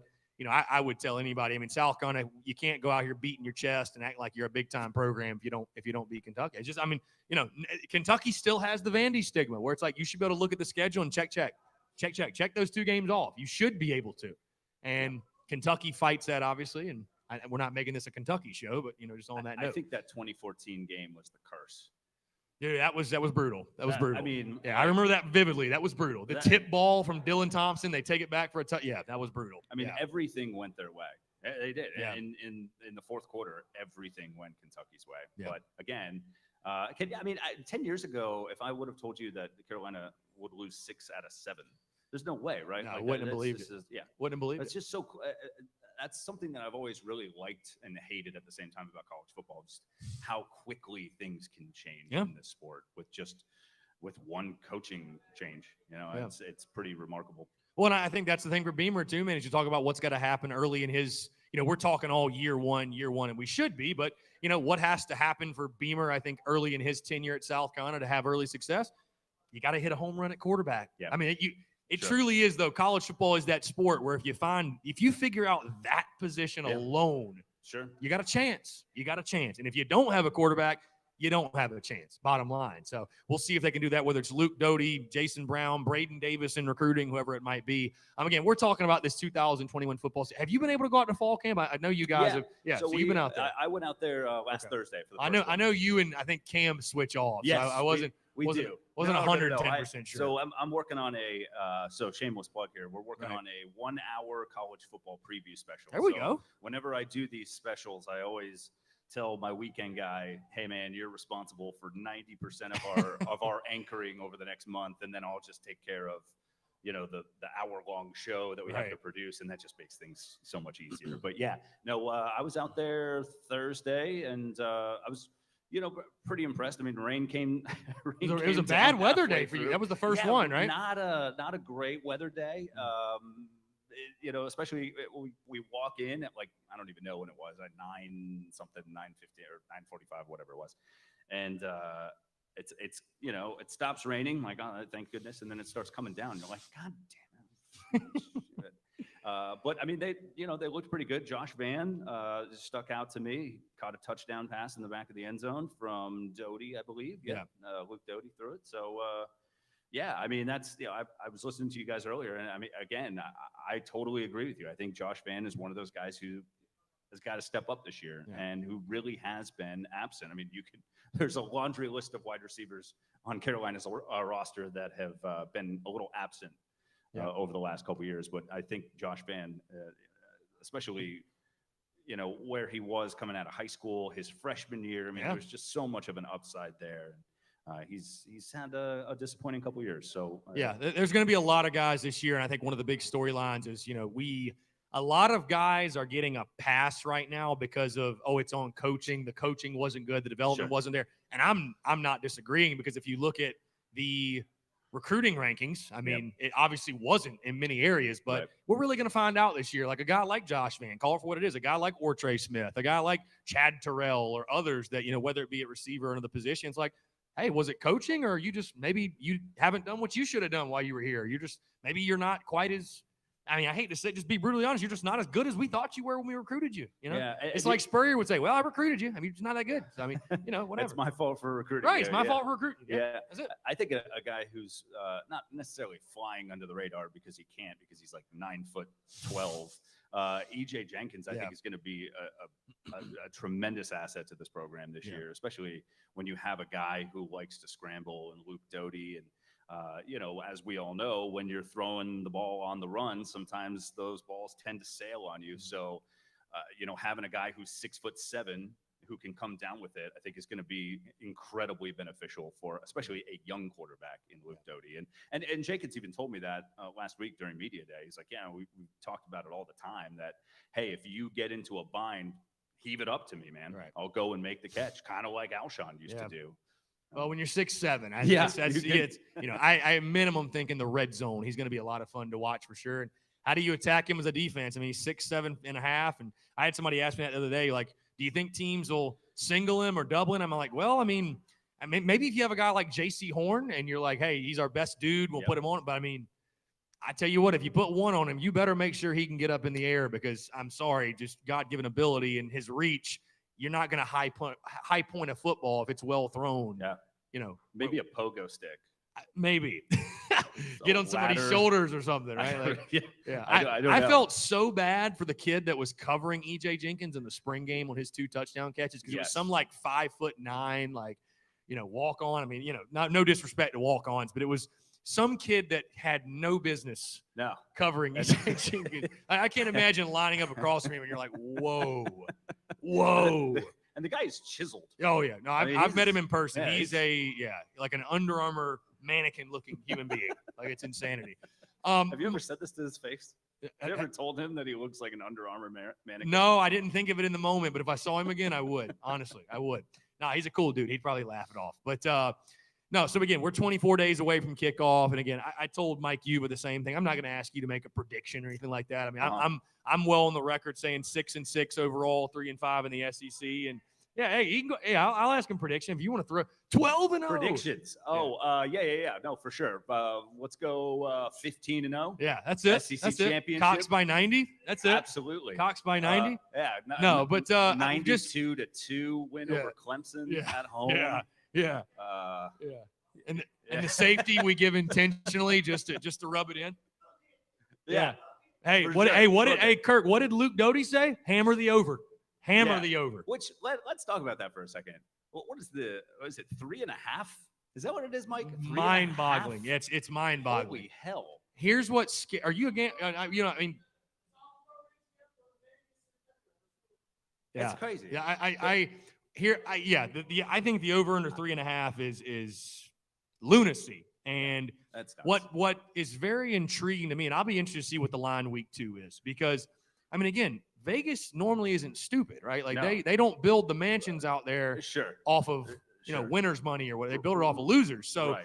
S1: I would tell anybody, I mean, South Carolina, you can't go out here beating your chest and act like you're a big time program if you don't beat Kentucky. It's just, I mean, Kentucky still has the Vandy stigma where it's like you should be able to look at the schedule and check those 2 games off. You should be able to. And Kentucky fights that, obviously, and we're not making this a Kentucky show, but just on that note,
S3: I think that 2014 game was the curse.
S1: Dude, that was brutal. That was brutal.
S3: I mean,
S1: I remember that vividly. That was brutal. The tip ball from Dylan Thompson, they take it back for a touch. Yeah, that was brutal.
S3: I mean, everything went their way. They did.
S1: Yeah.
S3: In the fourth quarter, everything went Kentucky's way.
S1: Yeah.
S3: But again, 10 years ago, if I would have told you that Carolina would lose 6 out of 7. There's no way, right?
S1: No, I wouldn't have believed it. Wouldn't believe it.
S3: It's just so. That's something that I've always really liked and hated at the same time about college football. Just how quickly things can change in this sport with one coaching change. It's pretty remarkable.
S1: Well, and I think that's the thing for Beamer too, man. Is you talk about what's got to happen early in his. We're talking all year one, and we should be. But what has to happen for Beamer? I think early in his tenure at South Carolina to have early success, you got to hit a home run at quarterback.
S3: Yeah.
S1: I mean, It truly is, though. College football is that sport where if you figure out that position alone, you got a chance. You got a chance. And if you don't have a quarterback, you don't have a chance, bottom line. So we'll see if they can do that, whether it's Luke Doty, Jason Brown, Braden Davis in recruiting, whoever it might be. Again, we're talking about this 2021 football season. Have you been able to go out to fall camp? I know you guys have. Yeah, so you've been out there.
S3: I went out there last Thursday. For the
S1: I know you and I think Cam switch off.
S3: Yes,
S1: so I wasn't.
S3: We
S1: wasn't,
S3: do.
S1: Wasn't 110% sure.
S3: So I'm working on so shameless plug here. We're working on a 1-hour college football preview special.
S1: There we go.
S3: Whenever I do these specials, I always tell my weekend guy, hey man, you're responsible for 90% of our anchoring over the next month. And then I'll just take care of, the hour-long show that we have to produce. And that just makes things so much easier. But yeah, no, I was out there Thursday and I was, pretty impressed. I mean, rain came.
S1: It was a bad weather day for you. That was the first one, right?
S3: Not a great weather day. Especially we walk in at I don't even know when it was, at 9 something, 9:50 or 9:45, whatever it was, and it's it stops raining. Like, oh, thank goodness, and then it starts coming down. You're like, God damn it. But I mean, they looked pretty good. Josh Vann stuck out to me. Caught a touchdown pass in the back of the end zone from Doty, I believe. Yeah. Luke Doty threw it. So, I mean, that's, I was listening to you guys earlier, and I mean, again, I totally agree with you. I think Josh Vann is one of those guys who has got to step up this year and who really has been absent. I mean, there's a laundry list of wide receivers on Carolina's roster that have been a little absent over the last couple of years. But I think Josh Vann, especially, where he was coming out of high school, his freshman year, I mean, there's just so much of an upside there. He's had a disappointing couple of years. So
S1: there's going to be a lot of guys this year. And I think one of the big storylines is, a lot of guys are getting a pass right now because of, it's on coaching. The coaching wasn't good. The development wasn't there. And I'm not disagreeing, because if you look at the recruiting rankings, I mean, it obviously wasn't in many areas, but we're really going to find out this year. Like a guy like Josh Vann, call it for what it is, a guy like Ortre Smith, a guy like Chad Terrell, or others that, whether it be at receiver or another position, it's like, hey, was it coaching, or maybe you haven't done what you should have done while you were here? Maybe you're not quite as I mean, I hate to say, just be brutally honest. You're just not as good as we thought you were when we recruited you. You know,
S3: Yeah,
S1: it's like Spurrier would say, "Well, I recruited you. I mean, you're just not that good." So, I mean, whatever.
S3: It's my fault for recruiting.
S1: Right,
S3: you.
S1: it's my fault for recruiting.
S3: Yeah,
S1: That's it.
S3: I think a guy who's not necessarily flying under the radar because he can't, because he's like 9'12". EJ Jenkins, I think, is going to be a tremendous asset to this program this year, especially when you have a guy who likes to scramble and Luke Doty. And, as we all know, when you're throwing the ball on the run, sometimes those balls tend to sail on you. So, having a guy who's 6'7" who can come down with it, I think is going to be incredibly beneficial for especially a young quarterback in Luke Doty. And Jenkins even told me that last week during media day. He's like, we talked about it all the time that, hey, if you get into a bind, heave it up to me, man.
S1: Right.
S3: I'll go and make the catch, kind of like Alshon used to do.
S1: Well, when you're 6'7", I minimum think in the red zone, he's going to be a lot of fun to watch for sure. And how do you attack him as a defense? I mean, he's 6'7" and a half. And I had somebody ask me that the other day, like, do you think teams will single him or double him? I'm like, well, I mean, maybe if you have a guy like J.C. Horn and you're like, hey, he's our best dude, we'll put him on it. But I mean, I tell you what, if you put one on him, you better make sure he can get up in the air, because I'm sorry, just God-given ability and his reach, you're not going to high point a football if it's well thrown.
S3: Yeah. Maybe a pogo stick.
S1: Maybe. Get on somebody's shoulders or something, right? Like,
S3: I
S1: felt so bad for the kid that was covering EJ Jenkins in the spring game on his 2 touchdown catches, because it was some like 5'9", like, walk on. I mean, no disrespect to walk-ons, but it was some kid that had no business covering EJ Jenkins. I can't imagine lining up across from him and you're like, whoa.
S3: And the guy is chiseled.
S1: Oh, yeah. No, I've met him in person. He's like an Under Armour mannequin-looking human being. Like, it's insanity.
S3: Have you ever said this to his face? Have you ever told him that he looks like an Under Armour mannequin?
S1: No, I didn't think of it in the moment, but if I saw him again, I would. Honestly, I would. No, he's a cool dude. He'd probably laugh it off. But no, so again, we're 24 days away from kickoff. And again, I told Mike Yuba the same thing. I'm not going to ask you to make a prediction or anything like that. I mean, I'm well on the record saying 6-6 overall, 3-5 in the SEC. And hey, you can go. Yeah, I'll ask him prediction if you want to throw 12-0
S3: predictions. No, for sure. Let's go 15-0.
S1: Yeah, that's it.
S3: SEC
S1: that's
S3: championship.
S1: It. Cox by 90. That's it.
S3: Absolutely.
S1: Cox by 90.
S3: But 92-2 win over Clemson at home.
S1: Yeah. And the safety we give intentionally just to rub it in. Yeah. Hey, Kirk, what did Luke Doty say? Hammer the over. The over.
S3: Which let's talk about that for a second. What is it 3.5? Is that what it is, Mike?
S1: Mind-boggling. It's mind-boggling.
S3: Holy hell.
S1: Here's what's are you again? I mean.
S3: That's crazy.
S1: Yeah, I think the over under 3.5 is lunacy. And
S3: that's
S1: what is very intriguing to me, and I'll be interested to see what the line week 2 is, because I mean, again, Vegas normally isn't stupid, right? Like they don't build the mansions out there off of winners' money or what. They build it off of losers. So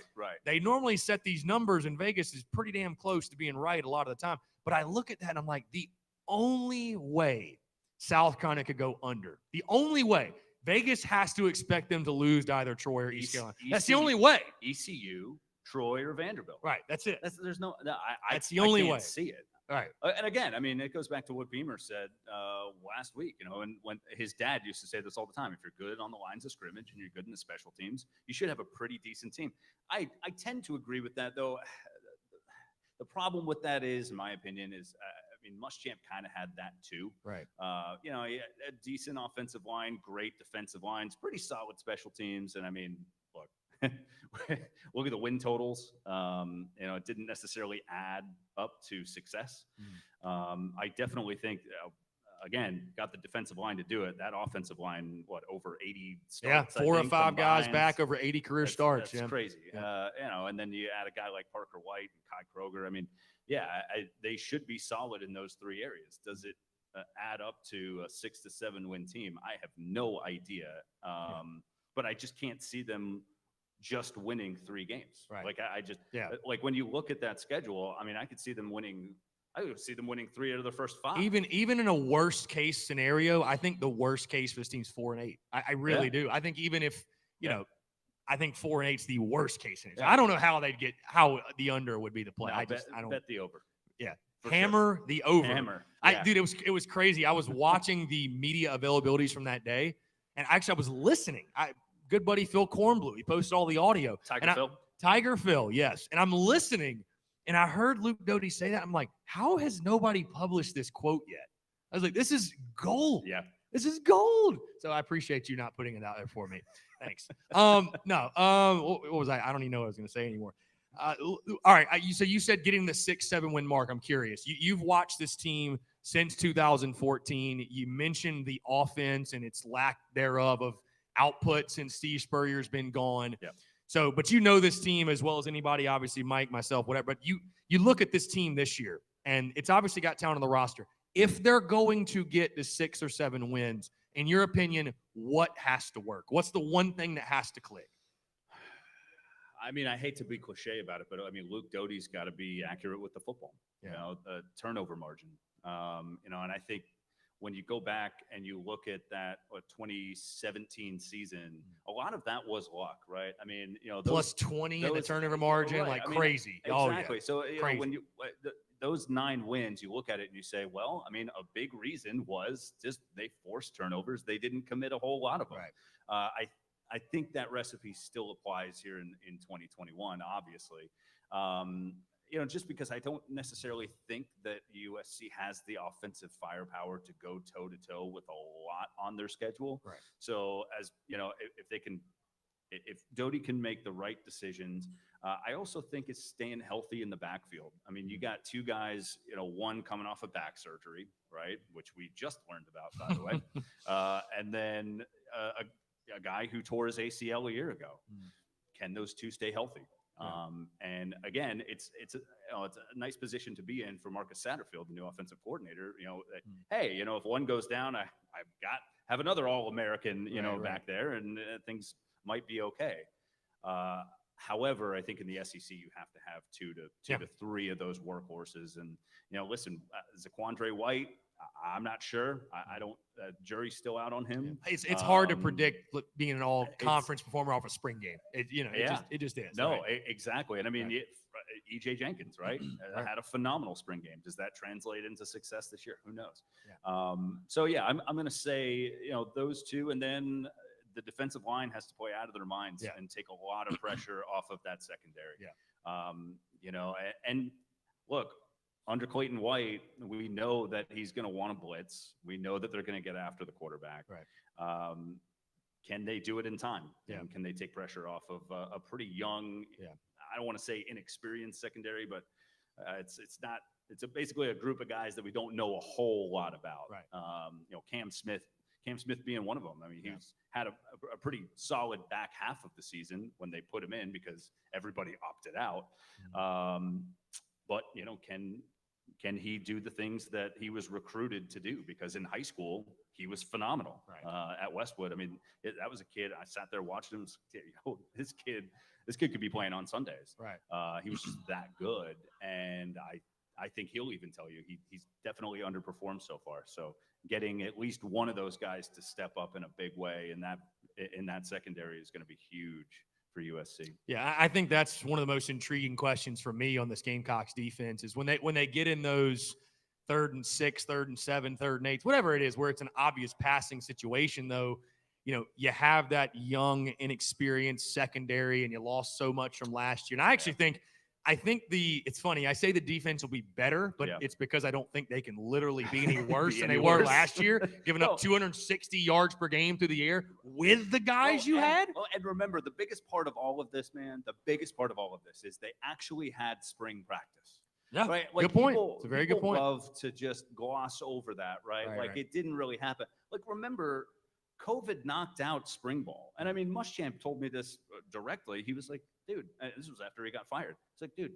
S1: they normally set these numbers, and Vegas is pretty damn close to being right a lot of the time. But I look at that and I'm like, the only way South Carolina could go under, the only way, Vegas has to expect them to lose to either Troy or East Carolina. That's the only way.
S3: ECU, Troy, or Vanderbilt.
S1: Right. That's it.
S3: That's the
S1: only
S3: way.
S1: way.
S3: See it.
S1: All right.
S3: And again, I mean, it goes back to what Beamer said last week, and when his dad used to say this all the time: if you're good on the lines of scrimmage and you're good in the special teams, you should have a pretty decent team. I tend to agree with that, though. The problem with that is, in my opinion, Muschamp kind of had that too.
S1: Right.
S3: He had a decent offensive line, great defensive lines, pretty solid special teams, and I mean, look. Look at the win totals. It didn't necessarily add up to success. I definitely think, again, got the defensive line to do it. That offensive line, over 80 starts?
S1: 4 or 5 guys back over 80 career starts.
S3: That's crazy. And then you add a guy like Parker White and Kai Kroger. I mean, they should be solid in those 3 areas. Does it add up to a 6 to 7 win team? I have no idea. But I just can't see them just winning 3 games.
S1: Right.
S3: Like when you look at that schedule, I mean, I could see them winning 3 out of the first 5.
S1: Even in a worst case scenario, I think the worst case for this team's 4-8. I really do. I think even if, I think 4-8 is the worst case scenario. I don't know how how the under would be the play.
S3: No, I don't bet the over.
S1: Yeah.
S3: For
S1: hammer the over.
S3: Hammer.
S1: Yeah. Dude, it was crazy. I was watching the media availabilities from that day, and actually I was listening. Good buddy Phil Kornblue, he posted all the audio. Tiger Phil, yes. And I'm listening, and I heard Luke Doty say that. I'm like, how has nobody published this quote yet? I was like, this is gold.
S3: Yeah.
S1: This is gold. So I appreciate you not putting it out there for me. Thanks. What was I? I don't even know what I was going to say anymore. All right. You said getting the 6-7 win mark. I'm curious. You've watched this team since 2014. You mentioned the offense and its lack thereof of output since Steve Spurrier's been gone.
S3: Yeah.
S1: So, but you know this team as well as anybody, obviously Mike, myself, whatever. But you look at this team this year, and it's obviously got talent on the roster. If they're going to get the 6 or 7 wins, in your opinion, what has to work? What's the one thing that has to click?
S3: I mean, I hate to be cliche about it, but I mean, Luke Doty's got to be accurate with the football.
S1: Yeah.
S3: You know, the turnover margin. You know, and I think when you go back and you look at that 2017 season, a lot of that was luck, right? I mean, you know,
S1: plus 20 in the turnover margin, right. Crazy.
S3: Exactly.
S1: Oh, yeah.
S3: So you know, when you those 9 wins, you look at it and you say, well, I mean, a big reason was just they forced turnovers. They didn't commit a whole lot of them.
S1: Right.
S3: I think that recipe still applies here in 2021, obviously. You know, just because I don't necessarily think that USC has the offensive firepower to go toe-to-toe with a lot on their schedule.
S1: Right.
S3: So as, you know, if Doty can make the right decisions, I also think it's staying healthy in the backfield. I mean, you got 2 guys, you know, one coming off of back surgery, right, which we just learned about, by the way, and then a guy who tore his ACL a year ago. Can those 2 stay healthy? And again, it's a nice position to be in for Marcus Satterfield, the new offensive coordinator. You know, hey, you know, if one goes down, I've have another All-American, you know, back there, and things might be okay. However, I think in the SEC you have to have 2 to 3 of those workhorses. And you know, listen, Zaquandre White, I'm not sure. I don't. Jury's still out on him.
S1: It's hard to predict being an all-conference performer off a spring game. It just is.
S3: No, right? Exactly. And I mean, EJ Jenkins, right, had a phenomenal spring game. Does that translate into success this year? Who knows?
S1: Yeah.
S3: So yeah, I'm going to say, you know, those 2, and then the defensive line has to play out of their minds and take a lot of pressure off of that secondary.
S1: Yeah.
S3: You know, and look. Under Clayton White, we know that he's going to want to blitz. We know that they're going to get after the quarterback.
S1: Right.
S3: Can they do it in time?
S1: Yeah.
S3: And can they take pressure off of a pretty young, I don't want to say inexperienced secondary, but it's basically a group of guys that we don't know a whole lot about.
S1: Right.
S3: You know, Cam Smith being one of them. I mean, he's had a pretty solid back half of the season when they put him in because everybody opted out. But, you know, can he do the things that he was recruited to do? Because in high school, he was phenomenal at Westwood. I mean, that was a kid. I sat there watching him. This kid could be playing on Sundays.
S1: Right.
S3: He was just that good. And I think he'll even tell you he's definitely underperformed so far. So getting at least one of those guys to step up in a big way in that secondary is going to be huge for USC.
S1: Yeah, I think that's one of the most intriguing questions for me on this Gamecocks defense is when they get in those 3rd and 6, 3rd and 7, 3rd and 8, whatever it is, where it's an obvious passing situation, though, you know, you have that young, inexperienced secondary, and you lost so much from last year. And I actually think it's funny. I say the defense will be better, but it's because I don't think they can literally be any worse than they were last year, giving up 260 yards per game through the air with the guys you had.
S3: Well, and remember, the biggest part of all of this, man, is they actually had spring practice.
S1: Yeah,
S3: right. Like
S1: good point. It's a very good point.
S3: Love to just gloss over that, right? It didn't really happen. Like, remember, COVID knocked out spring ball, and I mean, Muschamp told me this directly. He was like, dude, this was after he got fired. It's like, dude,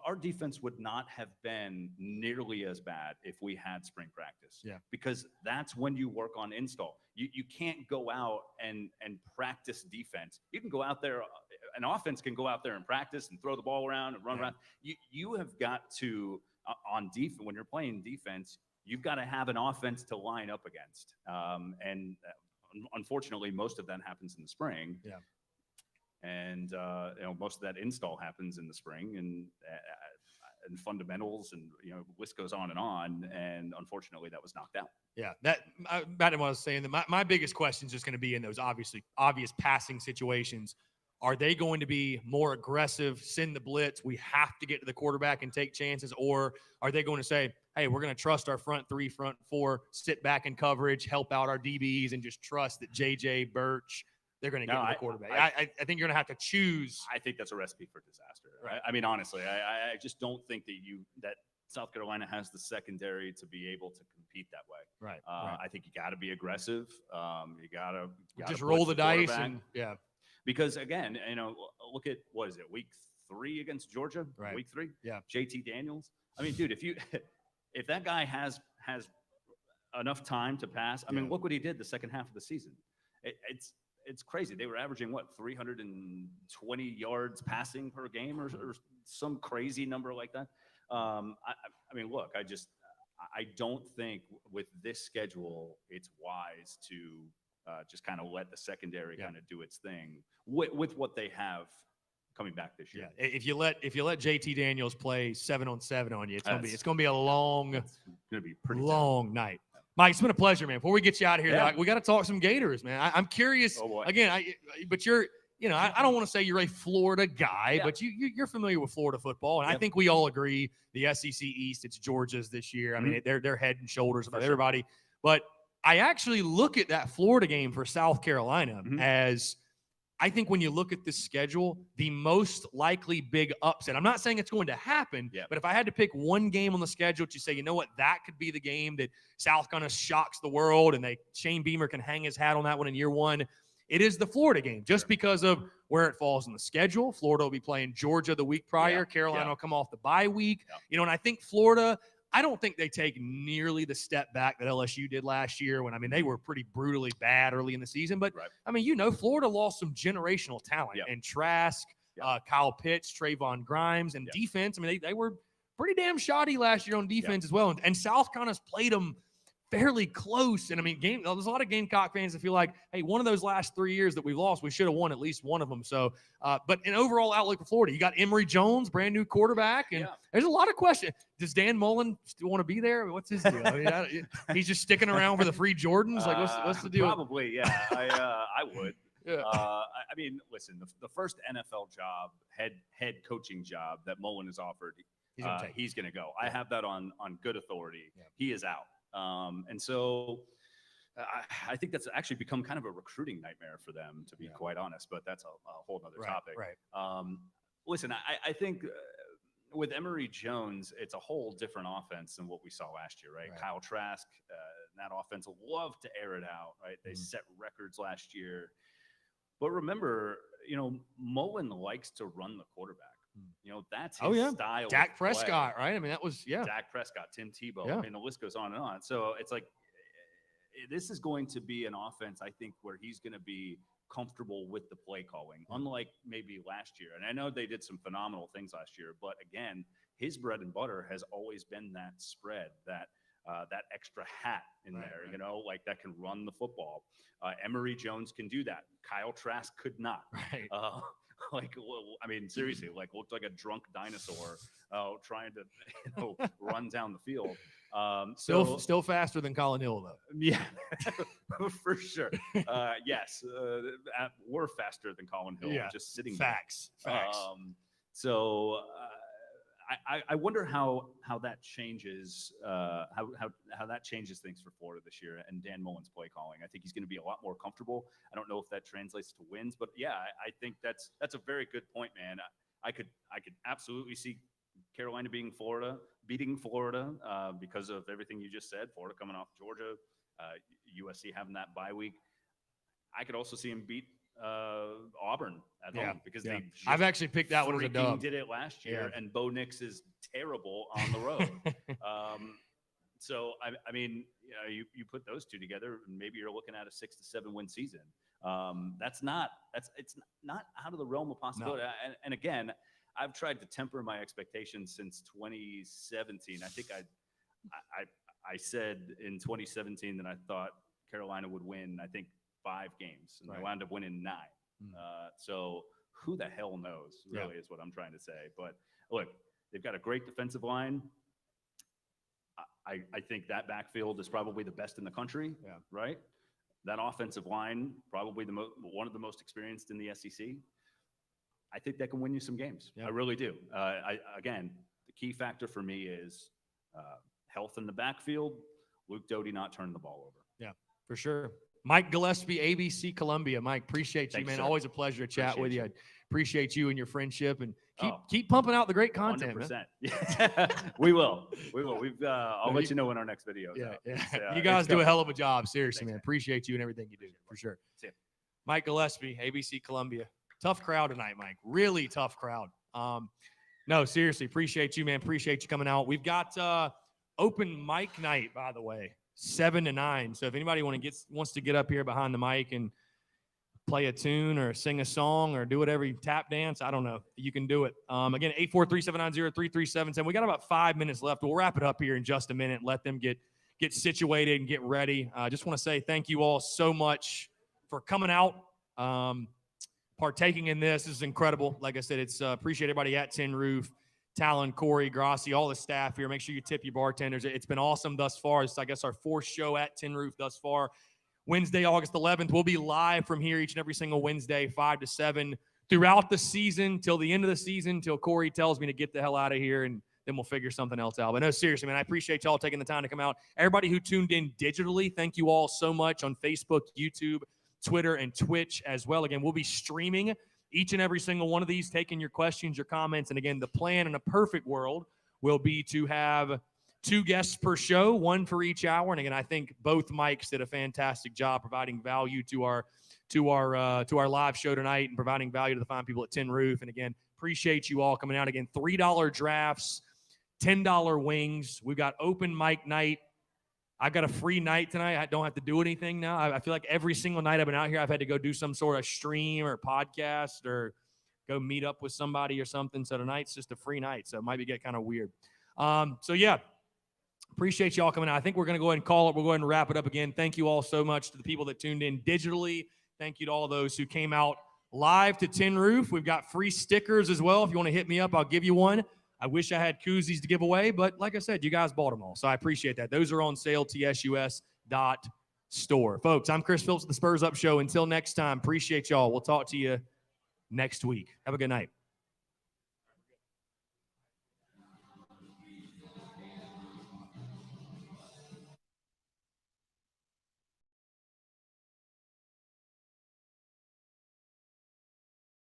S3: our defense would not have been nearly as bad if we had spring practice.
S1: Yeah.
S3: Because that's when you work on install. You can't go out and practice defense. You can go out there, an offense can go out there and practice and throw the ball around and run around. You have got to, on defense, when you're playing defense, you've got to have an offense to line up against. And unfortunately, most of that happens in the spring.
S1: Yeah.
S3: And you know, most of that install happens in the spring, and and fundamentals, and list goes on. And unfortunately, that was knocked out.
S1: Yeah, back to what I was saying. That my biggest question is just going to be in those obvious passing situations. Are they going to be more aggressive, send the blitz, we have to get to the quarterback and take chances? Or are they going to say, hey, we're going to trust our front three, front four, sit back in coverage, help out our DBs, and just trust that JJ, Birch, they're going to get to the quarterback? I think you're going to have to choose.
S3: I think that's a recipe for disaster. Right? I mean, honestly, I just don't think that South Carolina has the secondary to be able to compete that way.
S1: Right.
S3: I think you got to be aggressive. You got to
S1: just roll the dice and
S3: Because again, look at what is it, week 3 against Georgia?
S1: Right.
S3: Week 3?
S1: Yeah.
S3: JT Daniels. I mean, dude, if that guy has enough time to pass, I mean, look what he did the second half of the season. It's crazy. They were averaging 320 yards passing per game or some crazy number like that. I mean, look, I don't think with this schedule it's wise to just kind of let the secondary kind of do its thing with what they have coming back this year.
S1: Yeah, if you let JT Daniels play 7-on-7 on you, it's gonna be a long night. Mike, it's been a pleasure, man. Before we get you out of here, we got to talk some Gators, man. I'm curious.
S3: Oh boy.
S1: Again, but you're. I don't want to say you're a Florida guy, but you're familiar with Florida football, and I think we all agree the SEC East, it's Georgia's this year. I mean, they're head and shoulders above everybody. But I actually look at that Florida game for South Carolina as, I think when you look at the schedule, the most likely big upset. I'm not saying it's going to happen, but if I had to pick one game on the schedule to say, you know what, that could be the game that South kind of shocks the world, and Shane Beamer can hang his hat on that one in year one, it is the Florida game, just because of where it falls in the schedule. Florida will be playing Georgia the week prior. Carolina will come off the bye week. And I think Florida, I don't think they take nearly the step back that LSU did last year when, they were pretty brutally bad early in the season. But, Florida lost some generational talent. And Trask, Kyle Pitts, Trayvon Grimes, and defense. They were pretty damn shoddy last year on defense as well. And South Carolina's played them fairly close. And there's a lot of Gamecock fans that feel like, hey, one of those last 3 years that we've lost, we should have won at least one of them. So, but an overall outlook for Florida, you got Emory Jones, brand new quarterback, and there's a lot of questions. Does Dan Mullen still want to be there? What's his deal? He's just sticking around for the free Jordans. Like, what's the deal?
S3: Probably, yeah. I would. Yeah. Listen, the first NFL job, head coaching job that Mullen is offered, he's going to go. I have that on good authority. Yeah. He is out. And so I think that's actually become kind of a recruiting nightmare for them, to be quite honest, but that's a whole other topic.
S1: Right.
S3: Listen, I think with Emory Jones, it's a whole different offense than what we saw last year, right? Kyle Trask, that offense will love to air it out, right? They set records last year. But remember, Mullen likes to run the quarterback. That's his style.
S1: Dak Prescott, right? That was,
S3: Dak Prescott, Tim Tebow, and the list goes on and on. So it's like, this is going to be an offense, I think, where he's going to be comfortable with the play calling, unlike maybe last year. And I know they did some phenomenal things last year, but again, his bread and butter has always been that spread, that extra hat in there, like that can run the football. Emory Jones can do that. Kyle Trask could not.
S1: Right.
S3: Seriously, looked like a drunk dinosaur trying to run down the field.
S1: Still faster than Colin Hill, though.
S3: Yeah, for sure. Yes, we're faster than Colin Hill. Just sitting
S1: Facts.
S3: there. I wonder how that changes how that changes things for Florida this year and Dan Mullen's play calling. I think he's going to be a lot more comfortable. I don't know if that translates to wins, but I think that's a very good point, man. I could absolutely see Carolina beating Florida because of everything you just said. Florida coming off Georgia, USC having that bye week. I could also see him beat Auburn at home because
S1: I've actually picked that one as a dub.
S3: Did it last year, and Bo Nix is terrible on the road. So you put those two together, and maybe you're looking at a 6 to 7 win season. It's not out of the realm of possibility. No. And again, I've tried to temper my expectations since 2017. I think I said in 2017 that I thought Carolina would win, I think, 5 games, and they wound up winning 9. So who the hell knows, really, is what I'm trying to say. But look, They've got a great defensive line. I think that backfield is probably the best in the country.
S1: Yeah.
S3: Right. That offensive line, probably one of the most experienced in the SEC. I think that can win you some games.
S1: Yeah.
S3: I really do. Again, the key factor for me is health in the backfield. Luke Doty not turning the ball over.
S1: Yeah, for sure. Mike Gillespie, ABC Columbia. Mike, appreciate you,
S3: Thanks,
S1: man.
S3: sir.
S1: Always a pleasure to chat with you. I appreciate you and your friendship, and keep pumping out the great content,
S3: 100%.
S1: man.
S3: Yeah. We will. I'll let you know when our next video is out.
S1: You guys do a hell of a job. Seriously,
S3: Thanks,
S1: man.
S3: man.
S1: Appreciate you and everything you do, for sure.
S3: See ya.
S1: Mike Gillespie, ABC Columbia. Tough crowd tonight, Mike. Really tough crowd. No, seriously, appreciate you, man. Appreciate you coming out. We've got open mic night, by the way, 7 to 9. So if anybody wants to get up here behind the mic and play a tune or sing a song or do whatever, you tap dance, I don't know, you can do it. Again, 843-790-3377. We got about 5 minutes left. We'll wrap it up here in just a minute. Let them get situated and get ready. I just want to say thank you all so much for coming out, partaking in this. This is incredible. Like I said, it's appreciate everybody at Tin Roof, Talon, Corey, Grassi, all the staff here. Make sure you tip your bartenders. It's been awesome thus far. It's, I guess, our 4th show at Tin Roof thus far. Wednesday, August 11th, we'll be live from here each and every single Wednesday, 5 to 7, throughout the season, till the end of the season, till Corey tells me to get the hell out of here, and then we'll figure something else out. But no, seriously, man, I appreciate y'all taking the time to come out. Everybody who tuned in digitally, thank you all so much on Facebook, YouTube, Twitter, and Twitch as well. Again, we'll be streaming each and every single one of these, taking your questions, your comments. And again, the plan in a perfect world will be to have 2 guests per show, 1 for each hour. And again, I think both mics did a fantastic job providing value to our live show tonight and providing value to the fine people at Tin Roof. And again, appreciate you all coming out. Again, $3 drafts, $10 wings. We've got open mic night. I've got a free night tonight. I don't have to do anything now. I feel like every single night I've been out here, I've had to go do some sort of stream or podcast or go meet up with somebody or something. So tonight's just a free night. So it might get kind of weird. So yeah, appreciate y'all coming out. I think we're going to go ahead and call it. We'll go ahead and wrap it up again. Thank you all so much to the people that tuned in digitally. Thank you to all those who came out live to Tin Roof. We've got free stickers as well. If you want to hit me up, I'll give you one. I wish I had koozies to give away, but like I said, you guys bought them all. So I appreciate that. Those are on sale, TSUS.store. Folks, I'm Chris Phillips of the Spurs Up Show. Until next time, appreciate y'all. We'll talk to you next week. Have a good night.